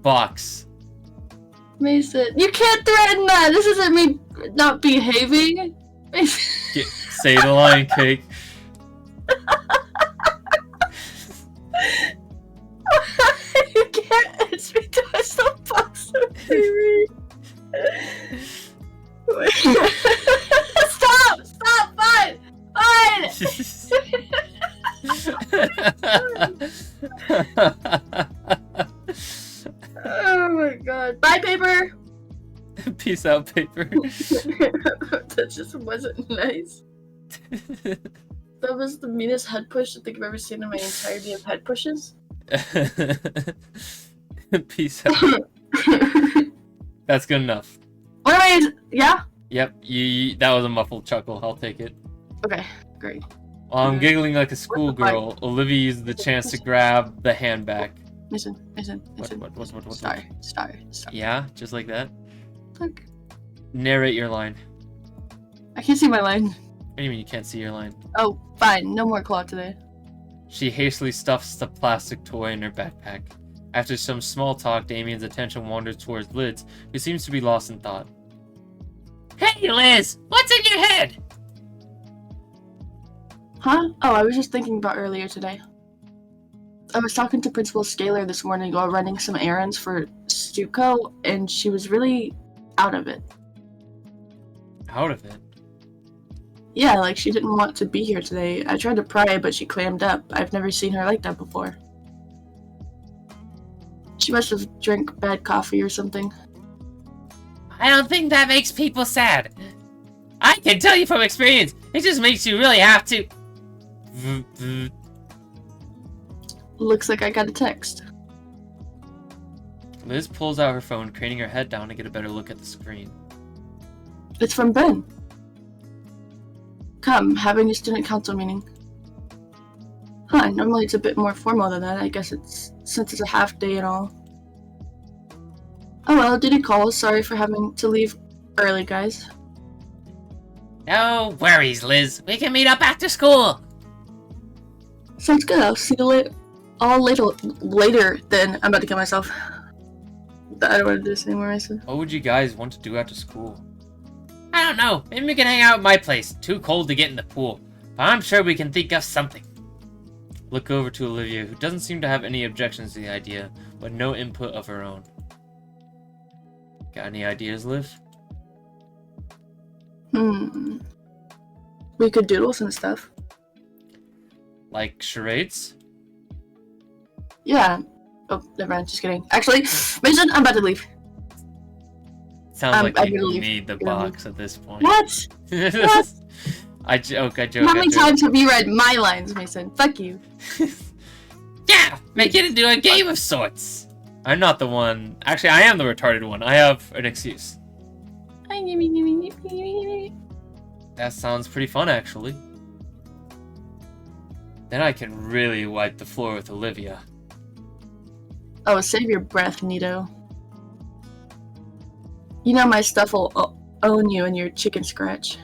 Box. Mason, you can't threaten that! This isn't me not behaving! Mason. Say the line, Cake. You can't ask me to myself box of baby. Stop! Fine! Oh my god. Bye, paper! Peace out, paper. That just wasn't nice. That was the meanest head push I think I've ever seen in my entirety of head pushes. Peace out. That's good enough. What am I? Yeah? Yep, that was a muffled chuckle. I'll take it. Okay, great. While I'm giggling like a schoolgirl, Olivia used the chance to grab the hand back. Listen. What? Star. Yeah, just like that. Look. Narrate your line. I can't see my line. What do you mean you can't see your line? Oh, fine. No more claw today. She hastily stuffs the plastic toy in her backpack. After some small talk, Damien's attention wanders towards Liz, who seems to be lost in thought. Hey, Liz, what's in your head? Huh? Oh, I was just thinking about earlier today. I was talking to Principal Scalar this morning while running some errands for Stuco, and she was really out of it. Out of it? Yeah, like she didn't want to be here today. I tried to pry, but she clammed up. I've never seen her like that before. She must have drank bad coffee or something. I don't think that makes people sad. I can tell you from experience, it just makes you really have to. Looks like I got a text. Liz pulls out her phone, craning her head down to get a better look at the screen. It's from Ben. Come, having a student council meeting. Huh, normally it's a bit more formal than that. I guess since it's a half day and all. Oh well, did he call? Sorry for having to leave early, guys. No worries, Liz. We can meet up after school. Sounds good. I'll see you later then. I'm about to kill myself. I don't want to do this anymore, Mason. What would you guys want to do after school? I don't know. Maybe we can hang out at my place. Too cold to get in the pool. But I'm sure we can think of something. Look over to Olivia, who doesn't seem to have any objections to the idea, but no input of her own. Got any ideas, Liv? We could doodle some stuff. Like charades? Yeah. Oh, never mind. Just kidding. Actually, Mason, I'm about to leave. Sounds like I'm you gonna leave. need the box at this point. What? What? I joke. How many times have you read my lines, Mason? Fuck you. Yeah, make it into a game of sorts. I'm not the one. Actually, I am the retarded one. I have an excuse. That sounds pretty fun, actually. Then I can really wipe the floor with Olivia. Oh, save your breath, Nito. You know my stuff will own you and your chicken scratch.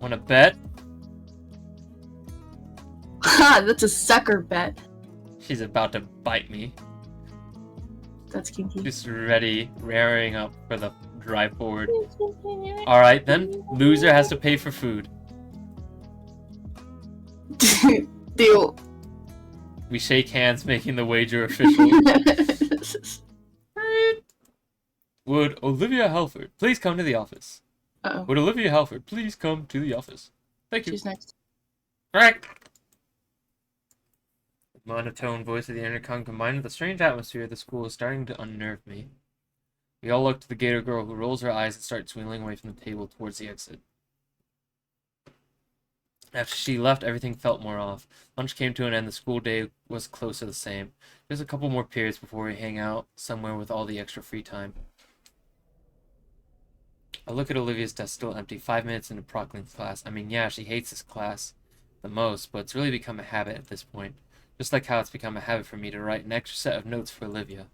Wanna bet? Ha! That's a sucker bet. She's about to bite me. That's kinky. Just ready, rearing up for the drive forward. Alright then, loser has to pay for food. Deal. We shake hands, making the wager official. Would Olivia Halford please come to the office? Uh-oh. Would Olivia Halford please come to the office? Thank you. She's next. Correct. The monotone voice of the intercom combined with the strange atmosphere of the school is starting to unnerve me. We all look to the gator girl, who rolls her eyes and starts swinging away from the table towards the exit. After she left, everything felt more off. Lunch came to an end. The school day was close to the same. There's a couple more periods before we hang out somewhere with all the extra free time. I look at Olivia's desk, still empty, 5 minutes into Prockling's class. I mean, yeah, she hates this class the most, but it's really become a habit at this point. Just like how it's become a habit for me to write an extra set of notes for Olivia.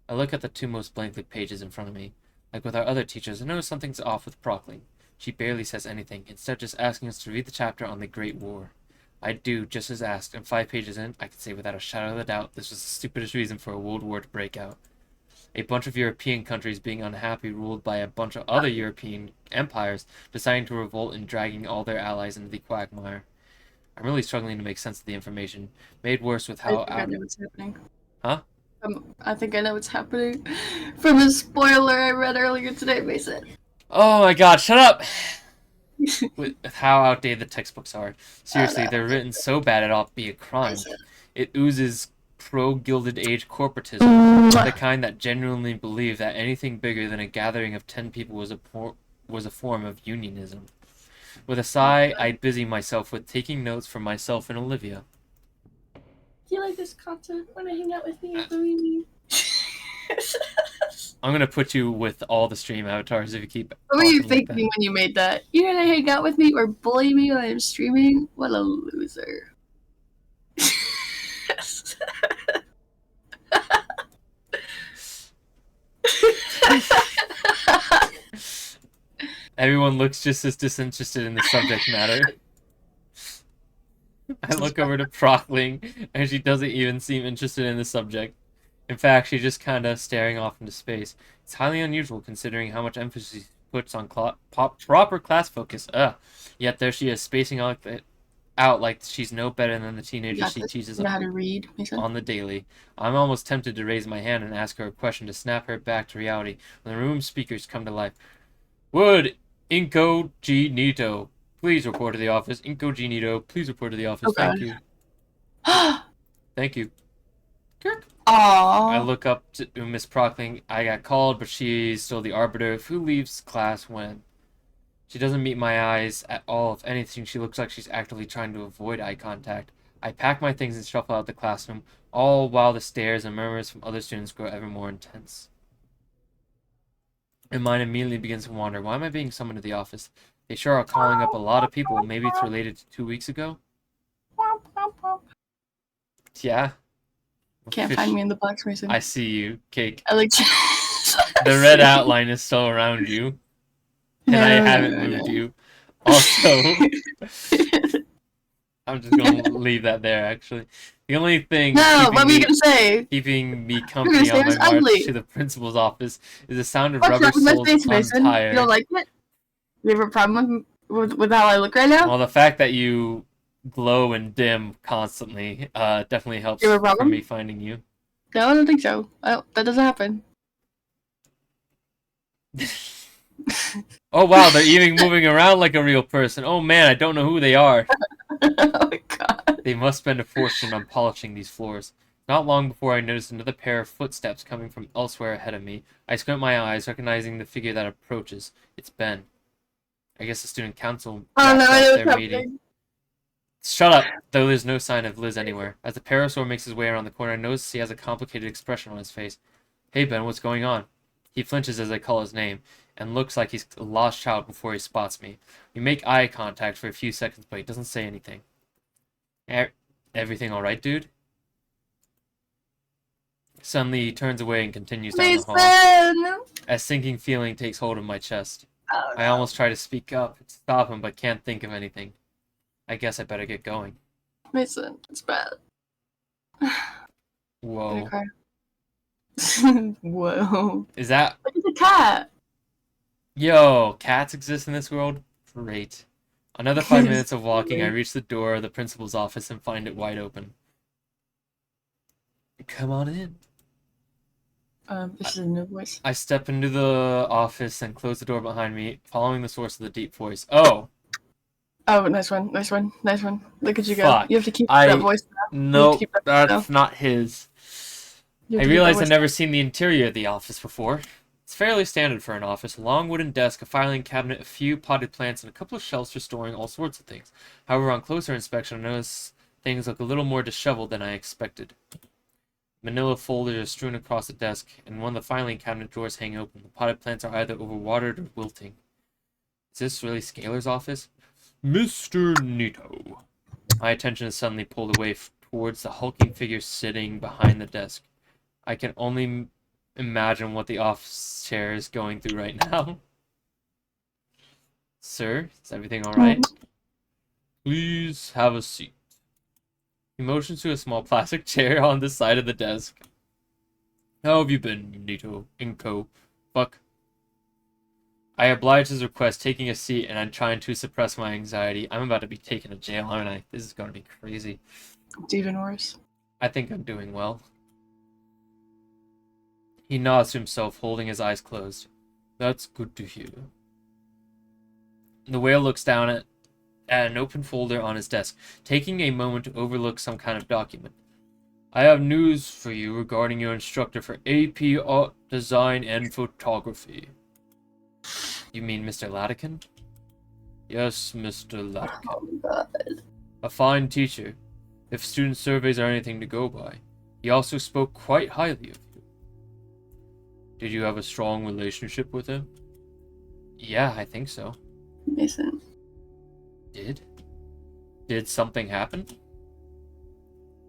I look at the two most blank pages in front of me. Like with our other teachers, I notice something's off with Prockling. She barely says anything, instead just asking us to read the chapter on the Great War. I do, just as asked, and 5 pages in, I can say without a shadow of a doubt this was the stupidest reason for a world war to break out. A bunch of European countries being unhappy, ruled by a bunch of other European empires, deciding to revolt and dragging all their allies into the quagmire. I'm really struggling to make sense of the information, made worse with how I know what's happening. Huh? I think I know what's happening from a spoiler I read earlier today, Mason. Oh my god, shut up! With how outdated the textbooks are. Seriously, they're written so bad it ought to be a crime. It oozes pro-Gilded Age corporatism, the kind that genuinely believe that anything bigger than a gathering of 10 people was a form of unionism. With a sigh, I busy myself with taking notes for myself and Olivia. Do you like this content? Want to hang out with me? Bully me? I'm gonna put you with all the stream avatars if you keep. What were you talking like thinking when you made that? You're gonna hang out with me or bully me when I'm streaming? What a loser. Everyone looks just as disinterested in the subject matter. I look over to Prockling, and she doesn't even seem interested in the subject. In fact, she's just kind of staring off into space. It's highly unusual considering how much emphasis she puts on proper class focus. Yet there she is, spacing out like she's no better than the teenager she teaches You know how to read, Mason? on the daily. I'm almost tempted to raise my hand and ask her a question to snap her back to reality when the room speakers come to life. Would Incognito please report to the office? Incognito, please report to the office. Okay. Thank you. Thank you. I Aww. look up to Miss Prockling. I got called, but she's still the arbiter of who leaves class when. She doesn't meet my eyes at all. If anything, she looks like she's actively trying to avoid eye contact. I pack my things and shuffle out the classroom, all while the stares and murmurs from other students grow ever more intense. My mind immediately begins to wander. Why am I being summoned to the office? They sure are calling up a lot of people. Maybe it's related to 2 weeks ago? Yeah. Can't find me in the box, Mason. I see you, Cake. I like. The red outline is still around you, and I haven't moved you. Also, I'm just gonna leave that there. Actually, the only thing No, what were you gonna say? keeping me gonna company say on my it's march ugly. to the principal's office is the sound of What's rubber wrong with my soles face, on Mason? tire. You don't like it? You have a problem with how I look right now? Well, the fact that you glow and dim constantly definitely helps You have a for problem? me finding you. No, I don't think so. That doesn't happen. Oh wow, they're even moving around like a real person. Oh man, I don't know who they are. Oh my god. They must spend a fortune on polishing these floors. Not long before I noticed another pair of footsteps coming from elsewhere ahead of me. I squint my eyes, recognizing the figure that approaches. It's Ben. I guess the student council Oh no, wrapped I know up what's their meeting. happening. Shut up! Though there's no sign of Liz anywhere. As the parasaur makes his way around the corner, I notice he has a complicated expression on his face. Hey Ben, what's going on? He flinches as I call his name, and looks like he's a lost child before he spots me. We make eye contact for a few seconds, but he doesn't say anything. Everything alright, dude? Suddenly he turns away and continues down the hall. Mason! A sinking feeling takes hold of my chest. Oh, I almost try to speak up, stop him, but can't think of anything. I guess I better get going. Mason, it's bad. Whoa. Whoa. Is that... Look at the cat. Yo, cats exist in this world? Great. Another 5 minutes of walking, I reach the door of the principal's office and find it wide open. Come on in. This is a new voice. I step into the office and close the door behind me, following the source of the deep voice. Oh! Oh, nice one. Look at you go. Fuck. You have to keep that voice now. No, keep that that's not his. You I have to keep realize that I've voice never seen the interior of the office before. It's fairly standard for an office. A long wooden desk, a filing cabinet, a few potted plants, and a couple of shelves for storing all sorts of things. However, on closer inspection, I notice things look a little more disheveled than I expected. Manila folders are strewn across the desk, and one of the filing cabinet drawers hang open. The potted plants are either overwatered or wilting. Is this really Scalar's office? Mr. Nito. My attention is suddenly pulled away towards the hulking figure sitting behind the desk. I can only imagine what the office chair is going through right now. Sir, is everything alright? Please have a seat. He motions to a small plastic chair on the side of the desk. How have you been, Nito? Inko? Fuck. I oblige his request, taking a seat, and I'm trying to suppress my anxiety. I'm about to be taken to jail, aren't I? This is going to be crazy. It's even worse. I think I'm doing well. He nods to himself, holding his eyes closed. That's good to hear. The whale looks down at an open folder on his desk, taking a moment to overlook some kind of document. I have news for you regarding your instructor for AP Art, Design, and Photography. You mean Mr. Latican? Yes, Mr. Latican. Oh my god. A fine teacher, if student surveys are anything to go by. He also spoke quite highly of you. Did you have a strong relationship with him? Yeah, I think so. Mason. Did something happen?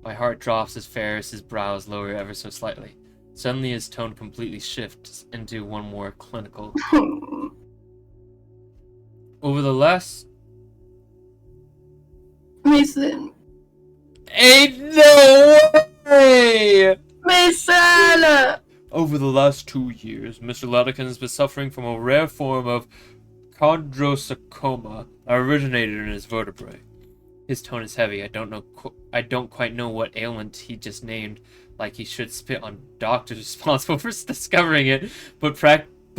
My heart drops as Ferris's brows lower ever so slightly. Suddenly his tone completely shifts into one more clinical. Over the last... Mason. Ain't no way! Mason! Over the last 2 years, Mr. Latican has been suffering from a rare form of chondrosarcoma that originated in his vertebrae. His tone is heavy. I don't quite know what ailment he just named, like he should spit on doctors responsible for discovering it, but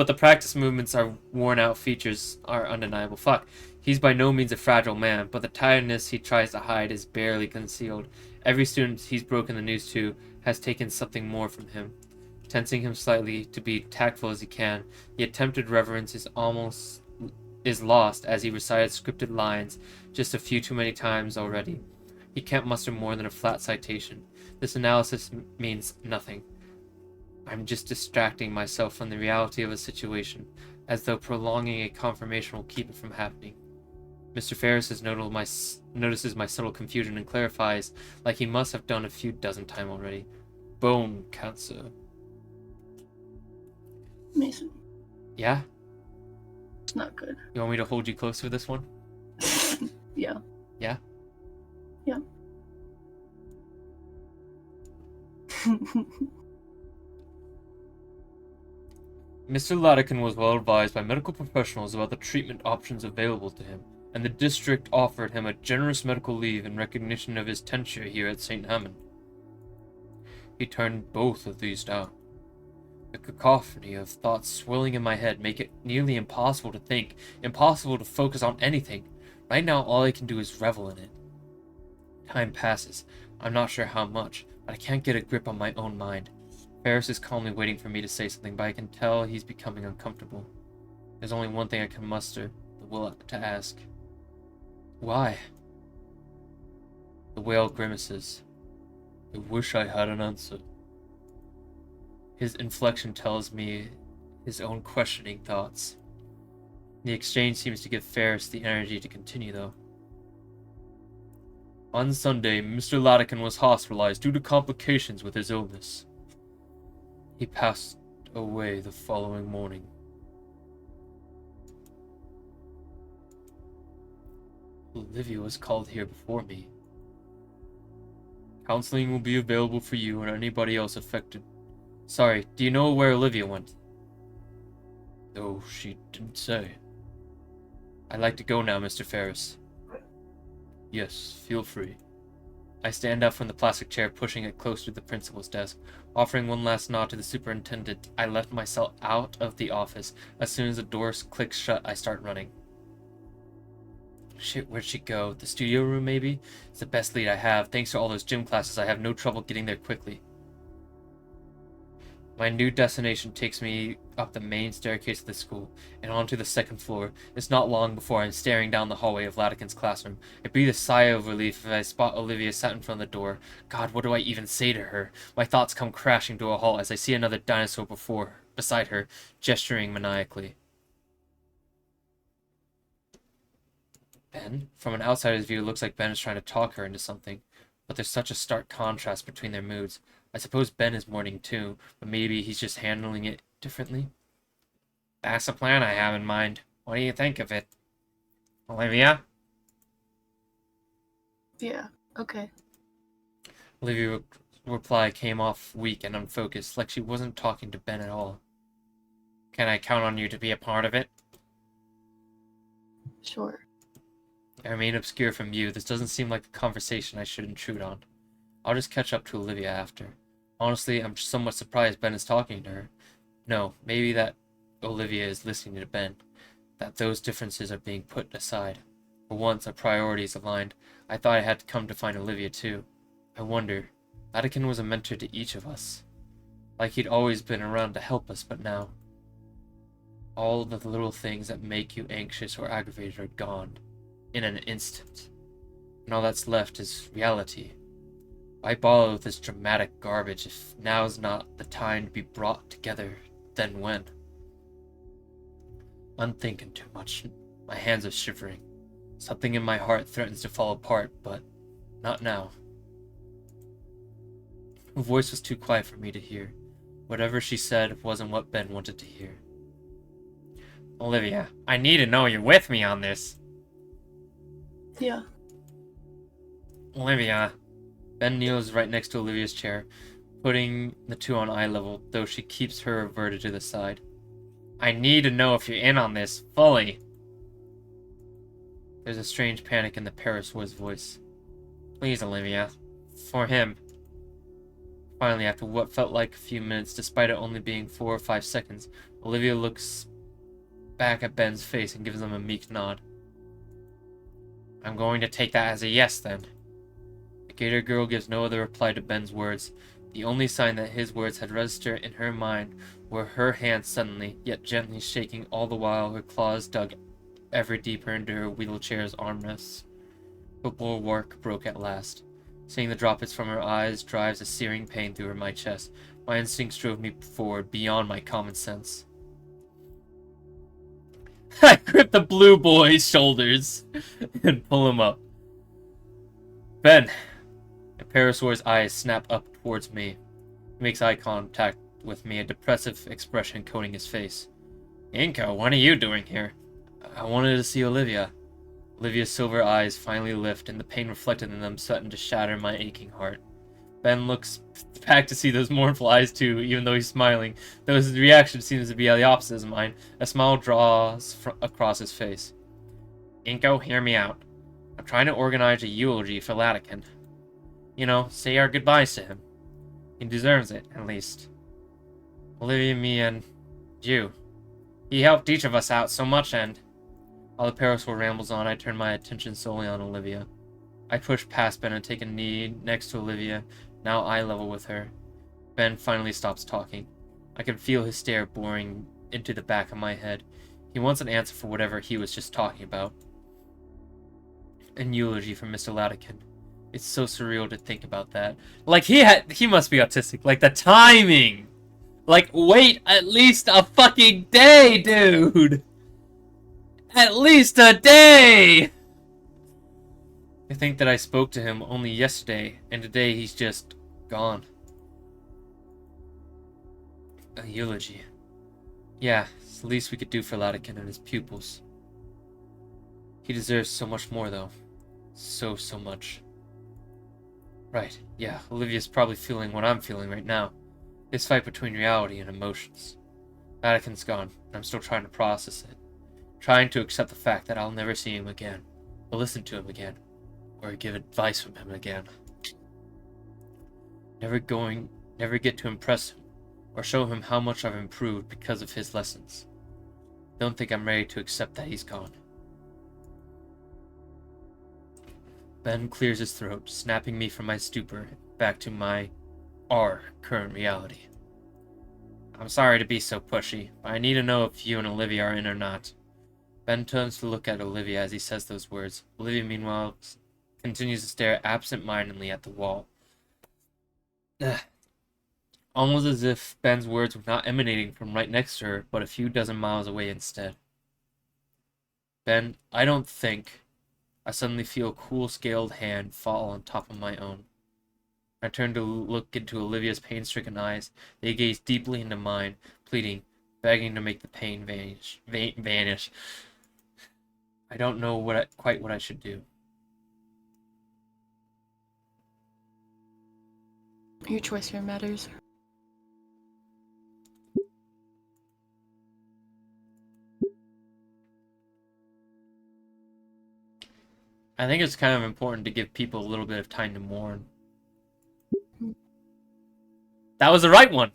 the practice movements are worn out features are undeniable. Fuck. He's by no means a fragile man, but the tiredness he tries to hide is barely concealed. Every student he's broken the news to has taken something more from him. Tensing him slightly to be tactful as he can, the attempted reverence is lost as he recited scripted lines just a few too many times already. He can't muster more than a flat citation. This analysis means nothing. I'm just distracting myself from the reality of a situation, as though prolonging a confirmation will keep it from happening. Mr. Ferris notices my subtle confusion and clarifies, like he must have done a few dozen times already. Bone cancer. Mason, Yeah? it's not good. You want me to hold you close for this one? Yeah. Yeah? Yeah. Mr. Latican was well advised by medical professionals about the treatment options available to him, and the district offered him a generous medical leave in recognition of his tenure here at St. Hammond. He turned both of these down. The cacophony of thoughts swirling in my head make it nearly impossible to think, impossible to focus on anything. Right now, all I can do is revel in it. Time passes. I'm not sure how much, but I can't get a grip on my own mind. Ferris is calmly waiting for me to say something, but I can tell he's becoming uncomfortable. There's only one thing I can muster, the will to ask. Why? The whale grimaces. I wish I had an answer. His inflection tells me his own questioning thoughts. The exchange seems to give Ferris the energy to continue, though. On Sunday, Mr. Latican was hospitalized due to complications with his illness. He passed away the following morning. Olivia was called here before me. Counseling will be available for you and anybody else affected. Sorry, do you know where Olivia went? No, she didn't say. I'd like to go now, Mr. Ferris. Yes, feel free. I stand up from the plastic chair, pushing it close to the principal's desk. Offering one last nod to the superintendent, I left myself out of the office. As soon as the doors click shut, I start running. Shit, where'd she go? The studio room, maybe? It's the best lead I have. Thanks to all those gym classes, I have no trouble getting there quickly. My new destination takes me up the main staircase of the school and onto the second floor. It's not long before I'm staring down the hallway of Latican's classroom. I breathe a sigh of relief as I spot Olivia sat in front of the door. God, what do I even say to her? My thoughts come crashing to a halt as I see another dinosaur beside her, gesturing maniacally. Ben? From an outsider's view, it looks like Ben is trying to talk her into something, but there's such a stark contrast between their moods. I suppose Ben is mourning too, but maybe he's just handling it differently. That's the plan I have in mind. What do you think of it? Olivia? Yeah, okay. Olivia's reply came off weak and unfocused, like she wasn't talking to Ben at all. Can I count on you to be a part of it? Sure. I remain obscure from you. This doesn't seem like a conversation I should intrude on. I'll just catch up to Olivia after. Honestly, I'm somewhat surprised Ben is talking to her. No, maybe that Olivia is listening to Ben. That those differences are being put aside. For once, our priorities aligned. I thought I had to come to find Olivia too. I wonder. Latican was a mentor to each of us. Like he'd always been around to help us, but now. All the little things that make you anxious or aggravated are gone. In an instant. And all that's left is reality. Why bother with this dramatic garbage if now's not the time to be brought together, then when? I'm thinking too much. My hands are shivering. Something in my heart threatens to fall apart, but not now. Her voice was too quiet for me to hear. Whatever she said wasn't what Ben wanted to hear. Olivia, I need to know you're with me on this. Yeah. Olivia. Ben kneels right next to Olivia's chair, putting the two on eye level, though she keeps her averted to the side. I need to know if you're in on this, fully. There's a strange panic in the Parasaur's voice. Please, Olivia. For him. Finally, after what felt like a few minutes, despite it only being 4 or 5 seconds, Olivia looks back at Ben's face and gives him a meek nod. I'm going to take that as a yes, then. The Gator girl gives no other reply to Ben's words. The only sign that his words had registered in her mind were her hands suddenly, yet gently shaking all the while her claws dug ever deeper into her wheelchair's armrests. Her bulwark broke at last. Seeing the droplets from her eyes drives a searing pain through my chest. My instincts drove me forward beyond my common sense. I grip the blue boy's shoulders and pull him up. Ben. And Parasaur's eyes snap up towards me. He makes eye contact with me, a depressive expression coating his face. Inko, what are you doing here? I wanted to see Olivia. Olivia's silver eyes finally lift, and the pain reflected in them threatened to shatter my aching heart. Ben looks back to see those mournful eyes too, even though he's smiling, though his reaction seems to be the opposite of mine. A smile draws across his face. Inko, hear me out. I'm trying to organize a eulogy for Latican. You know, say our goodbyes to him. He deserves it, at least. Olivia, me, and you. He helped each of us out so much, and... While the Parasaur rambles on, I turn my attention solely on Olivia. I push past Ben and take a knee next to Olivia, now eye level with her. Ben finally stops talking. I can feel his stare boring into the back of my head. He wants an answer for whatever he was just talking about. An eulogy for Mr. Latican. It's so surreal to think about that. Like, he must be autistic. Like, the timing! Like, wait at least a fucking day, dude! At least a day! I think that I spoke to him only yesterday, and today he's just gone. A eulogy. Yeah, it's the least we could do for Latican and his pupils. He deserves so much more, though. So much. Right, yeah, Olivia's probably feeling what I'm feeling right now. This fight between reality and emotions. Latican's gone, and I'm still trying to process it. Trying to accept the fact that I'll never see him again, or listen to him again, or give advice from him again. Never get to impress him, or show him how much I've improved because of his lessons. Don't think I'm ready to accept that he's gone. Ben clears his throat, snapping me from my stupor back to our current reality. I'm sorry to be so pushy, but I need to know if you and Olivia are in or not. Ben turns to look at Olivia as he says those words. Olivia, meanwhile, continues to stare absent-mindedly at the wall. Almost as if Ben's words were not emanating from right next to her, but a few dozen miles away instead. Ben, I don't think... I suddenly feel a cool, scaled hand fall on top of my own. I turn to look into Olivia's pain-stricken eyes. They gaze deeply into mine, pleading, begging to make the pain vanish. I don't know quite what I should do. Your choice here matters. I think it's kind of important to give people a little bit of time to mourn. That was the right one!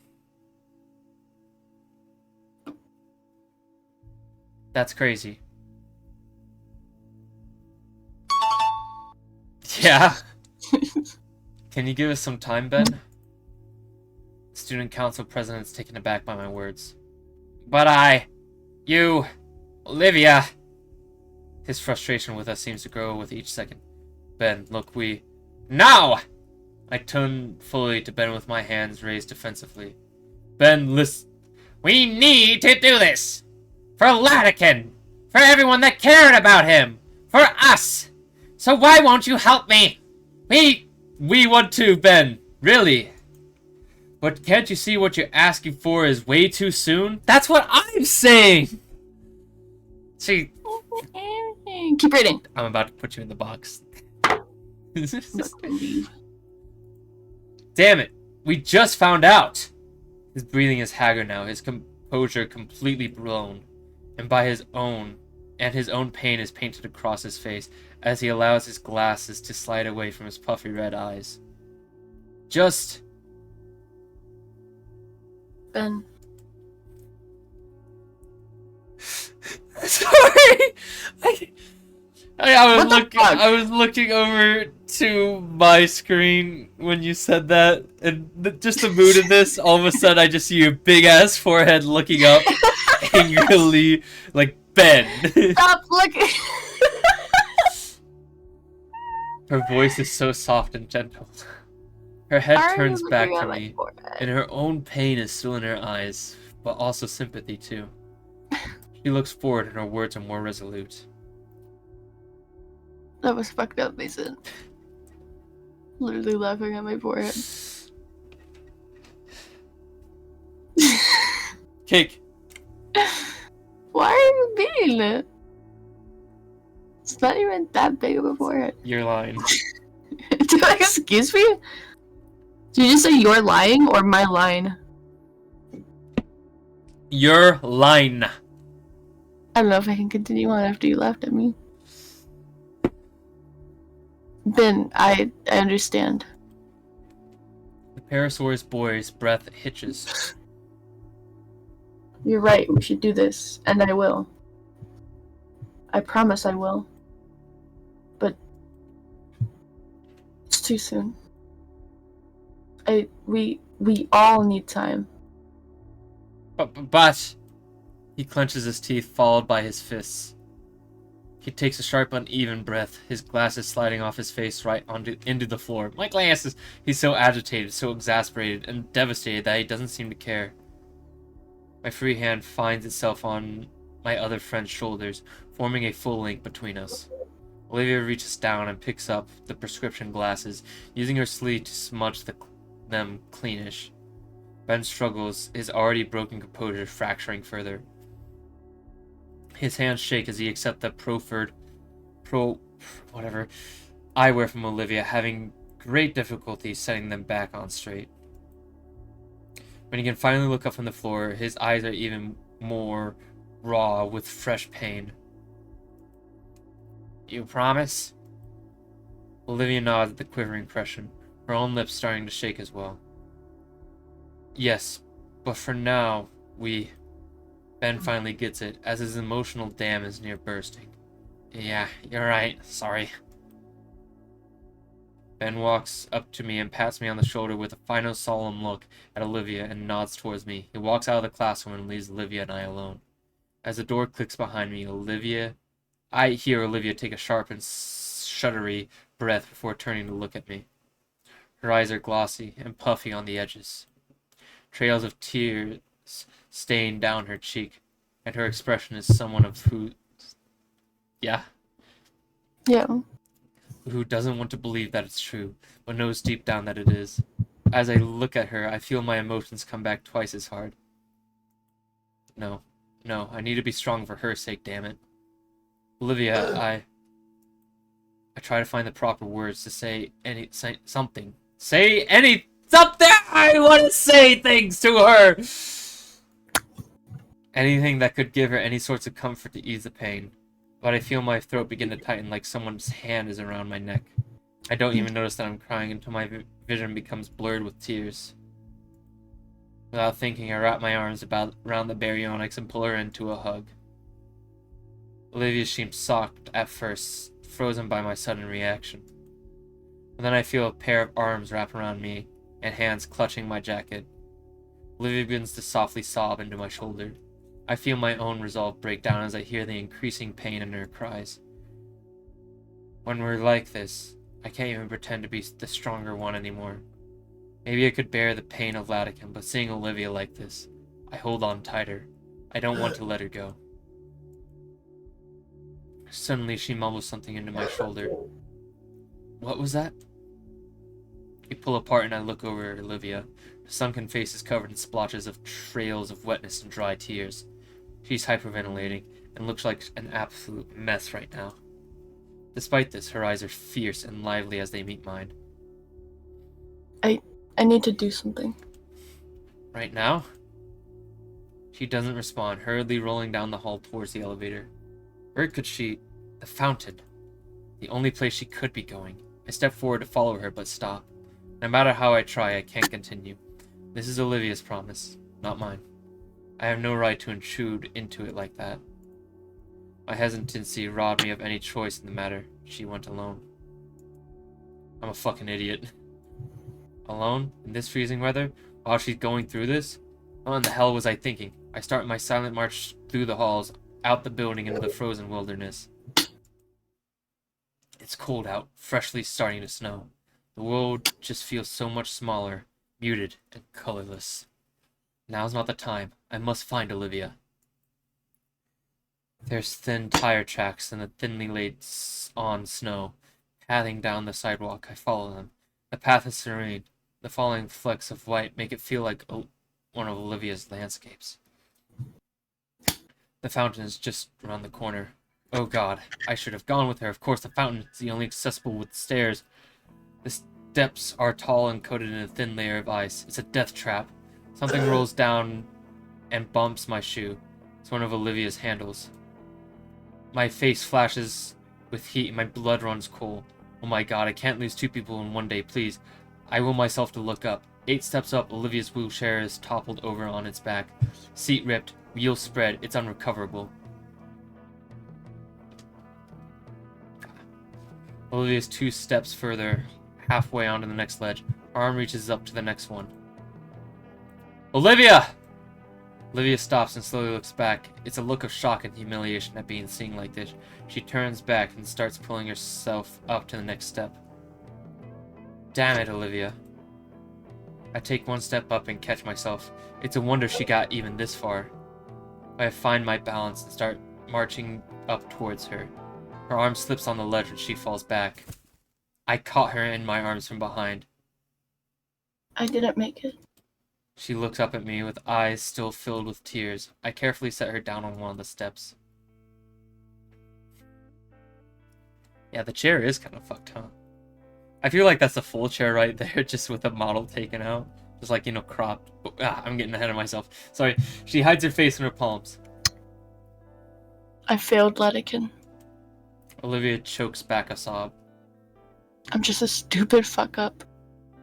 That's crazy. Yeah. Can you give us some time, Ben? Student council president's taken aback by my words. But you, Olivia... His frustration with us seems to grow with each second. Ben, look, Now! I turn fully to Ben with my hands raised defensively. Ben, listen. We need to do this! For Latican! For everyone that cared about him! For us! So why won't you help me? We want to, Ben. Really. But can't you see what you're asking for is way too soon? That's what I'm saying! See... Keep reading. I'm about to put you in the box. Damn it. We just found out. His breathing is haggard now, his composure completely blown, and his own pain is painted across his face as he allows his glasses to slide away from his puffy red eyes. Ben. Sorry! I was looking over to my screen when you said that, and just the mood of this, all of a sudden I just see your big ass forehead looking up angrily, like, Ben. Stop looking! Her voice is so soft and gentle. Her head turns back to me, and her own pain is still in her eyes, but also sympathy too. She looks forward and her words are more resolute. That was fucked up, Mason. Literally laughing at my forehead. Cake! Why are you being it? It's not even that big of a forehead. You're lying. Excuse me? Did you just say you're lying or my line? You're lying. I don't know if I can continue on after you laughed at me. Then I understand. The Parasaurus boy's breath hitches. You're right, we should do this, and I will. I promise I will. But it's too soon. We all need time. But he clenches his teeth, followed by his fists. He takes a sharp, uneven breath, his glasses sliding off his face right into the floor. My glasses! He's so agitated, so exasperated, and devastated that he doesn't seem to care. My free hand finds itself on my other friend's shoulders, forming a full link between us. Olivia reaches down and picks up the prescription glasses, using her sleeve to smudge them cleanish. Ben struggles, his already broken composure fracturing further. His hands shake as he accepts the proffered eyewear from Olivia, having great difficulty setting them back on straight. When he can finally look up from the floor, his eyes are even more raw with fresh pain. You promise? Olivia nods at the quivering question, her own lips starting to shake as well. Yes, but for now, Ben finally gets it, as his emotional dam is near bursting. Yeah, you're right, sorry. Ben walks up to me and pats me on the shoulder with a final solemn look at Olivia and nods towards me. He walks out of the classroom and leaves Olivia and I alone. As the door clicks behind me, I hear Olivia take a sharp and shuddery breath before turning to look at me. Her eyes are glossy and puffy on the edges. Trails of tears stain down her cheek, and her expression is someone of who doesn't want to believe that it's true, but knows deep down that it is. As I look at her, I feel my emotions come back twice as hard. No, I need to be strong for her sake, damn it. Olivia, I try to find the proper words to say something. I want to say things to her! Anything that could give her any sorts of comfort to ease the pain. But I feel my throat begin to tighten like someone's hand is around my neck. I don't even notice that I'm crying until my vision becomes blurred with tears. Without thinking, I wrap my arms around the baryonyx and pull her into a hug. Olivia seems shocked at first, frozen by my sudden reaction. And then I feel a pair of arms wrap around me and hands clutching my jacket. Olivia begins to softly sob into my shoulder. I feel my own resolve break down as I hear the increasing pain in her cries. When we're like this, I can't even pretend to be the stronger one anymore. Maybe I could bear the pain of Latican, but seeing Olivia like this, I hold on tighter. I don't want to let her go. Suddenly she mumbles something into my shoulder. What was that? We pull apart and I look over at Olivia. Her sunken face is covered in splotches of trails of wetness and dry tears. She's hyperventilating and looks like an absolute mess right now. Despite this, her eyes are fierce and lively as they meet mine. I need to do something. Right now? She doesn't respond, hurriedly rolling down the hall towards the elevator. Where could she? The fountain. The only place she could be going. I step forward to follow her, but stop. No matter how I try, I can't continue. This is Olivia's promise, not mine. I have no right to intrude into it like that. My hesitancy robbed me of any choice in the matter. She went alone. I'm a fucking idiot. Alone? In this freezing weather? While she's going through this? What in the hell was I thinking? I start my silent march through the halls, out the building into the frozen wilderness. It's cold out, freshly starting to snow. The world just feels so much smaller, muted, and colorless. Now's not the time. I must find Olivia. There's thin tire tracks in the thinly laid on snow. Pathing down the sidewalk, I follow them. The path is serene. The falling flecks of white make it feel like one of Olivia's landscapes. The fountain is just around the corner. Oh god, I should have gone with her. Of course, the fountain is the only accessible with stairs. The steps are tall and coated in a thin layer of ice. It's a death trap. Something rolls down and bumps my shoe. It's one of Olivia's handles. My face flashes with heat and my blood runs cold. Oh my god, I can't lose 2 people in one day, please. I will myself to look up. 8 steps up, Olivia's wheelchair is toppled over on its back. Seat ripped, wheels spread, it's unrecoverable. Olivia's 2 steps further, halfway onto the next ledge. Her arm reaches up to the next one. Olivia! Olivia stops and slowly looks back. It's a look of shock and humiliation at being seen like this. She turns back and starts pulling herself up to the next step. Damn it, Olivia. I take 1 step up and catch myself. It's a wonder she got even this far. I find my balance and start marching up towards her. Her arm slips on the ledge and she falls back. I caught her in my arms from behind. I didn't make it. She looks up at me with eyes still filled with tears. I carefully set her down on one of the steps. Yeah, the chair is kind of fucked, huh? I feel like that's a full chair right there, just with a model taken out. Just like, cropped. I'm getting ahead of myself. Sorry. She hides her face in her palms. I failed Ledican. Olivia chokes back a sob. I'm just a stupid fuck up.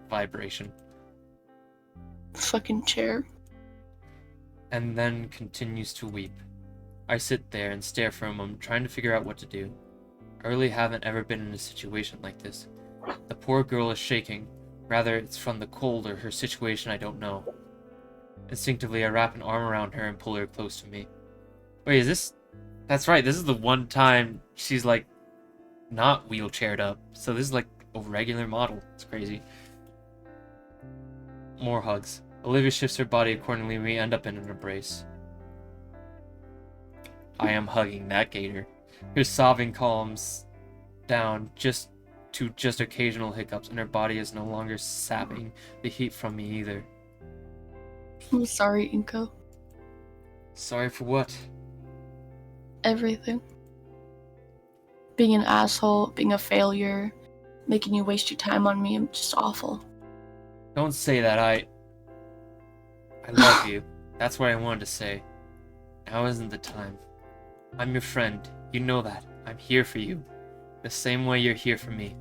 Vibration. Fucking chair. And then continues to weep. I sit there and stare for a moment, trying to figure out what to do. I really haven't ever been in a situation like this. The poor girl is shaking. Rather, it's from the cold or her situation, I don't know. Instinctively, I wrap an arm around her and pull her close to me. Wait, is this... That's right, this is the one time she's, like, not wheelchaired up. So this is, like, a regular model. It's crazy. More hugs. Olivia shifts her body accordingly and we end up in an embrace. I am hugging that gator. Her sobbing calms down just occasional hiccups, and her body is no longer sapping the heat from me either. I'm sorry, Inko. Sorry for what? Everything. Being an asshole, being a failure, making you waste your time on me, I'm just awful. Don't say that, I love you. That's what I wanted to say. Now isn't the time. I'm your friend. You know that. I'm here for you. The same way you're here for me.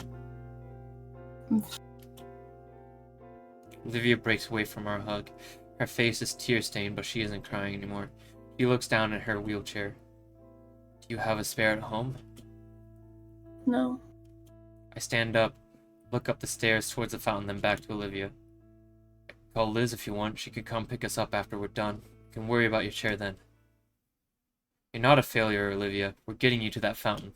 Olivia breaks away from our hug. Her face is tear-stained, but she isn't crying anymore. She looks down at her wheelchair. Do you have a spare at home? No. I stand up, look up the stairs towards the fountain, then back to Olivia. Call Liz if you want. She could come pick us up after we're done. You can worry about your chair then. You're not a failure, Olivia. We're getting you to that fountain.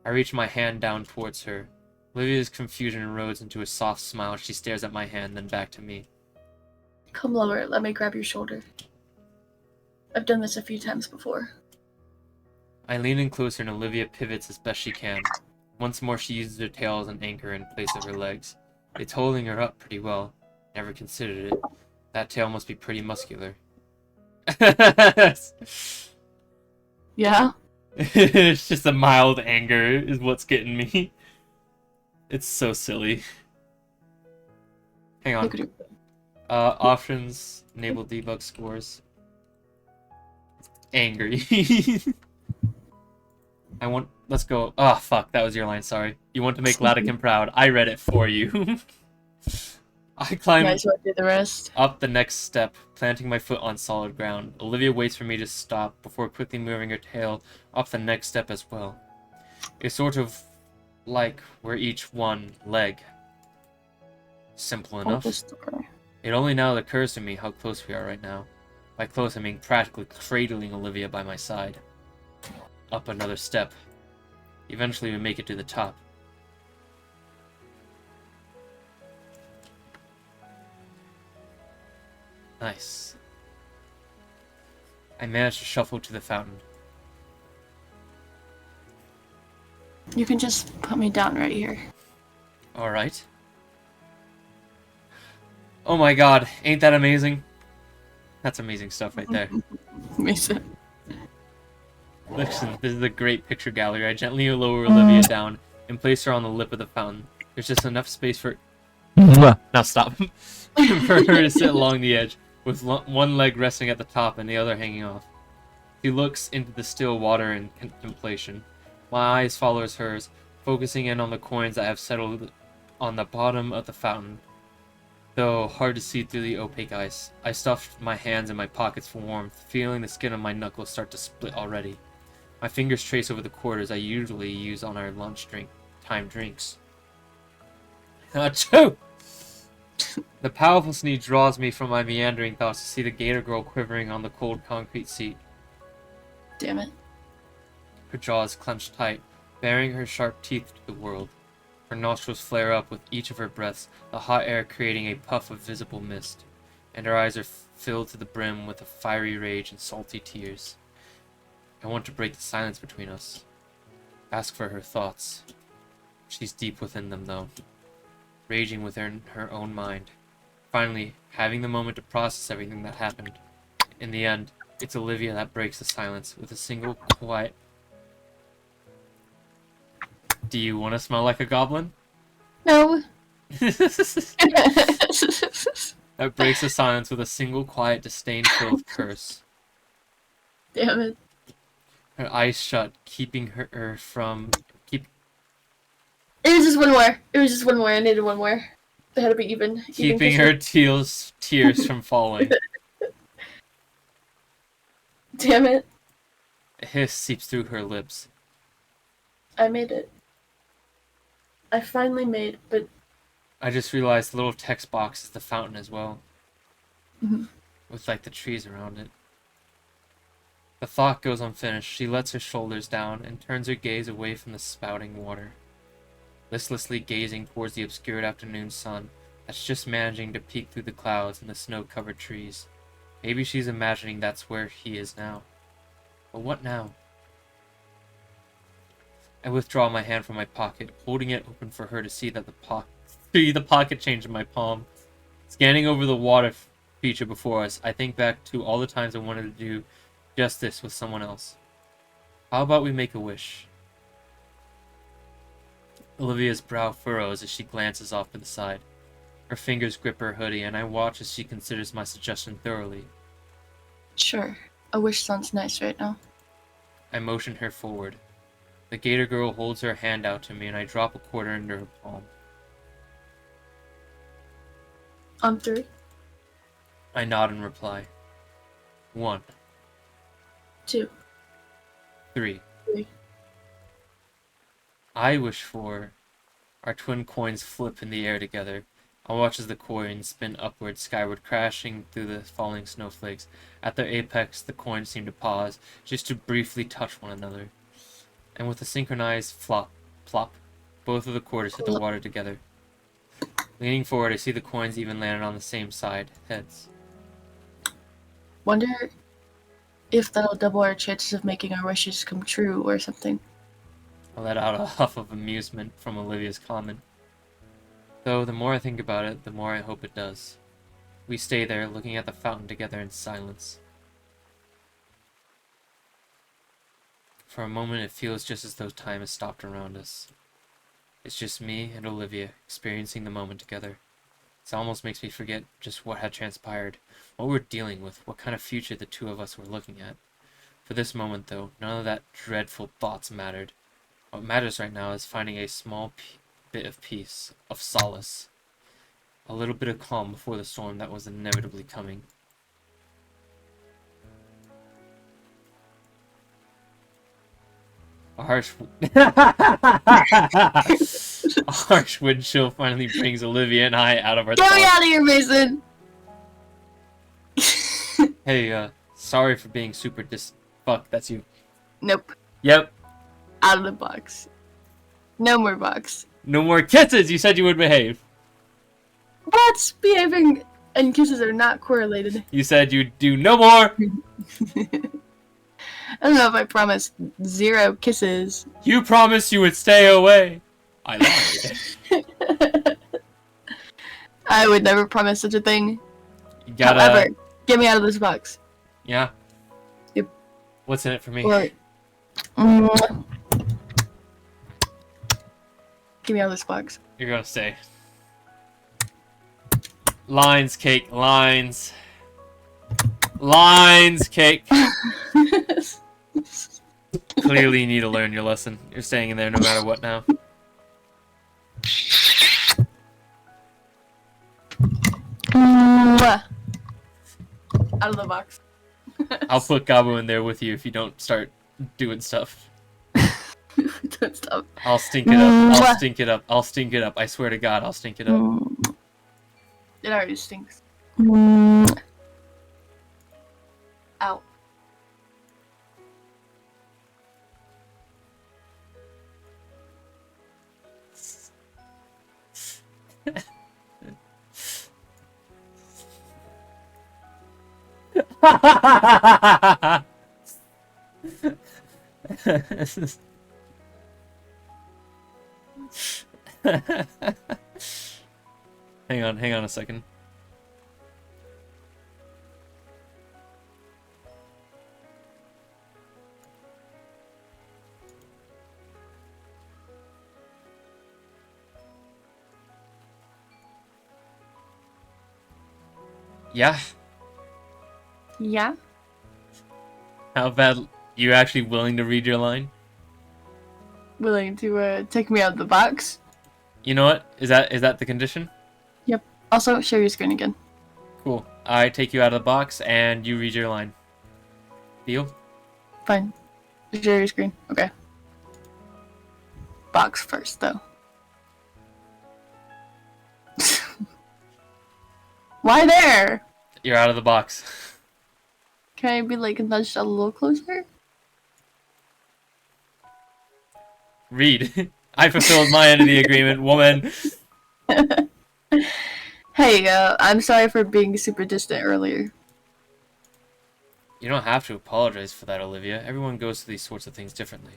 I reach my hand down towards her. Olivia's confusion erodes into a soft smile. She stares at my hand, then back to me. Come lower, let me grab your shoulder. I've done this a few times before. I lean in closer and Olivia pivots as best she can. Once more she uses her tail as an anchor in place of her legs. It's holding her up pretty well. Never considered it. That tail must be pretty muscular. Yeah? It's just a mild anger is what's getting me. It's so silly. Hang on. Look at your... Options, enable debug scores. Angry. Let's go. Oh, fuck, that was your line, sorry. You want to make Latican proud. I read it for you. I climb do the rest. up the next step, planting my foot on solid ground. Olivia waits for me to stop before quickly moving her tail up the next step as well. It's sort of like we're each one leg. Simple enough. It only now occurs to me how close we are right now. By close, I mean practically cradling Olivia by my side. Up another step. Eventually we make it to the top. Nice. I managed to shuffle to the fountain. You can just put me down right here. Alright. Oh my god, ain't that amazing? That's amazing stuff right there. Mason. Listen, this is a great picture gallery. I gently lower Olivia down and place her on the lip of the fountain. There's just enough space for... Mwah. Now stop. For her to sit along the edge, with one leg resting at the top and the other hanging off. She looks into the still water in contemplation. My eyes follows hers, focusing in on the coins that have settled on the bottom of the fountain. Though hard to see through the opaque ice, I stuffed my hands in my pockets for warmth, feeling the skin of my knuckles start to split already. My fingers trace over the quarters I usually use on our lunch time drinks. Achoo! The powerful sneeze draws me from my meandering thoughts to see the gator girl quivering on the cold concrete seat. Damn it. Her jaws clenched tight, baring her sharp teeth to the world. Her nostrils flare up with each of her breaths, the hot air creating a puff of visible mist, and her eyes are filled to the brim with a fiery rage and salty tears. I want to break the silence between us. Ask for her thoughts. She's deep within them, though, raging within her own mind. Finally, having the moment to process everything that happened. In the end, it's Olivia that breaks the silence with a single quiet... Do you want to smell like a goblin? No. That breaks the silence with a single quiet, disdain-filled curse. Damn it. Her eyes shut, keeping her from... It was just one more. It was just one more. I needed one more. It had to be even. Keeping her tears from falling. Damn it. A hiss seeps through her lips. I made it. I finally made, but... I just realized the little text box is the fountain as well. Mhm. With, like, the trees around it. The thought goes unfinished. She lets her shoulders down and turns her gaze away from the spouting water. Listlessly gazing towards the obscured afternoon sun that's just managing to peek through the clouds and the snow-covered trees. Maybe she's imagining that's where he is now. But what now? I withdraw my hand from my pocket, holding it open for her to see the pocket change in my palm. Scanning over the water feature before us, I think back to all the times I wanted to do just this with someone else. How about we make a wish? Olivia's brow furrows as she glances off to the side. Her fingers grip her hoodie, and I watch as she considers my suggestion thoroughly. Sure. A wish sounds nice right now. I motion her forward. The gator girl holds her hand out to me, and I drop a quarter into her palm. On 3. I nod in reply. 1, 2. 3. 3. I wish for... Our twin coins flip in the air together. I watch as the coins spin upward, skyward, crashing through the falling snowflakes. At their apex, the coins seem to pause, just to briefly touch one another. And with a synchronized flop, plop, both of the quarters hit the water together. Leaning forward, I see the coins even landed on the same side, heads. Wonder if that'll double our chances of making our wishes come true or something. I let out a huff of amusement from Olivia's comment. Though the more I think about it, the more I hope it does. We stay there, looking at the fountain together in silence. For a moment, it feels just as though time has stopped around us. It's just me and Olivia, experiencing the moment together. It almost makes me forget just what had transpired, what we're dealing with, what kind of future the two of us were looking at. For this moment, though, none of that dreadful thoughts mattered. What matters right now is finding a small bit of peace, of solace. A little bit of calm before the storm that was inevitably coming. A harsh wind chill finally brings Olivia and I out of our Get me thoughts. out of here, Mason! Hey, sorry for being super fuck, that's you. Nope. Yep. Out of the box. No more box. No more kisses! You said you would behave. What? Behaving and kisses are not correlated. You said you'd do no more! I don't know if I promised 0 kisses. You promised you would stay away. I lied. I would never promise such a thing. You gotta... However, get me out of this box. Yeah? Yep. What's in it for me? Or, Mwah. Get me out of this box. You're gonna stay. Lines, cake, lines. Lines, cake. Clearly you need to learn your lesson. You're staying in there no matter what now. Mwah. Out of the box. I'll put Gabu in there with you if you don't start doing stuff. Don't stop. I'll stink it up. I'll stink it up. I'll stink it up. I swear to God, I'll stink it up. It already stinks. Out. Hang on a second. Yeah? Yeah? How bad? You actually willing to read your line? Willing to take me out of the box? You know what? Is that the condition? Also, share your screen again. Cool. I take you out of the box and you read your line. Deal? Fine. Share your screen. Okay. Box first, though. Why there? You're out of the box. Can I be like nudged a little closer? Read. I fulfilled my end of the agreement, woman. Hey, I'm sorry for being super distant earlier. You don't have to apologize for that, Olivia. Everyone goes through these sorts of things differently.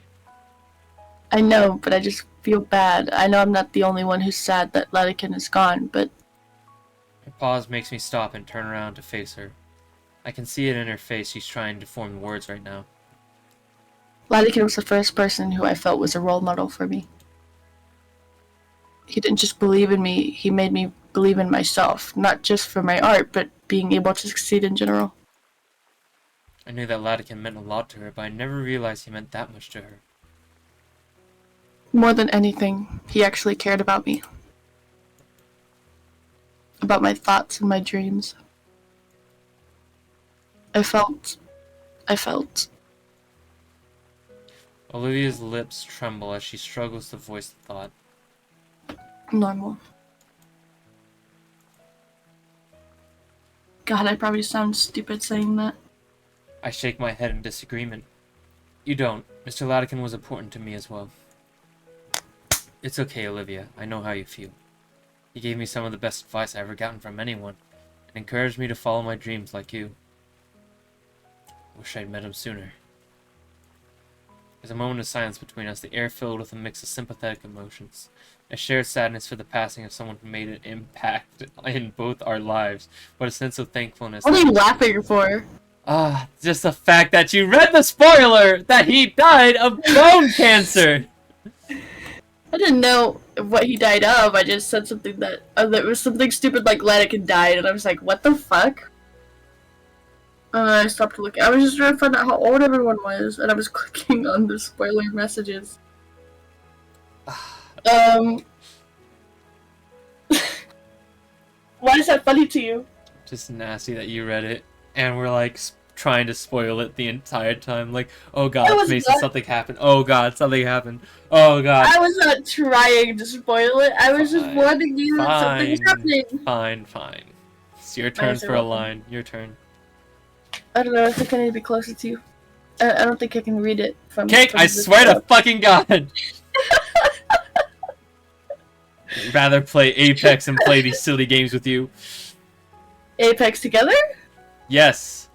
I know, but I just feel bad. I know I'm not the only one who's sad that Latikin is gone, but Her pause makes me stop and turn around to face her. I can see it in her face. She's trying to form words right now. Latikin was the first person who I felt was a role model for me. He didn't just believe in me, he made me believe in myself, not just for my art, but being able to succeed in general. I knew that Latikin meant a lot to her, but I never realized he meant that much to her. More than anything, he actually cared about me. About my thoughts and my dreams. I felt... Olivia's lips tremble as she struggles to voice the thought. normal. God, I probably sound stupid saying that. I shake my head in disagreement. You don't. Mr. Latikin was important to me as well. It's okay, Olivia. I know how you feel. He gave me some of the best advice I ever gotten from anyone, and encouraged me to follow my dreams like you. Wish I'd met him sooner. There's a moment of silence between us, the air filled with a mix of sympathetic emotions. A shared sadness for the passing of someone who made an impact in both our lives, but a sense of thankfulness. What are you laughing for? Just the fact that you read the spoiler that he died of bone cancer! I didn't know what he died of. I just said something that it was something stupid like Latikin died, and I was like, what the fuck? And I stopped looking. I was just trying to find out how old everyone was, and I was clicking on the spoiler messages. Why is that funny to you? Just nasty that you read it, and we're like trying to spoil it the entire time. Like, oh god, Mason, something happened. Oh god, something happened. Oh god. I was not trying to spoil it. I was just warning you that something was happening. Fine. It's your turn for a line. Your turn. I don't know. I think I need to be closer to you. I don't think I can read it from. Cake, I swear to fucking god. I'd rather play Apex and play these silly games with you. Apex together? Yes.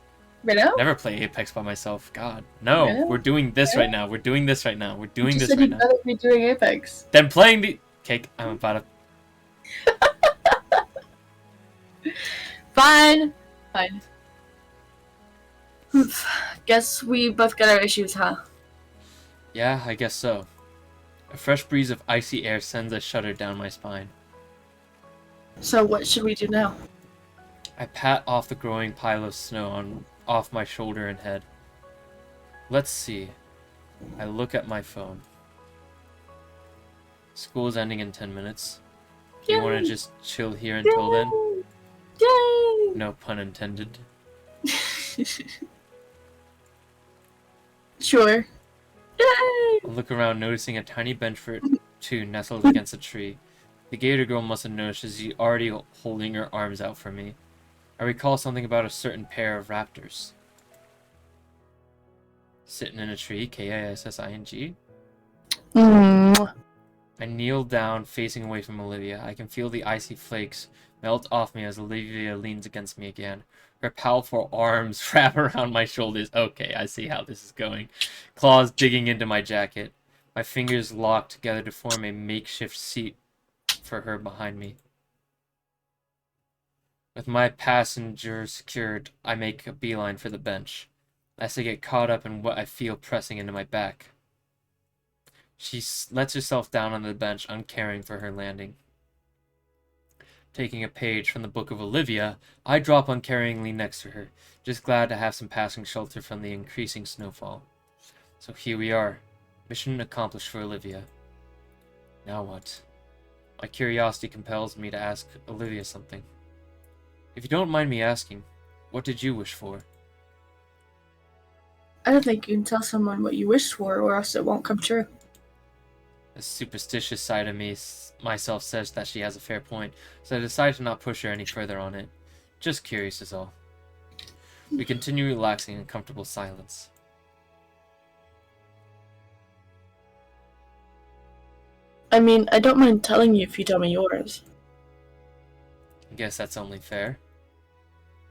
Riddle? Never play Apex by myself. God. No, Yeah. we're doing this Yeah. right now. We're doing this right now. We're doing You this said right you'd now. rather be doing Apex. Then playing the... Cake, I'm about to... Fine. Fine. Guess we both got our issues, huh? Yeah, I guess so. A fresh breeze of icy air sends a shudder down my spine. So what should we do now? I pat off the growing pile of snow off my shoulder and head. Let's see. I look at my phone. School is ending in 10 minutes. Do you want to Yay! just chill here until then? Yay! No pun intended. Sure. Yay! I look around, noticing a tiny bench for two nestled against a tree. The gator girl must have noticed as she's already holding her arms out for me. I recall something about a certain pair of raptors. Sitting in a tree, K-I-S-S-I-N-G. I kneel down, facing away from Olivia. I can feel the icy flakes melt off me as Olivia leans against me again. Her powerful arms wrap around my shoulders. Okay, I see how this is going. Claws digging into my jacket. My fingers lock together to form a makeshift seat for her behind me. With my passenger secured, I make a beeline for the bench, as I get caught up in what I feel pressing into my back. She lets herself down on the bench, uncaring for her landing. Taking a page from the book of Olivia, I drop uncaringly next to her, just glad to have some passing shelter from the increasing snowfall. So here we are, mission accomplished for Olivia. Now what? My curiosity compels me to ask Olivia something. If you don't mind me asking, what did you wish for? I don't think you can tell someone what you wish for, or else it won't come true. The superstitious side of me myself says that she has a fair point, so I decide to not push her any further on it. Just curious is all. We continue relaxing in comfortable silence. I mean, I don't mind telling you if you tell me yours. I guess that's only fair.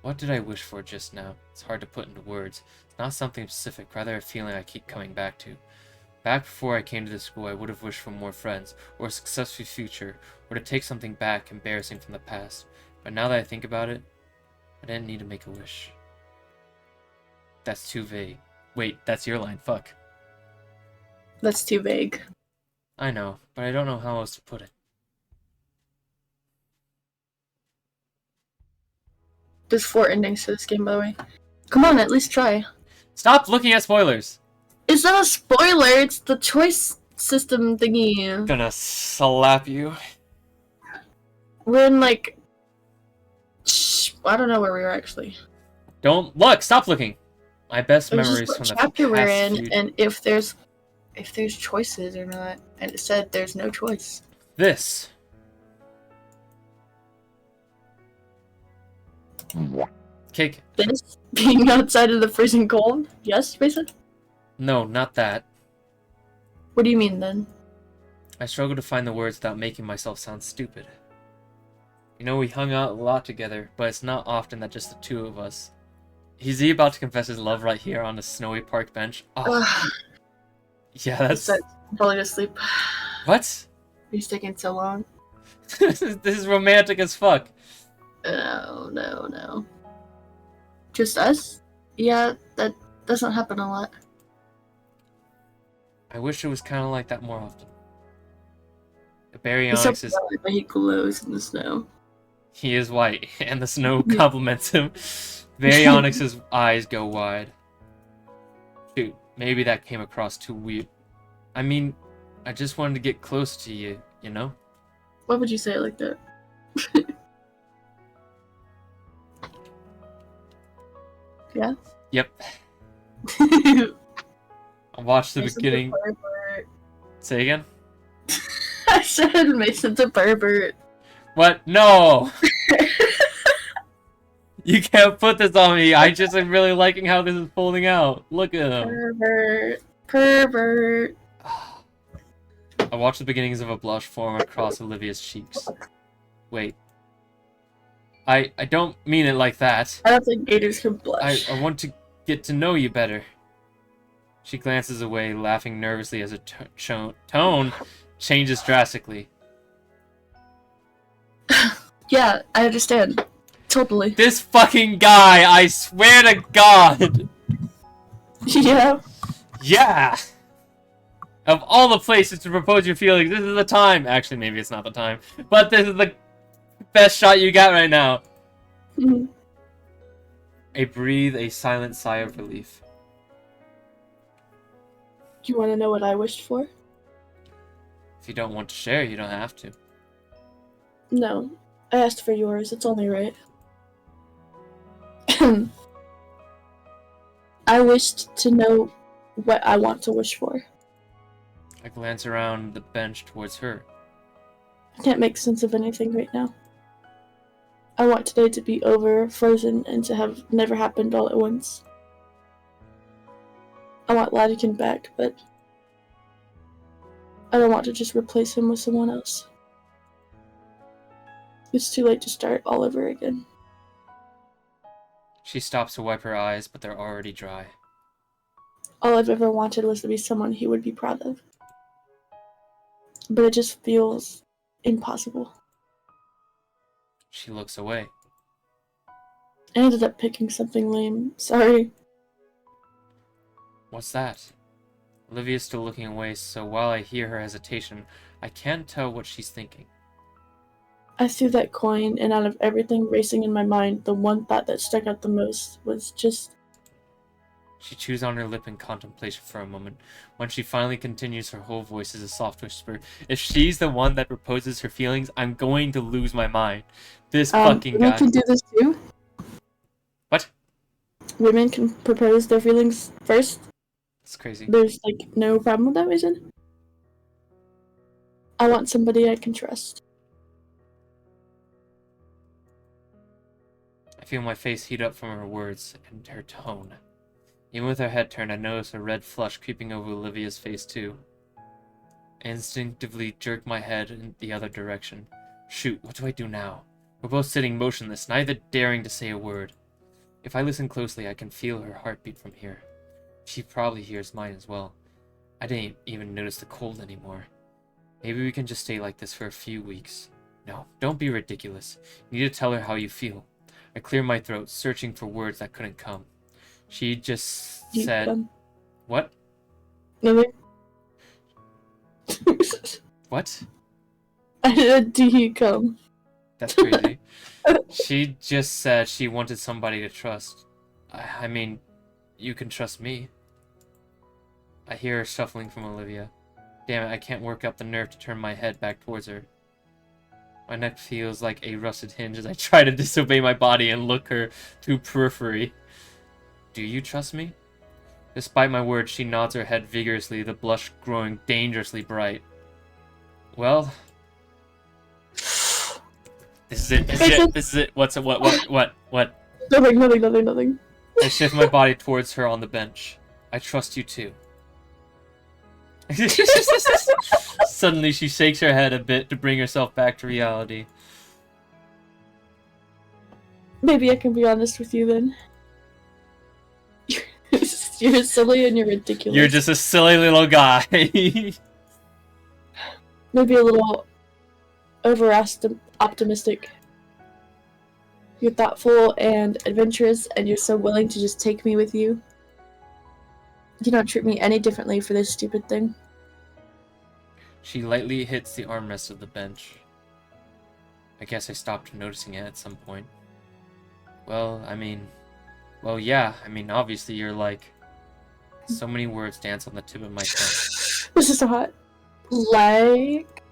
What did I wish for just now? It's hard to put into words. It's not something specific, rather a feeling I keep coming back to. Back before I came to this school, I would have wished for more friends, or a successful future, or to take something back embarrassing from the past. But now that I think about it, I didn't need to make a wish. That's too vague. Wait, that's your line, fuck. That's too vague. I know, but I don't know how else to put it. There's 4 endings to this game, by the way. Come on, at least try. Stop looking at spoilers! It's not a spoiler, it's the choice system thingy. Gonna slap you. We're in, like... I don't know where we were, actually. Don't look! Stop looking! My best It was memories just from what the chapter we're past in, few... and if there's choices or not. And it said there's no choice. This. Cake. This being outside of the freezing cold? Yes, Mason? No, not that. What do you mean, then? I struggle to find the words without making myself sound stupid. You know, we hung out a lot together, but it's not often that just the two of us. Is he about to confess his love right here on the snowy park bench? Oh, Ugh, yeah, that's... falling asleep. What? He's taking so long. this is romantic as fuck. No. Just us? Yeah, that doesn't happen a lot. I wish it was kind of like that more often. The Barry He's so Onyx is... bright, but he glows in the snow. He is white, and the snow compliments him. Barry Onyx's eyes go wide. Shoot, maybe that came across too weird. I mean, I just wanted to get close to you, you know? Why would you say it like that? Yeah? Yep. I watched the Mason's a beginning... pervert. Say again? I said Mason's a pervert. What? No! You can't put this on me. I just am really liking how this is folding out. Look at him. Pervert. I watched the beginnings of a blush form across Olivia's cheeks. Wait. I don't mean it like that. I don't think gators can blush. I want to get to know you better. She glances away, laughing nervously as her tone changes drastically. Yeah, I understand. Totally. This fucking guy, I swear to God! Yeah. Yeah! Of all the places to propose your feelings, this is the time. Actually, maybe it's not the time. But this is the best shot you got right now. Mhm. A silent sigh of relief. You want to know what I wished for? If you don't want to share, you don't have to. No. I asked for yours. It's only right. I wished to know what I want to wish for. I glance around the bench towards her. I can't make sense of anything right now. I want today to be over, frozen, and to have never happened all at once. I want Latikin back, but I don't want to just replace him with someone else. It's too late to start all over again. She stops to wipe her eyes, but they're already dry. All I've ever wanted was to be someone he would be proud of. But it just feels impossible. She looks away. I ended up picking something lame. Sorry. What's that? Olivia's still looking away, so while I hear her hesitation, I can't tell what she's thinking. I threw that coin, and out of everything racing in my mind, the one thought that stuck out the most was just... She chews on her lip in contemplation for a moment. When she finally continues, her whole voice is a soft whisper. If she's the one that proposes her feelings, I'm going to lose my mind. This fucking women guy. can do this too? What? Women can propose their feelings first? That's crazy. There's, no problem with that reason? I want somebody I can trust. I feel my face heat up from her words and her tone. Even with her head turned, I notice a red flush creeping over Olivia's face too. I instinctively jerk my head in the other direction. Shoot, what do I do now? We're both sitting motionless, neither daring to say a word. If I listen closely, I can feel her heartbeat from here. She probably hears mine as well. I didn't even notice the cold anymore. Maybe we can just stay like this for a few weeks. No, don't be ridiculous. You need to tell her how you feel. I clear my throat, searching for words that couldn't come. She just said... What? Nothing. What? I said, do you come? That's crazy. She just said she wanted somebody to trust. I mean, you can trust me. I hear her shuffling from Olivia. Damn it, I can't work up the nerve to turn my head back towards her. My neck feels like a rusted hinge as I try to disobey my body and look her to periphery. Do you trust me? Despite my words, she nods her head vigorously, the blush growing dangerously bright. Well... This is it, this is it. What's it, what? Nothing. I shift my body towards her on the bench. I trust you too. Suddenly she shakes her head a bit to bring herself back to reality. Maybe I can be honest with you then. You're silly and you're ridiculous. You're just a silly little guy. Maybe a little optimistic. You're thoughtful and adventurous, and you're so willing to just take me with you. You don't treat me any differently for this stupid thing. She lightly hits the armrest of the bench. I guess I stopped noticing it at some point. Well, yeah, obviously you're like... So many words dance on the tip of my tongue. This is so hot. Like...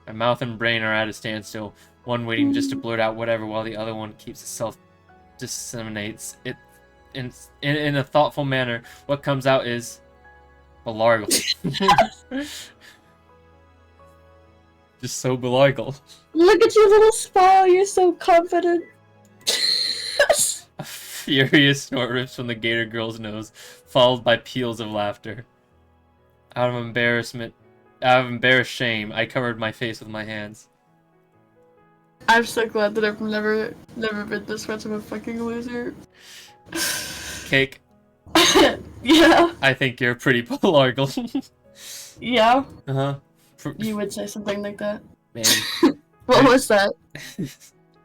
My mouth and brain are at a standstill, one waiting just to blurt out whatever while the other one keeps itself disseminates it in a thoughtful manner. What comes out is Belargle. Just so Belargle. Look at your little smile, you're so confident. A furious snort rips from the gator girl's nose, followed by peals of laughter. Out of embarrassed shame, I covered my face with my hands. I'm so glad that I've never been this much of a fucking loser. Cake, Yeah. I think you're pretty Pelargal. Yeah. Uh-huh. You would say something like that. Man. What was that?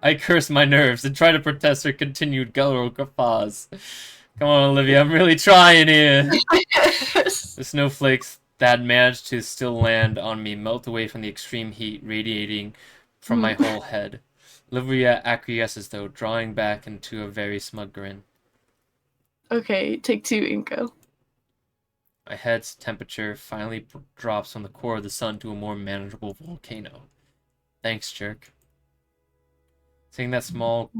I curse my nerves and try to protest her continued guttural guffaws. Come on, Olivia, I'm really trying here. The snowflakes that managed to still land on me melt away from the extreme heat radiating from my whole head. Olivia acquiesces, though, drawing back into a very smug grin. Okay, take 2, Inko. My head's temperature finally drops from the core of the sun to a more manageable volcano. Thanks, jerk. Seeing that small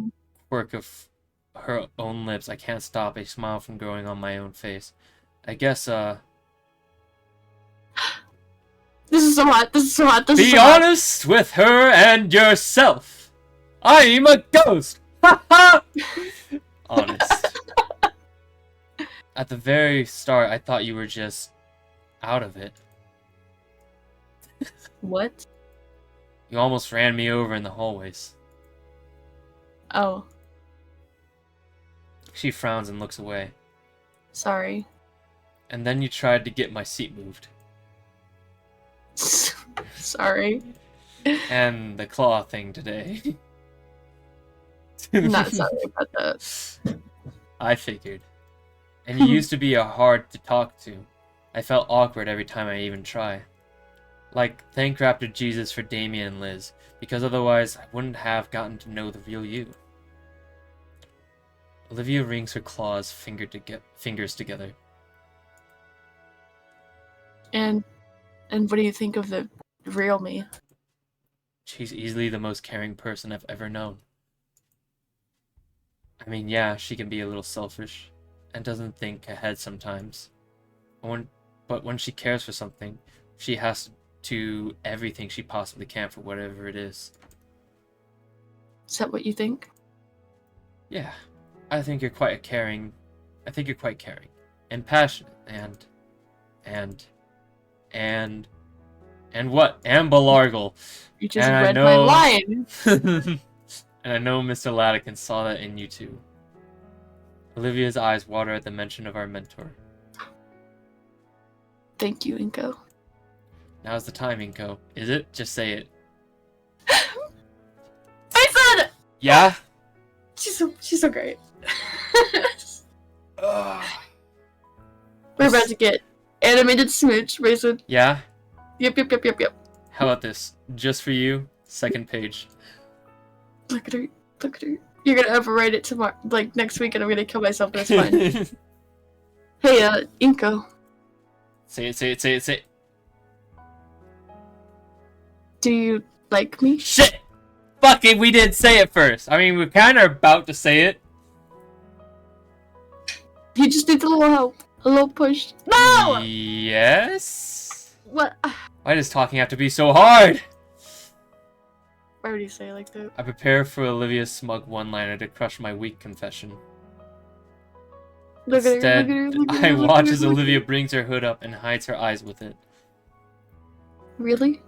quirk of her own lips, I can't stop a smile from growing on my own face. I guess, This is so hot. This is so hot. This is be so hot. honest with her and yourself. I'm a ghost! Ha ha! Honest. At the very start, I thought you were just out of it. What? You almost ran me over in the hallways. Oh, She frowns and looks away. sorry. And then you tried to get my seat moved. Sorry. And the claw thing today. Not sorry about that. I figured. And you used to be hard to talk to. I felt awkward every time I even try. Like, thank Raptor Jesus for Damien and Liz, because otherwise I wouldn't have gotten to know the real you. Olivia wrings her claws fingers together. And what do you think of the real me? She's easily the most caring person I've ever known. I mean, yeah, she can be a little selfish, and doesn't think ahead sometimes. But when she cares for something, she has to do everything she possibly can for whatever it is. Is that what you think? Yeah, I think you're quite caring, and passionate, and what? And Belargal. You just And I read my know- line. And I know Mr. Latican saw that in you too. Olivia's eyes water at the mention of our mentor. Thank you, Inko. Now's the time, Inko. Is it? Just say it. I said Yeah? she's so great. Ugh. We're about to get animated smooch, Mason. Yeah? Yep. How about this? Just for you, second page. Look at her. Look at her. You're gonna overwrite it tomorrow, like next week, and I'm gonna kill myself, but it's fine. Hey, Inko, Say it. do you like me? Shit! Fuck it, we didn't say it first. I mean, we kind of about to say it. He just needs a little help, a little push. No! Yes? What? Why does talking have to be so hard? Why would you say it like that? I prepare for Olivia's smug one-liner to crush my weak confession. Look at her. Instead, Look at her. Look at I her. look watch at her, as look at Olivia her. brings her hood up and hides her eyes with it. Really?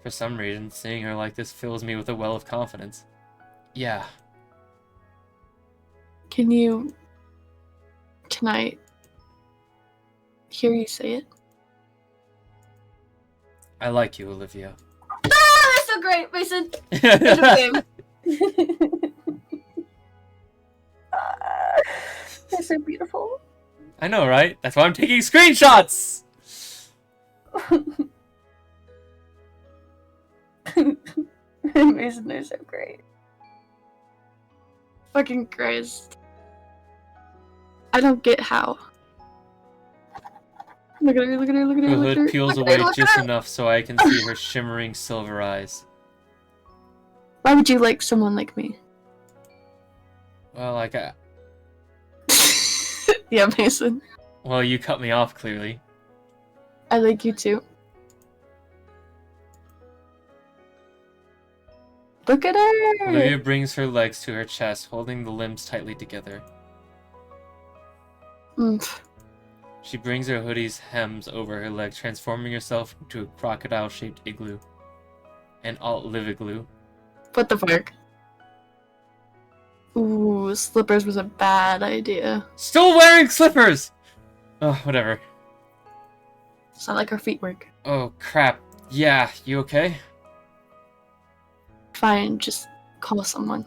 For some reason, seeing her like this fills me with a well of confidence. Yeah. Can I hear you say it? I like you, Olivia. Ah, that's so great, Mason. End of game. They're so beautiful. I know, right? That's why I'm taking screenshots! Mason, they're so great. Fucking Christ. I don't get how. Look at her, look at her, look at her, Her look at her. hood peels look at her, away look at just her. enough so I can see her shimmering silver eyes. Why would you like someone like me? Well, Yeah, Mason. well, you cut me off, clearly. I like you too. Look at her! Olivia brings her legs to her chest, holding the limbs tightly together. Oomph. She brings her hoodie's hems over her legs, transforming herself into a crocodile-shaped igloo. An alt-live igloo. What the fuck? Ooh, slippers was a bad idea. Still wearing slippers! Oh, whatever. It's not like our feet work. Oh, crap. Yeah, you okay? Fine, just call someone.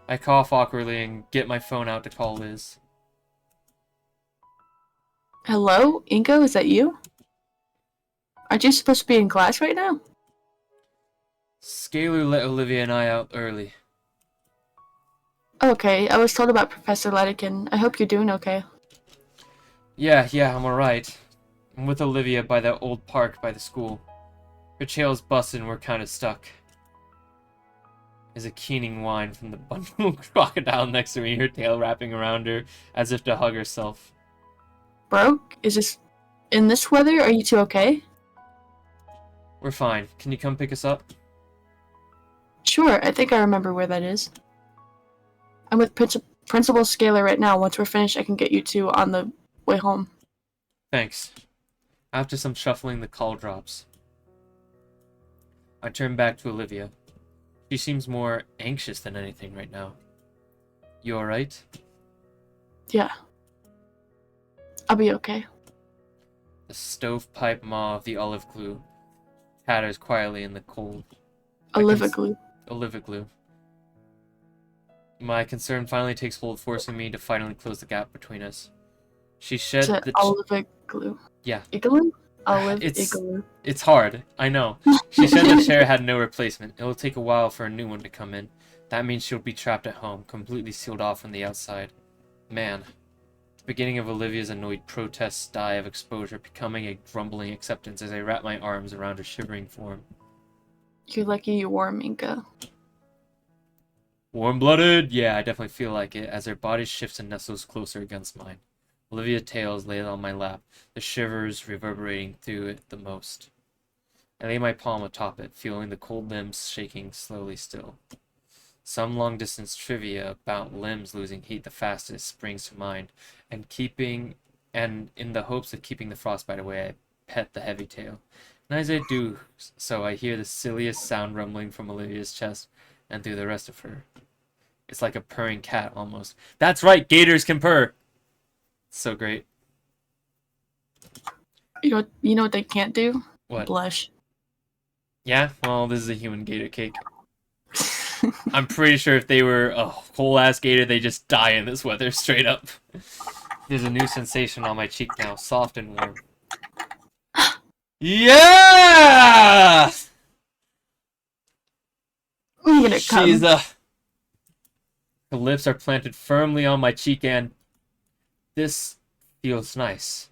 I cough awkwardly and get my phone out to call Liz. Hello? Inko, is that you? Aren't you supposed to be in class right now? Scalar let Olivia and I out early. Okay, I was told about Professor Ledikin. I hope you're doing okay. Yeah, I'm alright. I'm with Olivia by that old park by the school. Her tail's busted and we're kinda stuck. There's a keening whine from the bundle crocodile next to me, her tail wrapping around her as if to hug herself. Broke? Is this... In this weather, are you two okay? We're fine. Can you come pick us up? Sure, I think I remember where that is. I'm with Principal Scalar right now. Once we're finished, I can get you two on the way home. Thanks. After some shuffling, the call drops. I turn back to Olivia. She seems more anxious than anything right now. You alright? Yeah. I'll be okay. The stovepipe maw of the olive glue tatters quietly in the cold. Oliva glue. Olive glue. My concern finally takes hold, forcing me to finally close the gap between us. She shed Is it the... Oliva glue? Yeah. Igloo? Olive It's- igloo. It's hard, I know. She said the chair had no replacement. It'll take a while for a new one to come in. That means she'll be trapped at home, completely sealed off from the outside. Man. The beginning of Olivia's annoyed protest sigh of exposure becoming a grumbling acceptance as I wrap my arms around her shivering form. You're lucky you wore Minka. Warm-blooded? Yeah, I definitely feel like it, as her body shifts and nestles closer against mine. Olivia's tail is laid on my lap, the shivers reverberating through it the most. I lay my palm atop it, feeling the cold limbs shaking slowly still. Some long-distance trivia about limbs losing heat the fastest springs to mind, and in the hopes of keeping the frostbite away, I pet the heavy tail. And as I do so, I hear the silliest sound rumbling from Olivia's chest and through the rest of her. It's like a purring cat, almost. That's right, gators can purr! So great. You know what they can't do? What? Blush. Yeah? Well, this is a human gator cake. I'm pretty sure if they were a whole-ass gator, they just die in this weather, straight up. There's a new sensation on my cheek now, soft and warm. Yeah! I'm gonna come. She's Her lips are planted firmly on my cheek and this feels nice.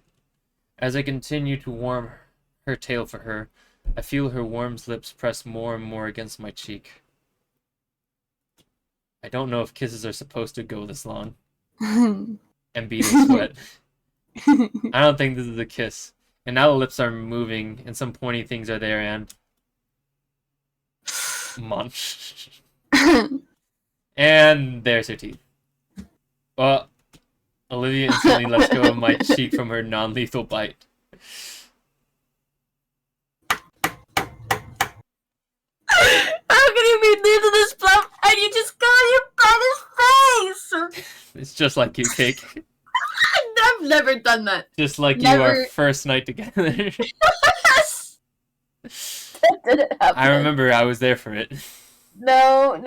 As I continue to warm her tail for her, I feel her warm lips press more and more against my cheek. I don't know if kisses are supposed to go this long and be this wet. I don't think this is a kiss. And now the lips are moving and some pointy things are there and munch. And there's her teeth. Well, Olivia instantly lets go of my cheek from her non-lethal bite. How can you be new to this plump and you just go in your brother's face? It's just like you, Cake. I've never done that. Just like you, Never. our first night together. That didn't happen. I remember I was there for it. No.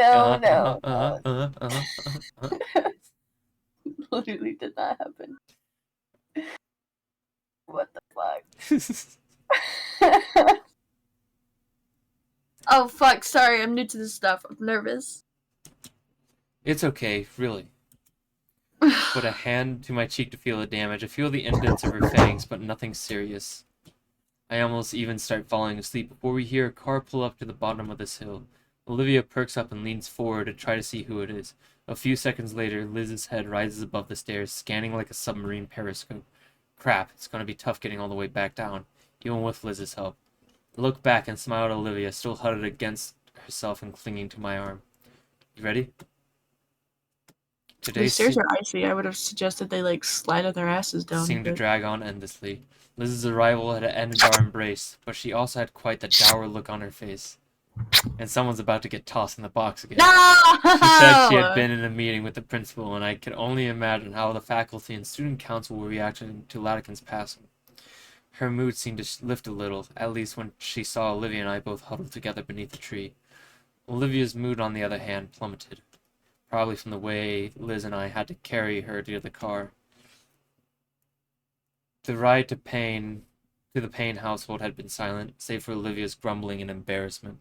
Literally did not happen. What the fuck? Oh fuck, sorry, I'm new to this stuff. I'm nervous. It's okay, really. Put a hand to my cheek to feel the damage. I feel the indents of her fangs, but nothing serious. I almost even start falling asleep before we hear a car pull up to the bottom of this hill. Olivia perks up and leans forward to try to see who it is. A few seconds later, Liz's head rises above the stairs, scanning like a submarine periscope. Crap, it's gonna be tough getting all the way back down, even with Liz's help. I look back and smile at Olivia, still huddled against herself and clinging to my arm. You ready? These Today's stairs are icy. I would have suggested they slide on their asses down. seemed to but- drag on endlessly. Liz's arrival had ended our embrace, but she also had quite the dour look on her face. And someone's about to get tossed in the box again. No! She said she had been in a meeting with the principal, and I could only imagine how the faculty and student council were reacting to Latican's passing. Her mood seemed to lift a little, at least when she saw Olivia and I both huddled together beneath a tree. Olivia's mood, on the other hand, plummeted, probably from the way Liz and I had to carry her to the car. The ride to the Payne household had been silent, save for Olivia's grumbling and embarrassment.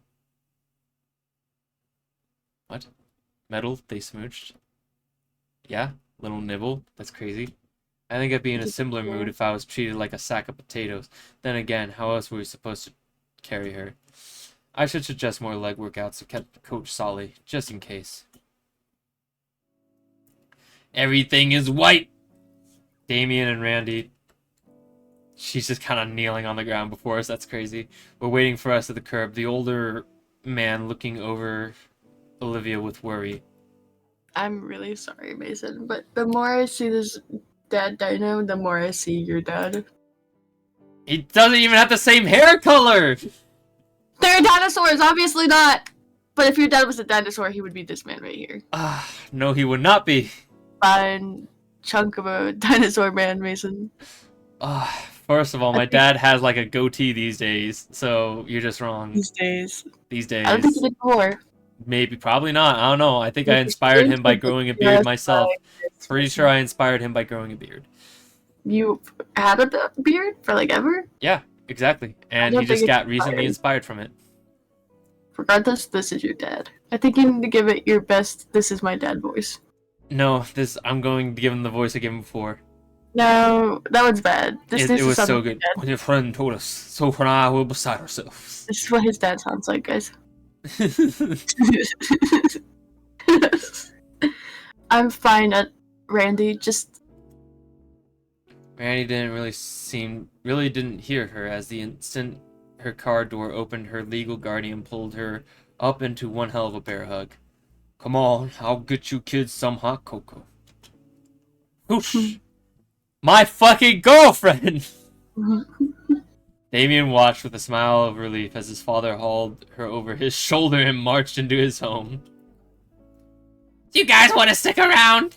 What? Metal? They smooched? Yeah? Little nibble? That's crazy. I think I'd be in a similar mood if I was treated like a sack of potatoes. Then again, how else were we supposed to carry her? I should suggest more leg workouts to keep Coach Solly, just in case. Everything is white! Damien and Randy. She's just kind of kneeling on the ground before us. That's crazy. We're waiting for us at the curb. The older man looking over Olivia with worry. I'm really sorry, Mason, but the more I see this dad dino, the more I see your dad. He doesn't even have the same hair color! They're dinosaurs, obviously not! But if your dad was a dinosaur, he would be this man right here. No, he would not be. Fine chunk of a dinosaur man, Mason. First of all, my dad has like a goatee these days, so you're just wrong. These days. These days. I don't think he did more. Maybe, probably not. I don't know. I think I inspired him by growing a beard myself. Pretty sure I inspired him by growing a beard. You had a beard for like ever? Yeah, exactly. And he just got recently inspired from it. Regardless, this is your dad. I think you need to give it your best "this is my dad" voice. No, I'm going to give him the voice I gave him before. No, that was bad. It was so good. When your friend told us, so for now we're beside ourselves. This is what his dad sounds like, guys. I'm fine at Randy, just... Randy really didn't hear her. As the instant her car door opened, her legal guardian pulled her up into one hell of a bear hug. Come on, I'll get you kids some hot cocoa. Whoosh! My fucking girlfriend! Damien watched with a smile of relief as his father hauled her over his shoulder and marched into his home. Do you guys want to stick around?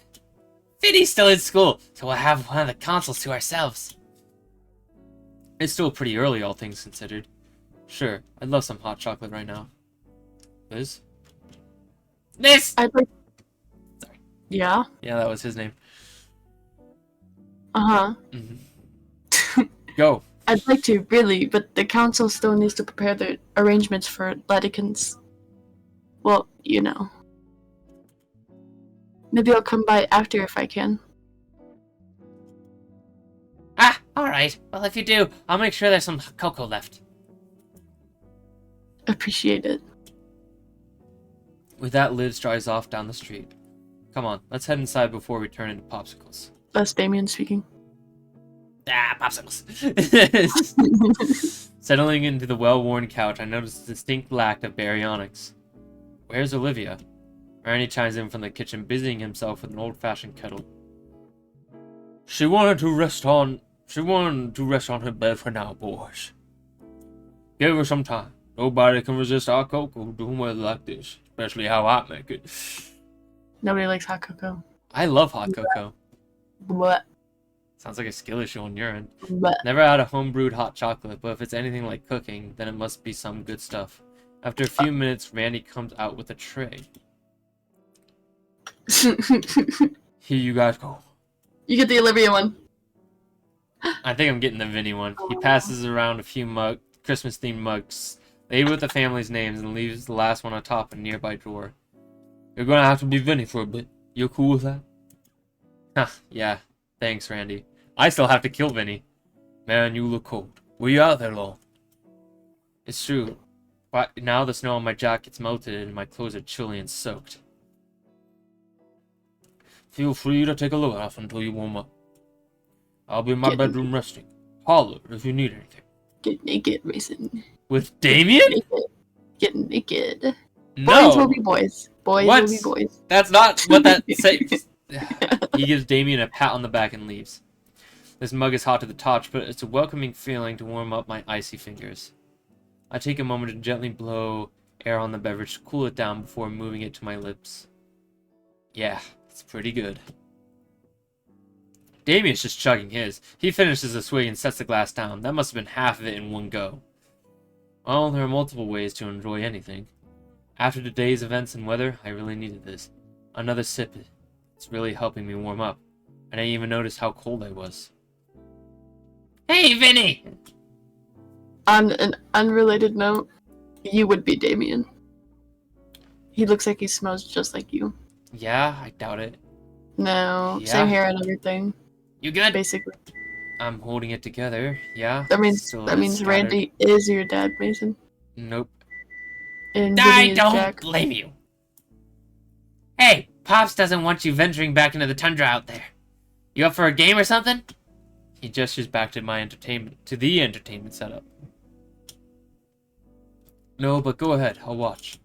Vinny's still in school, so we'll have one of the consoles to ourselves. It's still pretty early, all things considered. Sure, I'd love some hot chocolate right now. Liz? This! I'd like... Sorry. Yeah? Yeah, that was his name. Uh-huh. Go. I'd like to, really, but the council still needs to prepare the arrangements for Laticans. Well, you know. Maybe I'll come by after if I can. Alright. Well, if you do, I'll make sure there's some cocoa left. Appreciate it. With that, Liz drives off down the street. Come on, let's head inside before we turn into popsicles. That's Damien speaking. Popsicles. Settling into the well-worn couch, I noticed a distinct lack of baryonyx. Where's Olivia? Randy chimes in from the kitchen, busying himself with an old-fashioned kettle. She wanted to rest on her bed for now, boys. Give her some time. Nobody can resist our cocoa doing weather like this, especially how I make it. Nobody likes hot cocoa. I love hot cocoa. What? Sounds like a skill issue on your end. What? Never had a home-brewed hot chocolate, but if it's anything like cooking, then it must be some good stuff. After a few minutes, Randy comes out with a tray. Here you guys go. You get the Olivia one. I think I'm getting the Vinny one. He passes around a few Christmas-themed mugs, labeled with the family's names, and leaves the last one atop a nearby drawer. You're gonna have to be Vinny for a bit. You cool with that? Huh, yeah. Thanks, Randy. I still have to kill Vinny. Man, you look cold. Were you out there long? It's true. But now the snow on my jacket's melted and my clothes are chilly and soaked. Feel free to take a look off until you warm up. I'll be in my bedroom resting. Holler if you need anything. Get naked, Mason. With Damien? Get naked. No. Boys will be boys. Boys will be boys. That's not what that says. He gives Damien a pat on the back and leaves. This mug is hot to the touch, but it's a welcoming feeling to warm up my icy fingers. I take a moment to gently blow air on the beverage to cool it down before moving it to my lips. Yeah, it's pretty good. Damien's just chugging his. He finishes a swig and sets the glass down. That must have been half of it in one go. Well, there are multiple ways to enjoy anything. After today's events and weather, I really needed this. Another sip. It's really helping me warm up. I didn't even notice how cold I was. Hey, Vinny! On an unrelated note, you would be Damien. He looks like he smells just like you. Yeah, I doubt it. No, Yeah. same hair and everything. You good? Basically, I'm holding it together, yeah. that means Still that means scattered. Randy is your dad, Mason. Nope. And I Vinny is don't Jack. blame you. Hey, Pops doesn't want you venturing back into the tundra out there. You up for a game or something? He gestures back to the entertainment setup. No, but go ahead, I'll watch.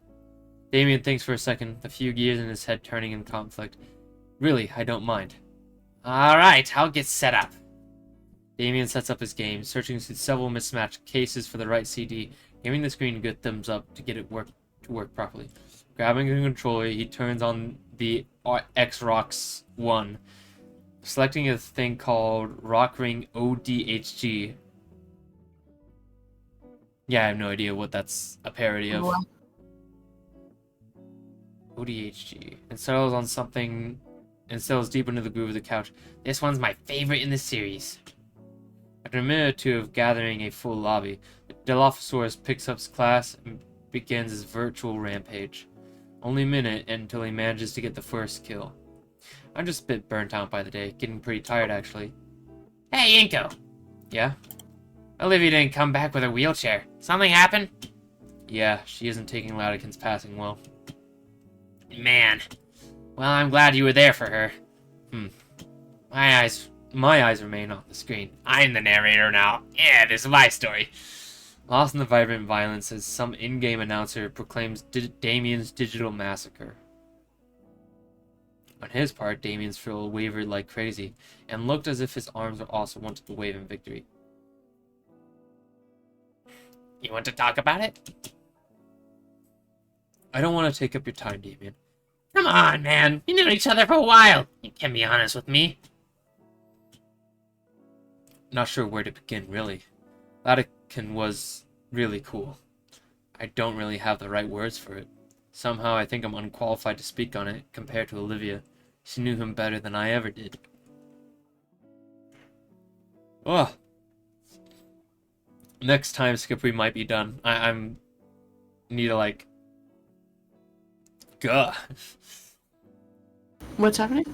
Damien thinks for a second, the few gears in his head turning in conflict. Really, I don't mind. Alright, I'll get set up. Damien sets up his game, searching through several mismatched cases for the right CD, giving the screen a good thumbs up to get it to work properly. Grabbing a controller, he turns on the X-Rocks 1, selecting a thing called Rock Ring ODHG. Yeah, I have no idea what that's a parody of. What? ODHG. And settles on something and settles deep into the groove of the couch. This one's my favorite in the series. After a minute or two of gathering a full lobby, the Dilophosaurus picks up his class and begins his virtual rampage. Only a minute until he manages to get the first kill. I'm just a bit burnt out by the day, getting pretty tired actually. Hey, Inko. Yeah? Olivia didn't come back with her wheelchair. Something happened? Yeah, she isn't taking Latican's passing well. Man. Well, I'm glad you were there for her. My eyes remain on the screen. I'm the narrator now. Yeah, this is my story. Lost in the vibrant violence as some in-game announcer proclaims Damien's digital massacre. On his part, Damien's thrill wavered like crazy, and looked as if his arms were also wanted to wave in victory. You want to talk about it? I don't want to take up your time, Damien. Come on, man. We've known each other for a while. You can be honest with me. Not sure where to begin, really. Latican was really cool. I don't really have the right words for it. Somehow I think I'm unqualified to speak on it compared to Olivia. She knew him better than I ever did. Ugh. Next time skip we might be done. I'm need to like Gah. What's happening?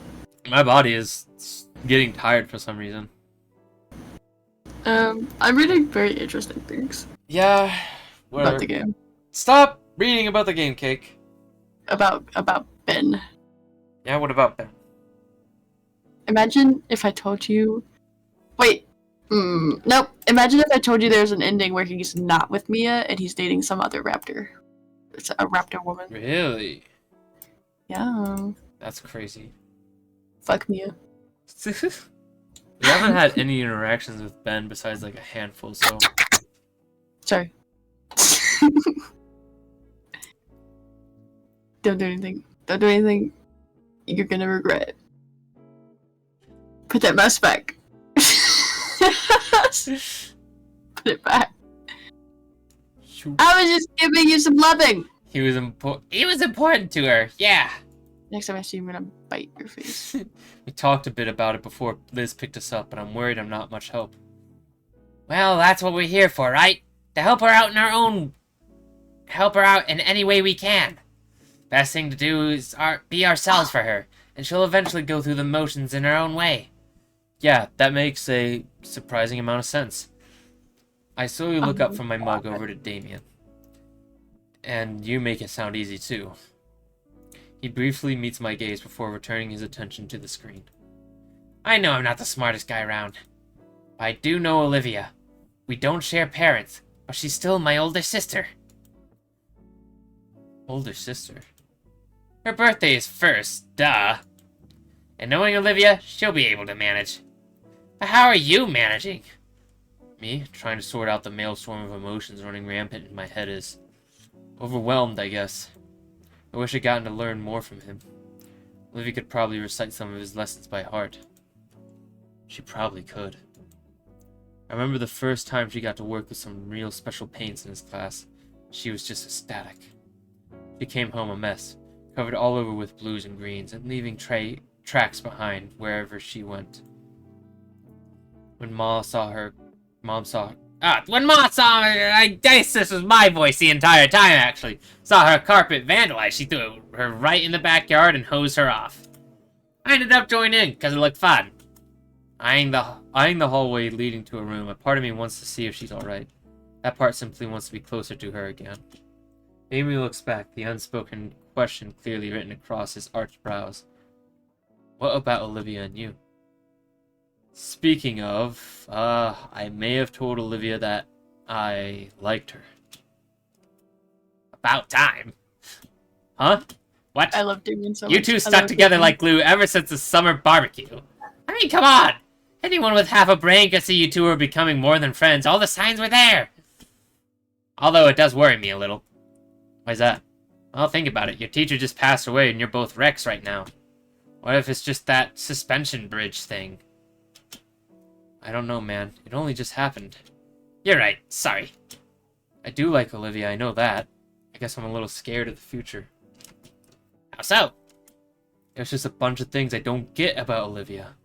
My body is getting tired for some reason. I'm reading very interesting things Yeah, about the game. Stop reading about the game, Cake. About Ben. Yeah, what about Ben? Imagine if I told you. Wait. Nope. Imagine if I told you there's an ending where he's not with Mia and he's dating some other raptor. It's a raptor woman. Really? Yeah. That's crazy. Fuck Mia. We haven't had any interactions with Ben besides like a handful, so Sorry. Don't do anything. Don't do anything you're gonna regret. Put that mouse back. Put it back. shoot. I was just giving you some loving. He was important. He was important to her. Yeah. Next time I see you, I'm gonna bite your face. We talked a bit about it before Liz picked us up, but I'm worried I'm not much help. Well, that's what we're here for, right? To help her out help her out in any way we can. Best thing to do is be ourselves for her, and she'll eventually go through the motions in her own way. Yeah, that makes a surprising amount of sense. I slowly look up from my mug over to Damien. And you make it sound easy too. He briefly meets my gaze before returning his attention to the screen. I know I'm not the smartest guy around, but I do know Olivia. We don't share parents, but she's still my older sister. Older sister? Her birthday is first, duh. And knowing Olivia, she'll be able to manage. But how are you managing? Me? Trying to sort out the maelstrom of emotions running rampant in my head is... Overwhelmed, I guess. I wish I'd gotten to learn more from him. Olivia could probably recite some of his lessons by heart. She probably could. I remember the first time she got to work with some real special paints in his class. She was just ecstatic. She came home a mess, covered all over with blues and greens, and leaving tracks behind wherever she went. When Ma saw her, when Ma saw her, I guess this was my voice the entire time, actually. Saw her carpet vandalized, she threw her right in the backyard and hosed her off. I ended up joining in, because it looked fun. Eyeing the hallway leading to a room, a part of me wants to see if she's alright. That part simply wants to be closer to her again. Amy looks back, the unspoken question clearly written across his arched brows. What about Olivia and you? Speaking of, I may have told Olivia that I liked her. About time. Huh? What? I love Damien so much. You two I stuck love together Damien. like glue ever since the summer barbecue. I mean, come on! Anyone with half a brain could see you two were becoming more than friends. All the signs were there! Although it does worry me a little. Why's that? Well, think about it. Your teacher just passed away and you're both wrecks right now. What if it's just that suspension bridge thing? I don't know, man. It only just happened. You're right. Sorry. I do like Olivia, I know that. I guess I'm a little scared of the future. How so? There's just a bunch of things I don't get about Olivia.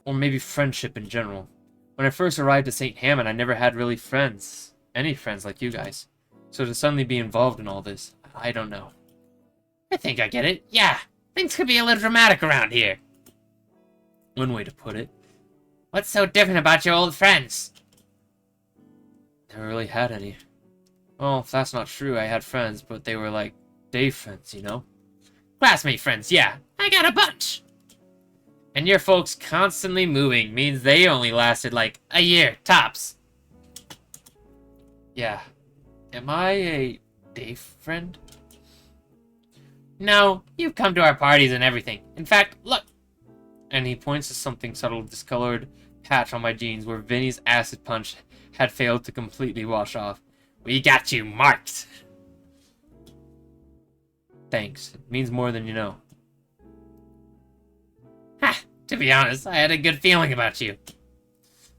Or maybe friendship in general. When I first arrived at St. Hammond, I never had really friends. Any friends like you guys. So to suddenly be involved in all this, I don't know. I think I get it. Yeah, things could be a little dramatic around here. One way to put it. What's so different about your old friends? Never really had any. Well, if that's not true, I had friends, but they were like day friends, you know? Classmate friends, yeah. I got a bunch. And your folks constantly moving means they only lasted like a year, tops. Yeah. Am I a day friend? No, you've come to our parties and everything. In fact, look. And he points to something subtle discolored patch on my jeans where Vinny's acid punch had failed to completely wash off. We got you marked. Thanks. It means more than you know. Ha! To be honest, I had a good feeling about you.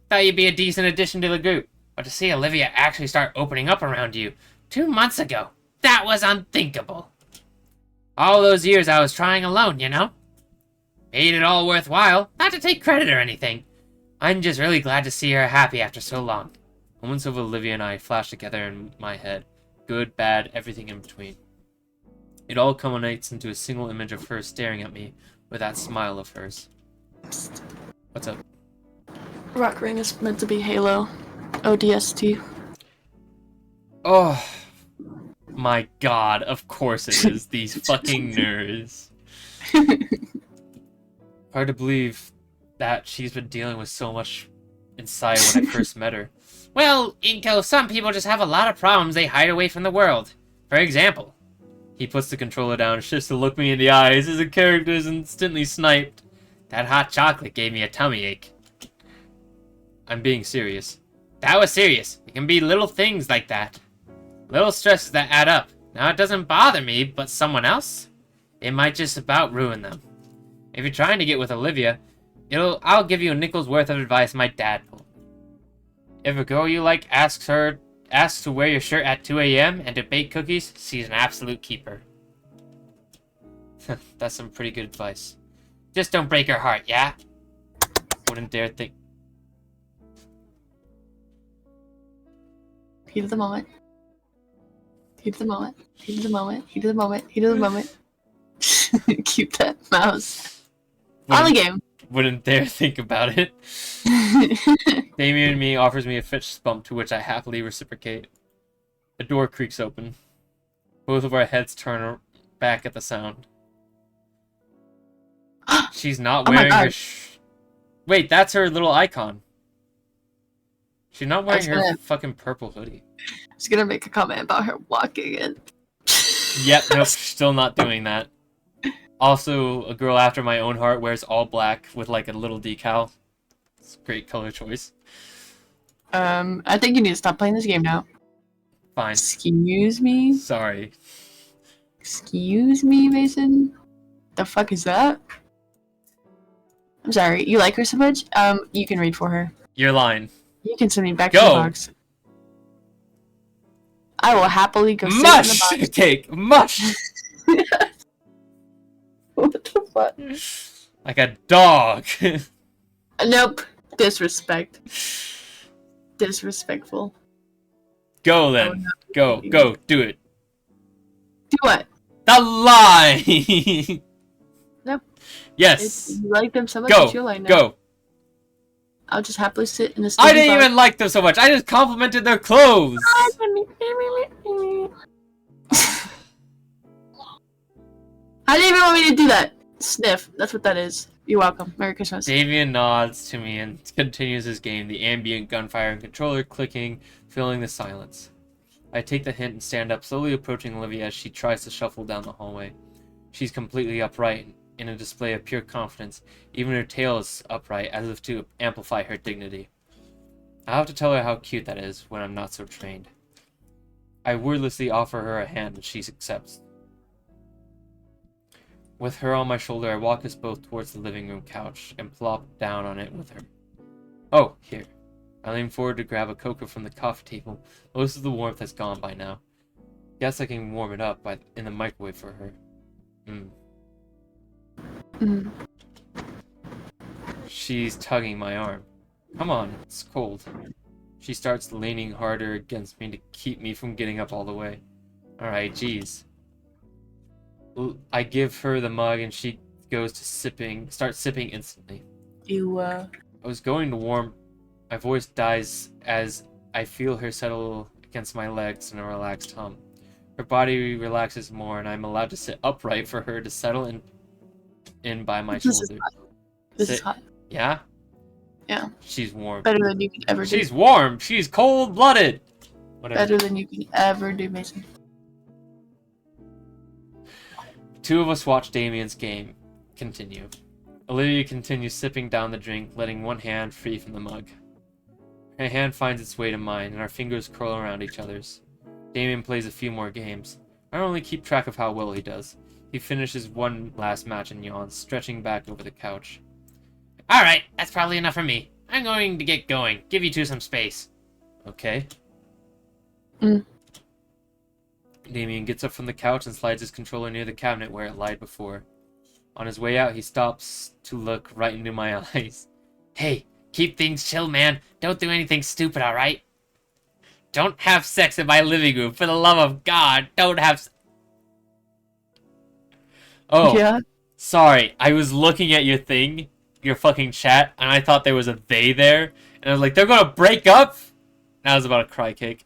Thought you'd be a decent addition to the group. But to see Olivia actually start opening up around you 2 months ago, that was unthinkable. All those years I was trying alone, you know? Made it all worthwhile, not to take credit or anything. I'm just really glad to see her happy after so long. Moments of Olivia and I flash together in my head. Good, bad, everything in between. It all culminates into a single image of her staring at me with that smile of hers. What's up? Rock Ring is meant to be Halo. ODST. Oh my god, of course it is. These fucking nerds. Hard to believe that she's been dealing with so much inside when I first met her. Well, Inko, some people just have a lot of problems they hide away from the world. For example, He puts the controller down, shifts to look me in the eyes as the character is instantly sniped. that hot chocolate gave me a tummy ache. I'm being serious. That was serious. It can be little things like that. Little stresses that add up. Now it doesn't bother me, but someone else? It might just about ruin them. If you're trying to get with Olivia, I'll give you a nickel's worth of advice my dad told me. If a girl you like asks to wear your shirt at 2 a.m. and to bake cookies, she's an absolute keeper. That's some pretty good advice. Just don't break her heart, yeah? Wouldn't dare think. Heat of the moment. Heat of the moment. Heat of the moment. Heat of the moment. Heat of the moment. Keep that mouse on the game. Wouldn't dare think about it. Damien and me offers me a fist bump to which I happily reciprocate. A door creaks open. Both of our heads turn back at the sound. She's not Oh my wearing her God. Wait, that's her little icon. She's not wearing That's her good. fucking purple hoodie. I was gonna make a comment about her walking in. Yep, nope, still not doing that. Also, a girl after my own heart wears all black with like a little decal. It's a great color choice. I think you need to stop playing this game now. Fine. Excuse me? Sorry. Excuse me, Mason? The fuck is that? I'm sorry. You like her so much? You can read for her. You're lying. You can send me back to Go. the box. I will happily go sit in Mush the box. cake. Mush. What the fuck? Like a dog. Nope. Disrespect. Disrespectful. Go then. Go. Go. Do it. Do what? The lie. Nope. Yes. You like them so much Go. that you'll like them. Go. I'll just happily sit in the I didn't even like them so much. I just complimented their clothes. I didn't even want me to do that. Sniff. That's what that is. You're welcome. Merry Christmas. Damien nods to me and continues his game, the ambient gunfire and controller clicking, filling the silence. I take the hint and stand up, slowly approaching Olivia as she tries to shuffle down the hallway. She's completely upright, in a display of pure confidence. Even her tail is upright, as if to amplify her dignity. I have to tell her how cute that is when I'm not so trained. I wordlessly offer her a hand and she accepts. With her on my shoulder, I walk us both towards the living room couch and plop down on it with her. Oh, here. I lean forward to grab a cocoa from the coffee table. Most of the warmth has gone by now. Guess I can warm it up in the microwave for her. She's tugging my arm. Come on, it's cold. She starts leaning harder against me to keep me from getting up all the way. Alright, geez. I give her the mug and she goes to starts sipping instantly. You, I was going to warm. My voice dies as I feel her settle against my legs in a relaxed hum. Her body relaxes more and I'm allowed to sit upright for her to settle in by my shoulder. This is hot. Yeah? Yeah. She's warm. Better than you can ever do. She's warm. She's cold-blooded. Whatever. Better than you can ever do, Mason. Two of us watch Damien's game continue. Olivia continues sipping down the drink, letting one hand free from the mug. Her hand finds its way to mine, and our fingers curl around each other's. Damien plays a few more games. I don't really keep track of how well he does. He finishes one last match and yawns, stretching back over the couch. Alright, that's probably enough for me. I'm going to get going. Give you two some space. Okay. Damien gets up from the couch and slides his controller near the cabinet where it lied before. On his way out, he stops to look right into my eyes. Hey, keep things chill, man. Don't do anything stupid, alright? Don't have sex in my living room, for the love of God. Don't have... Oh, Yeah. sorry. I was looking at your thing, your fucking chat, and I thought there was a they there. And I was like, they're gonna break up? And I was about to cry cake.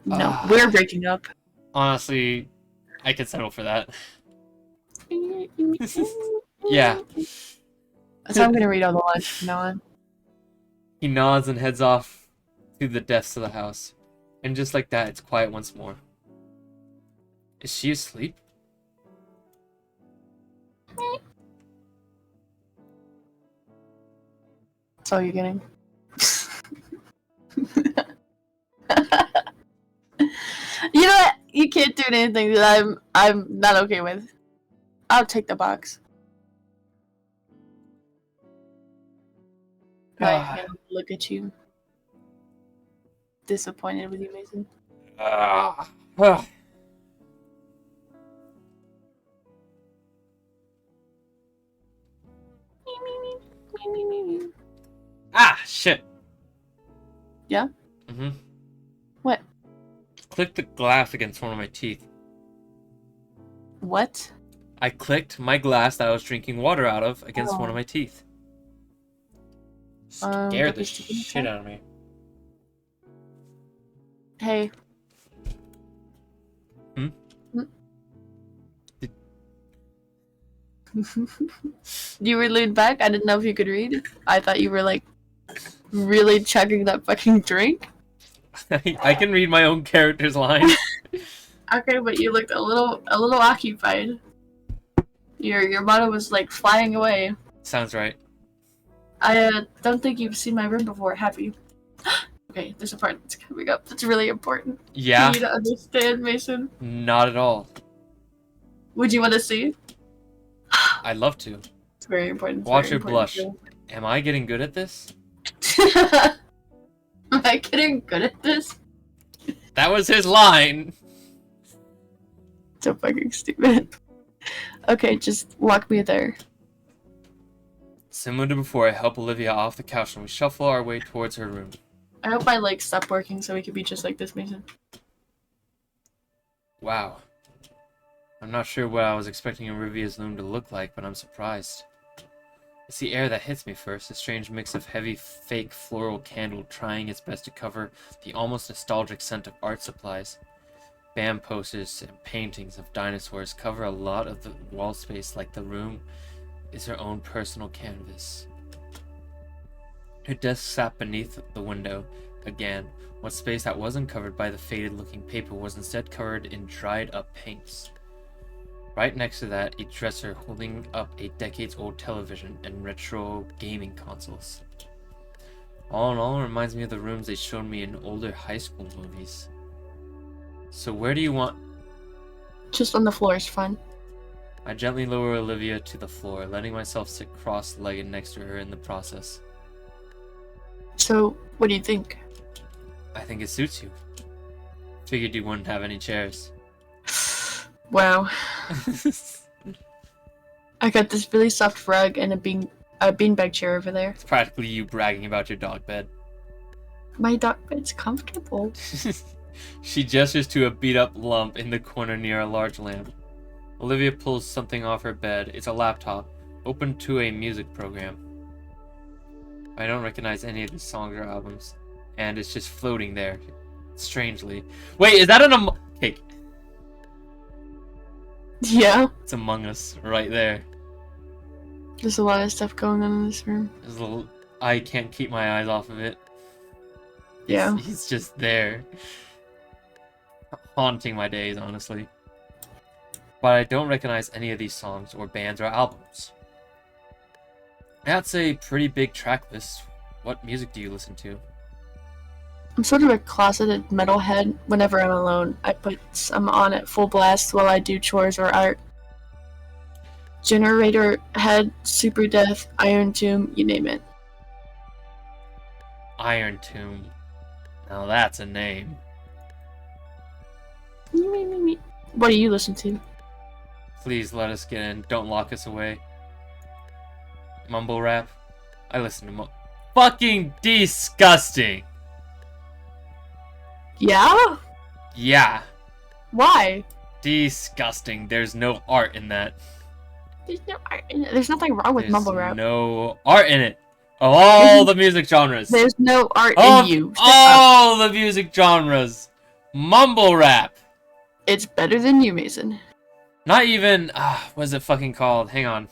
No, we're breaking up. Honestly, I could settle for that. Yeah. So I'm gonna read all the lines from now on. He nods and heads off to the depths of the house. And just like that, it's quiet once more. Is she asleep? That's all you're getting. You know what? You can't do anything that I'm not okay with. I'll take the box. Right, and look at you. Disappointed with you, Mason. Ah, shit. Yeah? Mm-hmm. What? Clicked the glass against one of my teeth. What? I clicked my glass that I was drinking water out of against one of my teeth. Scared the Dr. Stephen shit said? out of me. Hey. Hmm? You were leaned back? I didn't know if you could read. I thought you were like really chugging that fucking drink. I can read my own character's line. Okay, but you looked a little occupied. Your bottle was like flying away. Sounds right. I don't think you've seen my room before, have you? Okay, there's a part that's coming up that's really important Yeah, for you to understand, Mason. not at all. Would you want to see? I'd love to. It's very important. It's Watch very her blush. important. Am I getting good at this? Am I getting good at this? That was his line. So fucking stupid. Okay, just walk me there. Similar to before, I help Olivia off the couch and we shuffle our way towards her room. I hope my legs stop working so we can be just like this, Mason. Wow. I'm not sure what I was expecting Olivia's room to look like, but I'm surprised. It's the air that hits me first, a strange mix of heavy, fake floral candle trying its best to cover the almost nostalgic scent of art supplies. Band posters and paintings of dinosaurs cover a lot of the wall space like the room is her own personal canvas. Her desk sat beneath the window. Again, what space that wasn't covered by the faded-looking paper was instead covered in dried-up paints. Right next to that, a dresser holding up a decades-old television and retro gaming consoles. All in all, it reminds me of the rooms they showed me in older high school movies. So where do you want... Just on the floor is fine. I gently lower Olivia to the floor, letting myself sit cross-legged next to her in the process. So, what do you think? I think it suits you. Figured you wouldn't have any chairs. Wow. I got this really soft rug and a beanbag chair over there. It's practically you bragging about your dog bed. My dog bed's comfortable. She gestures to a beat-up lump in the corner near a large lamp. Olivia pulls something off her bed. It's a laptop, open to a music program. I don't recognize any of these songs or albums, and it's just floating there, strangely. Wait, is that an cake? Yeah, It's Among Us, right there. there's a lot of stuff going on in this room. There's a little... I can't keep my eyes off of it. Yeah. He's just there. Haunting my days, honestly. But I don't recognize any of these songs or bands or albums. That's a pretty big track list. What music do you listen to? I'm sort of a closeted metalhead. Whenever I'm alone, I put some on at full blast while I do chores or art. Generator Head, Super Death, Iron Tomb, you name it. Iron Tomb. Now that's a name. What do you listen to? Please let us get in. Don't lock us away. Mumble rap. I listen to fucking disgusting. Yeah? Yeah. Why? Disgusting. There's no art in that. There's no art in it. There's nothing wrong with There's mumble rap. no art in it. Of all the music genres. There's no art Of in you. Shut up. all the music genres. Mumble rap. It's better than you, Mason. Not even... what's it fucking called? Hang on.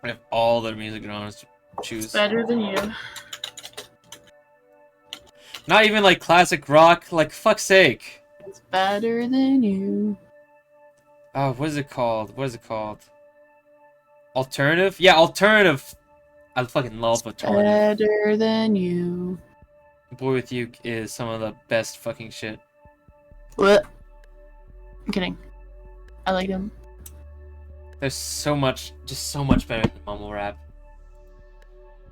I have all the music genres to choose. Better than you. Not even like classic rock. Like, fuck's sake. It's better than you. Oh, what is it called? What is it called? Alternative? Yeah, alternative. I fucking love alternative. Better than you. Boy With You is some of the best fucking shit. What? I'm kidding. I like him. There's so much, just so much better than mumble rap.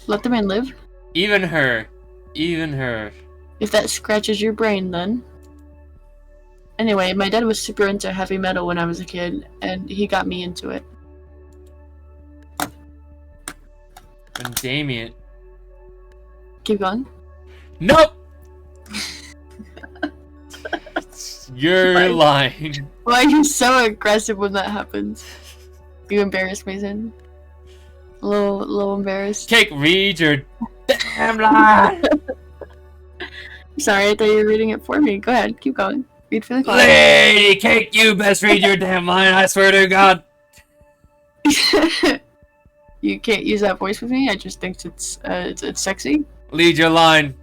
Let the man live. Even her. Even her. If that scratches your brain, then. Anyway, my dad was super into heavy metal when I was a kid, and he got me into it. And Damien. Keep going. Nope! You're Fine. lying. Why are you so aggressive when that happens? You embarrassed, Mason? A little embarrassed. Cake, read your damn lie. Sorry, I thought you were reading it for me. Go ahead, keep going. Read for the class. Lady Cake, you best read your damn line, I swear to God. You can't use that voice with me. I just think it's sexy. Lead your line.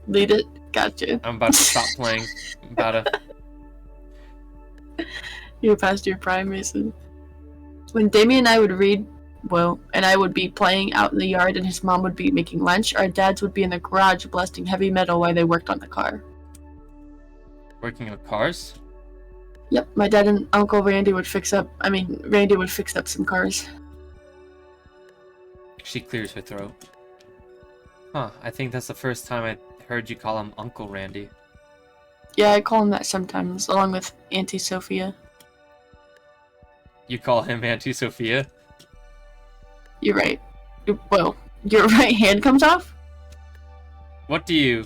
Lead it. Gotcha. I'm about to stop playing. I'm about to... You're past your prime, Mason. When Damien and I would read Well, and I would be playing out in the yard, and his mom would be making lunch. Our dads would be in the garage blasting heavy metal while they worked on the car. Working on cars? Yep, my dad and Uncle Randy would Randy would fix up some cars. She clears her throat. Huh, I think that's the first time I heard you call him Uncle Randy. Yeah, I call him that sometimes, along with Auntie Sophia. You call him Auntie Sophia? You're right. Well, your right hand comes off? What do you...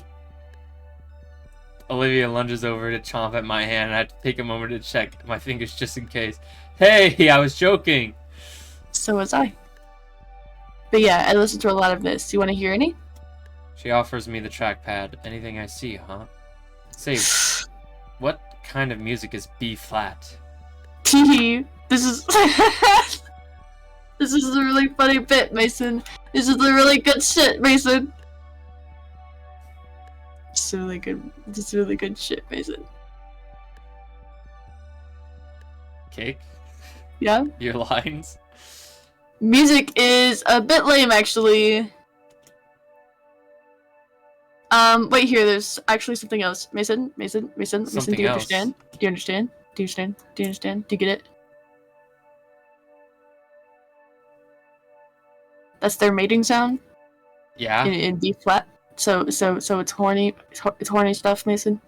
Olivia lunges over to chomp at my hand, and I have to take a moment to check my fingers just in case. Hey, I was joking! So was I. But yeah, I listen to a lot of this. Do you want to hear any? She offers me the trackpad. Anything I see, huh? Say, what kind of music is B flat? Teehee. This is... This is a really funny bit, Mason. This is the really good shit, Mason. It's really good. This is really good shit, Mason. Cake? Yeah? Your lines? Music is a bit lame, actually. Wait here, there's actually something else. Mason, do Something you else? understand? Do you understand? Do you understand? Do you understand? Do you get it? That's their mating sound Yeah? in B flat. So it's horny. It's horny stuff, Mason.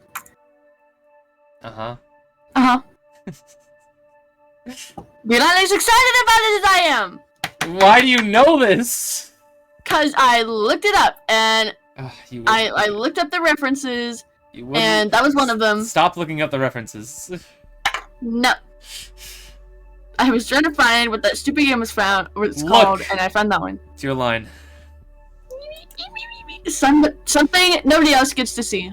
Uh-huh. Uh huh. You're not as excited about it as I am, Why do you know this? cause I looked it up and You I looked up the references you wouldn't- and that was one of them. Stop looking up the references. No. I was trying to find what that stupid game was Look. called, and I found that one. It's your line. Something nobody else gets to see.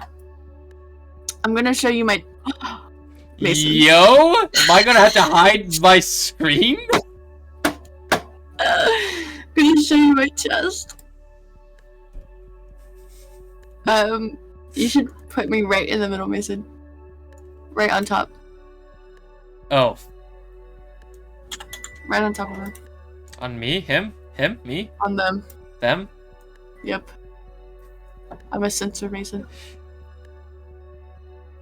I'm gonna show you my. Mason. Yo? Am I gonna have to hide my screen? Gonna show you my chest. You should put me right in the middle, Mason. Right on top. Oh. Right on top of her. On me? Him? Him? Me? On them. Them? Yep. I'm a censor, Mason.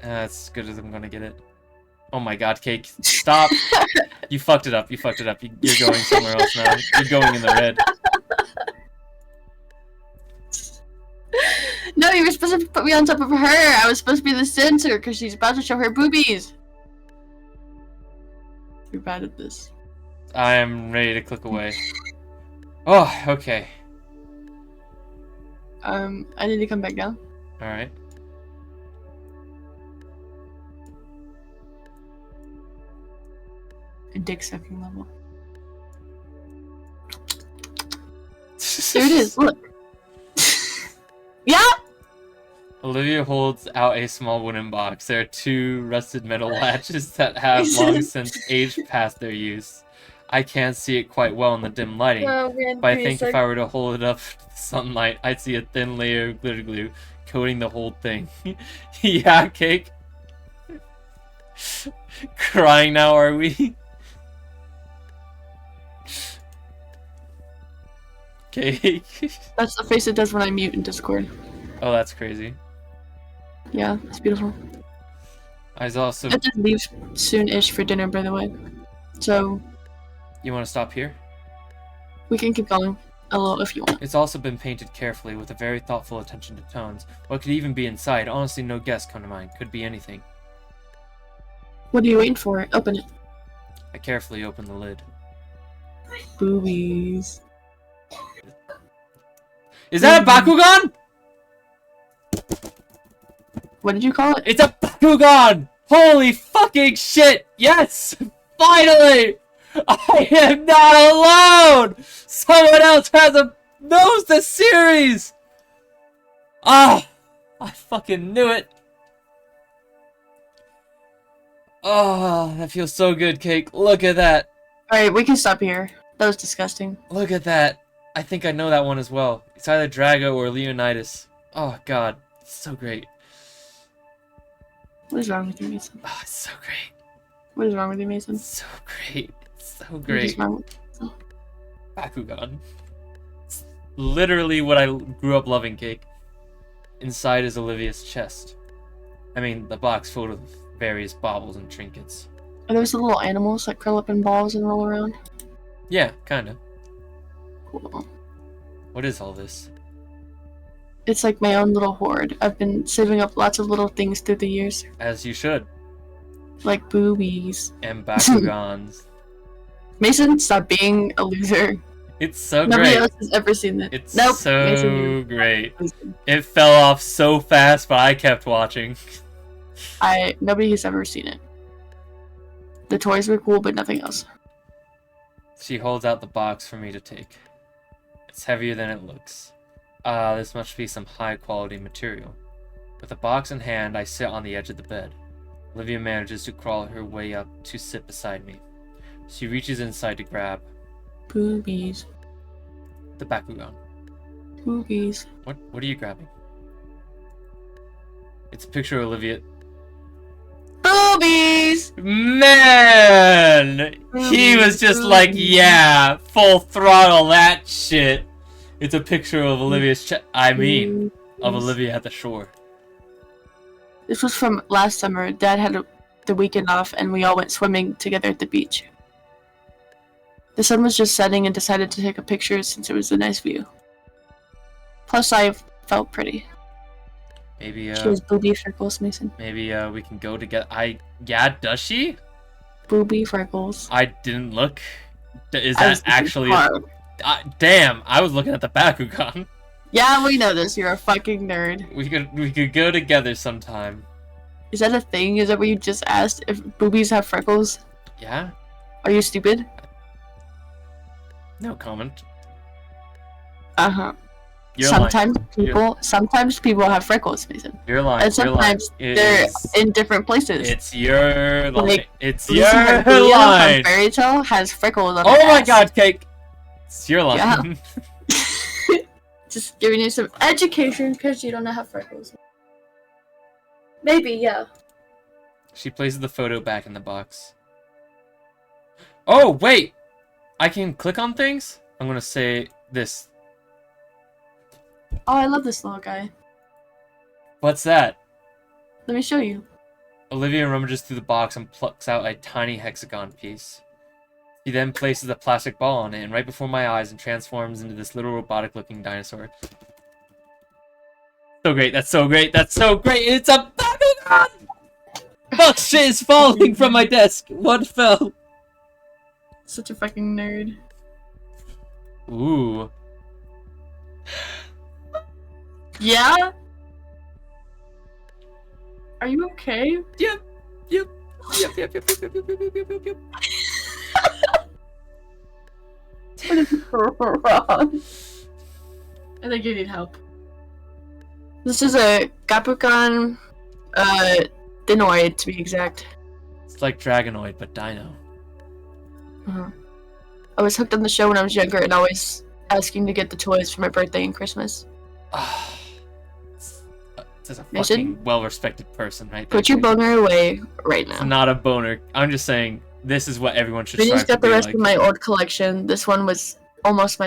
As good as I'm gonna get it. Oh my god, Cake. Stop! You fucked it up. You fucked it up. You're going somewhere else now. You're going in the red. No, you were supposed to put me on top of her. I was supposed to be the censor because she's about to show her boobies. You're bad at this. I am ready to click away. Oh, okay. I need to come back down. Alright. A dick sucking level. There it is. Look. Yeah. Olivia holds out a small wooden box. There are two rusted metal latches that have long since aged past their use. I can't see it quite well in the dim lighting, but I think if I were to hold it up to the sunlight, I'd see a thin layer of glitter glue coating the whole thing. Yeah, Cake? Crying now, are we? Cake? That's the face it does when I mute in Discord. Oh, that's crazy. Yeah, it's beautiful. I was also... I have to leave soon-ish for dinner, by the way. So, You want to stop here? we can keep going a little if you want. It's also been painted carefully with a very thoughtful attention to tones. What could even be inside? Honestly, no guess come to mind. Could be anything. What are you waiting for? Open it. I carefully open the lid. Boobies. Is that a Bakugan? What did you call it? It's a Bakugan! Holy fucking shit! Yes! Finally! I am not alone! Someone else knows the series! Ah! I fucking knew it! Oh, that feels so good, Cake. Look at that. Alright, we can stop here. That was disgusting. Look at that. I think I know that one as well. It's either Drago or Leonidas. Oh god. It's so great. What is wrong with you, Mason? Oh, it's so great. What is wrong with you, Mason? It's so great. It's so What is great. wrong with Bakugan. It's literally what I grew up loving, Cake. Inside is Olivia's chest. I mean, the box filled with various baubles and trinkets. Are those the little animals that curl up in balls and roll around? Yeah, kinda. Cool. What is all this? It's like my own little hoard. I've been saving up lots of little things through the years. As you should. Like boobies. And Bakugans. Mason, stop being a loser. It's so Nobody great. else has ever seen it. It's Nope, so Mason, you- great. It fell off so fast, but I kept watching. Nobody has ever seen it. The toys were cool, but nothing else. She holds out the box for me to take. It's heavier than it looks. This must be some high quality material. With the box in hand, I sit on the edge of the bed. Olivia manages to crawl her way up to sit beside me. She reaches inside to grab Boobies. the Bakugan. Boobies. What are you grabbing? It's a picture of Olivia. Boobies! Man! He was just like, yeah, full throttle that shit. It's a picture of Olivia's of Olivia at the shore. This was from last summer. Dad had the weekend off, and we all went swimming together at the beach. The sun was just setting and decided to take a picture since it was a nice view. Plus, I felt pretty. Maybe, She has booby freckles, Mason. maybe, we can go together. Yeah, does she? Booby freckles. I didn't look. Is I that was looking actually? hard. Damn, I was looking at the Bakugan. Yeah, we know this. You're a fucking nerd. We could go together sometime. Is that a thing? Is that what you just asked? If boobies have freckles? Yeah? Are you stupid? No comment. Uh-huh. You're lying. Sometimes people have freckles, Mason. You're lying. And sometimes they're in different places. It's your line. Like, It's Lisa your Maria line. from Fairy Tale has freckles on her Oh my ass. god, Cake. It's your line. Yeah. Just giving you some education because you don't have freckles. Maybe, yeah. She places the photo back in the box. Oh, wait! I can click on things? I'm gonna say this. Oh, I love this little guy. What's that? Let me show you. Olivia rummages through the box and plucks out a tiny hexagon piece. She then places a plastic ball on it, and right before my eyes, and transforms into this little robotic-looking dinosaur. So great! That's so great! That's so great! It's a Bakugan! Fuck, shit is falling from my desk! What fell? Such a fucking nerd. Ooh. Yeah? Are you okay? Yep. What is wrong? I think you need help. This is a Gapukan, Dinoid to be exact. It's like Dragonoid, but Dino. Uh-huh. I was hooked on the show when I was younger and always asking to get the toys for my birthday and Christmas. This is a Mason? fucking well-respected person, right? Put your boner away right It's now. not a boner. I'm just saying this is what everyone should Vinny's strive to got the be rest like. of my old collection. This one was almost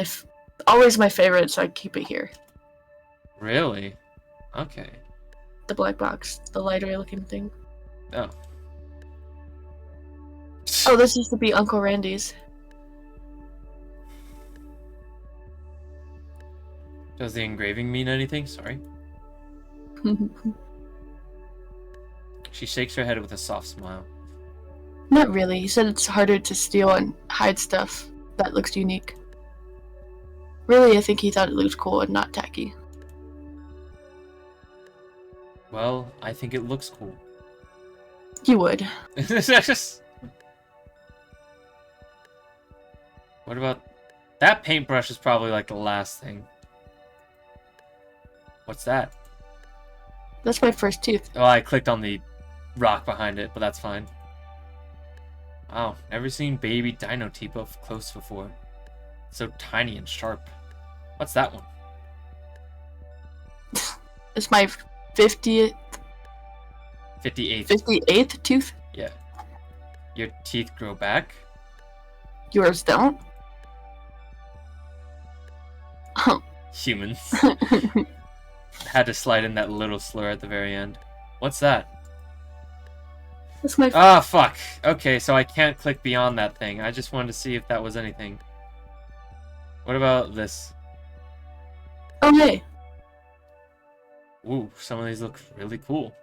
always my favorite, so I keep it here. Really? Okay. The black box, the lighter looking thing. Oh. Oh, this used to be Uncle Randy's. Does the engraving mean anything? Sorry. She shakes her head with a soft smile. Not really. He said it's harder to steal and hide stuff that looks unique. Really, I think he thought it looked cool and not tacky. Well, I think it looks cool. You would. What about... That paintbrush is probably like the last thing. What's that? That's my first tooth. Oh, I clicked on the rock behind it, but that's fine. Wow, never seen baby dino teeth up close before. So tiny and sharp. What's that one? It's my 58th 58th. tooth. Yeah. Your teeth grow back? Yours don't. Humans. Had to slide in that little slur at the very end. What's that? That's my. Ah, fuck. Okay, so I can't click beyond that thing. I just wanted to see if that was anything. What about this? Oh hey. Ooh, some of these look really cool.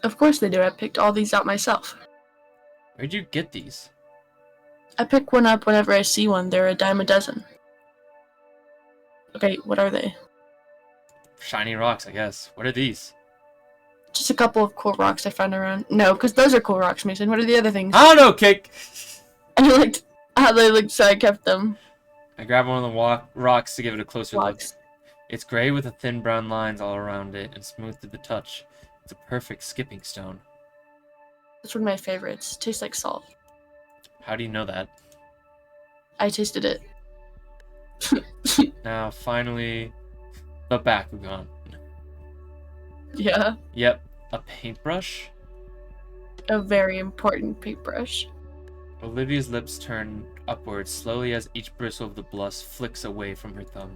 Of course they do. I picked all these out myself. Where'd you get these? I pick one up whenever I see one. They're a dime a dozen. Okay, what are they? Shiny rocks, I guess. What are these? Just a couple of cool rocks I found around. No, because those are cool rocks, Mason. What are the other things? I don't know, Cake! I liked how they looked, so I kept them. I grabbed one of the rocks to give it a closer Rocks. look. It's gray with the thin brown lines all around it and smooth to the touch. It's a perfect skipping stone. That's one of my favorites. Tastes like salt. How do you know that? I tasted it. Now, finally, the Bakugan. Yeah. Yep, a paintbrush? A very important paintbrush. Olivia's lips turn upwards slowly as each bristle of the blush flicks away from her thumb.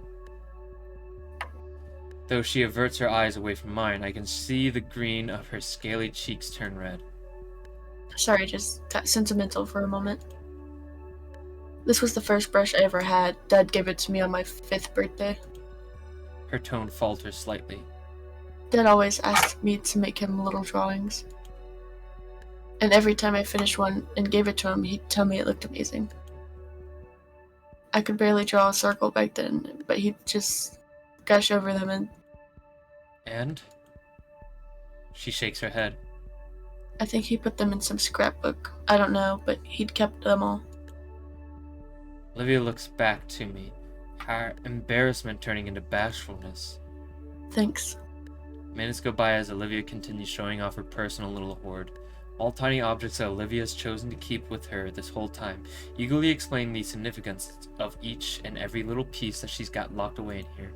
Though she averts her eyes away from mine, I can see the green of her scaly cheeks turn red. Sorry, just got sentimental for a moment. This was the first brush I ever had. Dad gave it to me on my 5th birthday. Her tone falters slightly. Dad always asked me to make him little drawings. And every time I finished one and gave it to him, he'd tell me it looked amazing. I could barely draw a circle back then, but he'd just gush over them and And? She shakes her head. I think he put them in some scrapbook. I don't know, but he'd kept them all. Olivia looks back to me, her embarrassment turning into bashfulness. Thanks. Minutes go by as Olivia continues showing off her personal little hoard. All tiny objects that Olivia has chosen to keep with her this whole time, eagerly explaining the significance of each and every little piece that she's got locked away in here.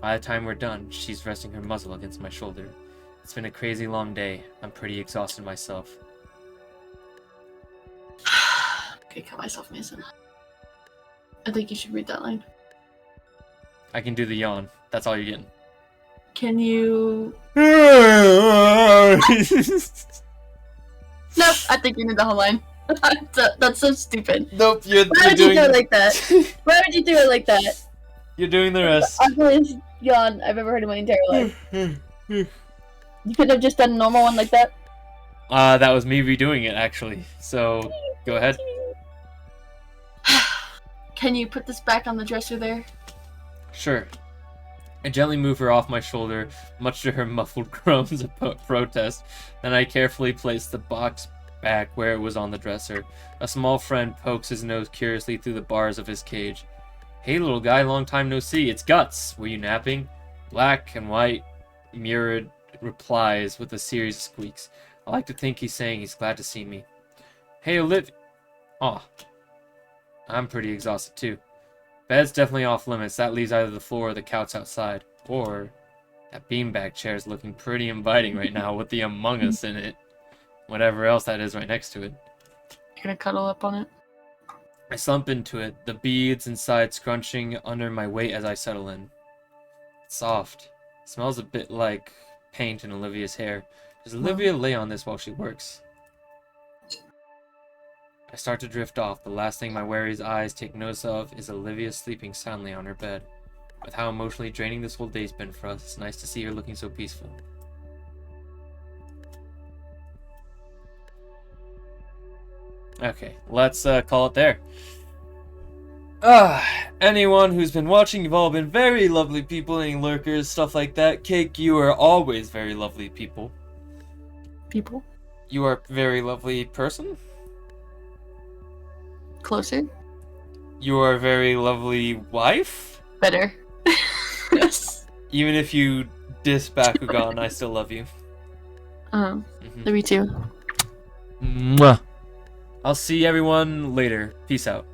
By the time we're done, she's resting her muzzle against my shoulder. It's been a crazy long day. I'm pretty exhausted myself. Okay, cut myself, Mason. I think you should read that line. I can do the yawn. That's all you're getting. Can you... Nope, I think you need the whole line. That's so stupid. Nope, you're Why would you do it like that? Why would you do it like that? You're doing the rest. Ugliest yawn I've ever heard in my entire life. You could have just done a normal one like that. That was me redoing it, actually. So, go ahead. Can you put this back on the dresser there? Sure. I gently move her off my shoulder, much to her muffled groans of protest. Then I carefully place the box back where it was on the dresser. A small friend pokes his nose curiously through the bars of his cage. Hey, little guy, long time no see. It's Guts. Were you napping? Black and white mirrored replies with a series of squeaks. I like to think he's saying he's glad to see me. Hey, Olivia. Aw. I'm pretty exhausted, too. Bed's definitely off limits. That leaves either the floor or the couch outside. Or that beanbag chair is looking pretty inviting right now with the Among Us in it. Whatever else that is right next to it. You're gonna cuddle up on it? I slump into it, the beads inside scrunching under my weight as I settle in. It's soft. It smells a bit like paint in Olivia's hair. Does Olivia lay on this while she works? I start to drift off. The last thing my wary eyes take notice of is Olivia sleeping soundly on her bed. With how emotionally draining this whole day's been for us, it's nice to see her looking so peaceful. Okay, let's call it there. Anyone who's been watching, you've all been very lovely people, any lurkers, stuff like that. Cake, you are always very lovely people. People? You are a very lovely person. Closer? You are a very lovely wife. Better. Yes. Even if you diss Bakugan, I still love you. Love you too. Mwah. I'll see everyone later. Peace out.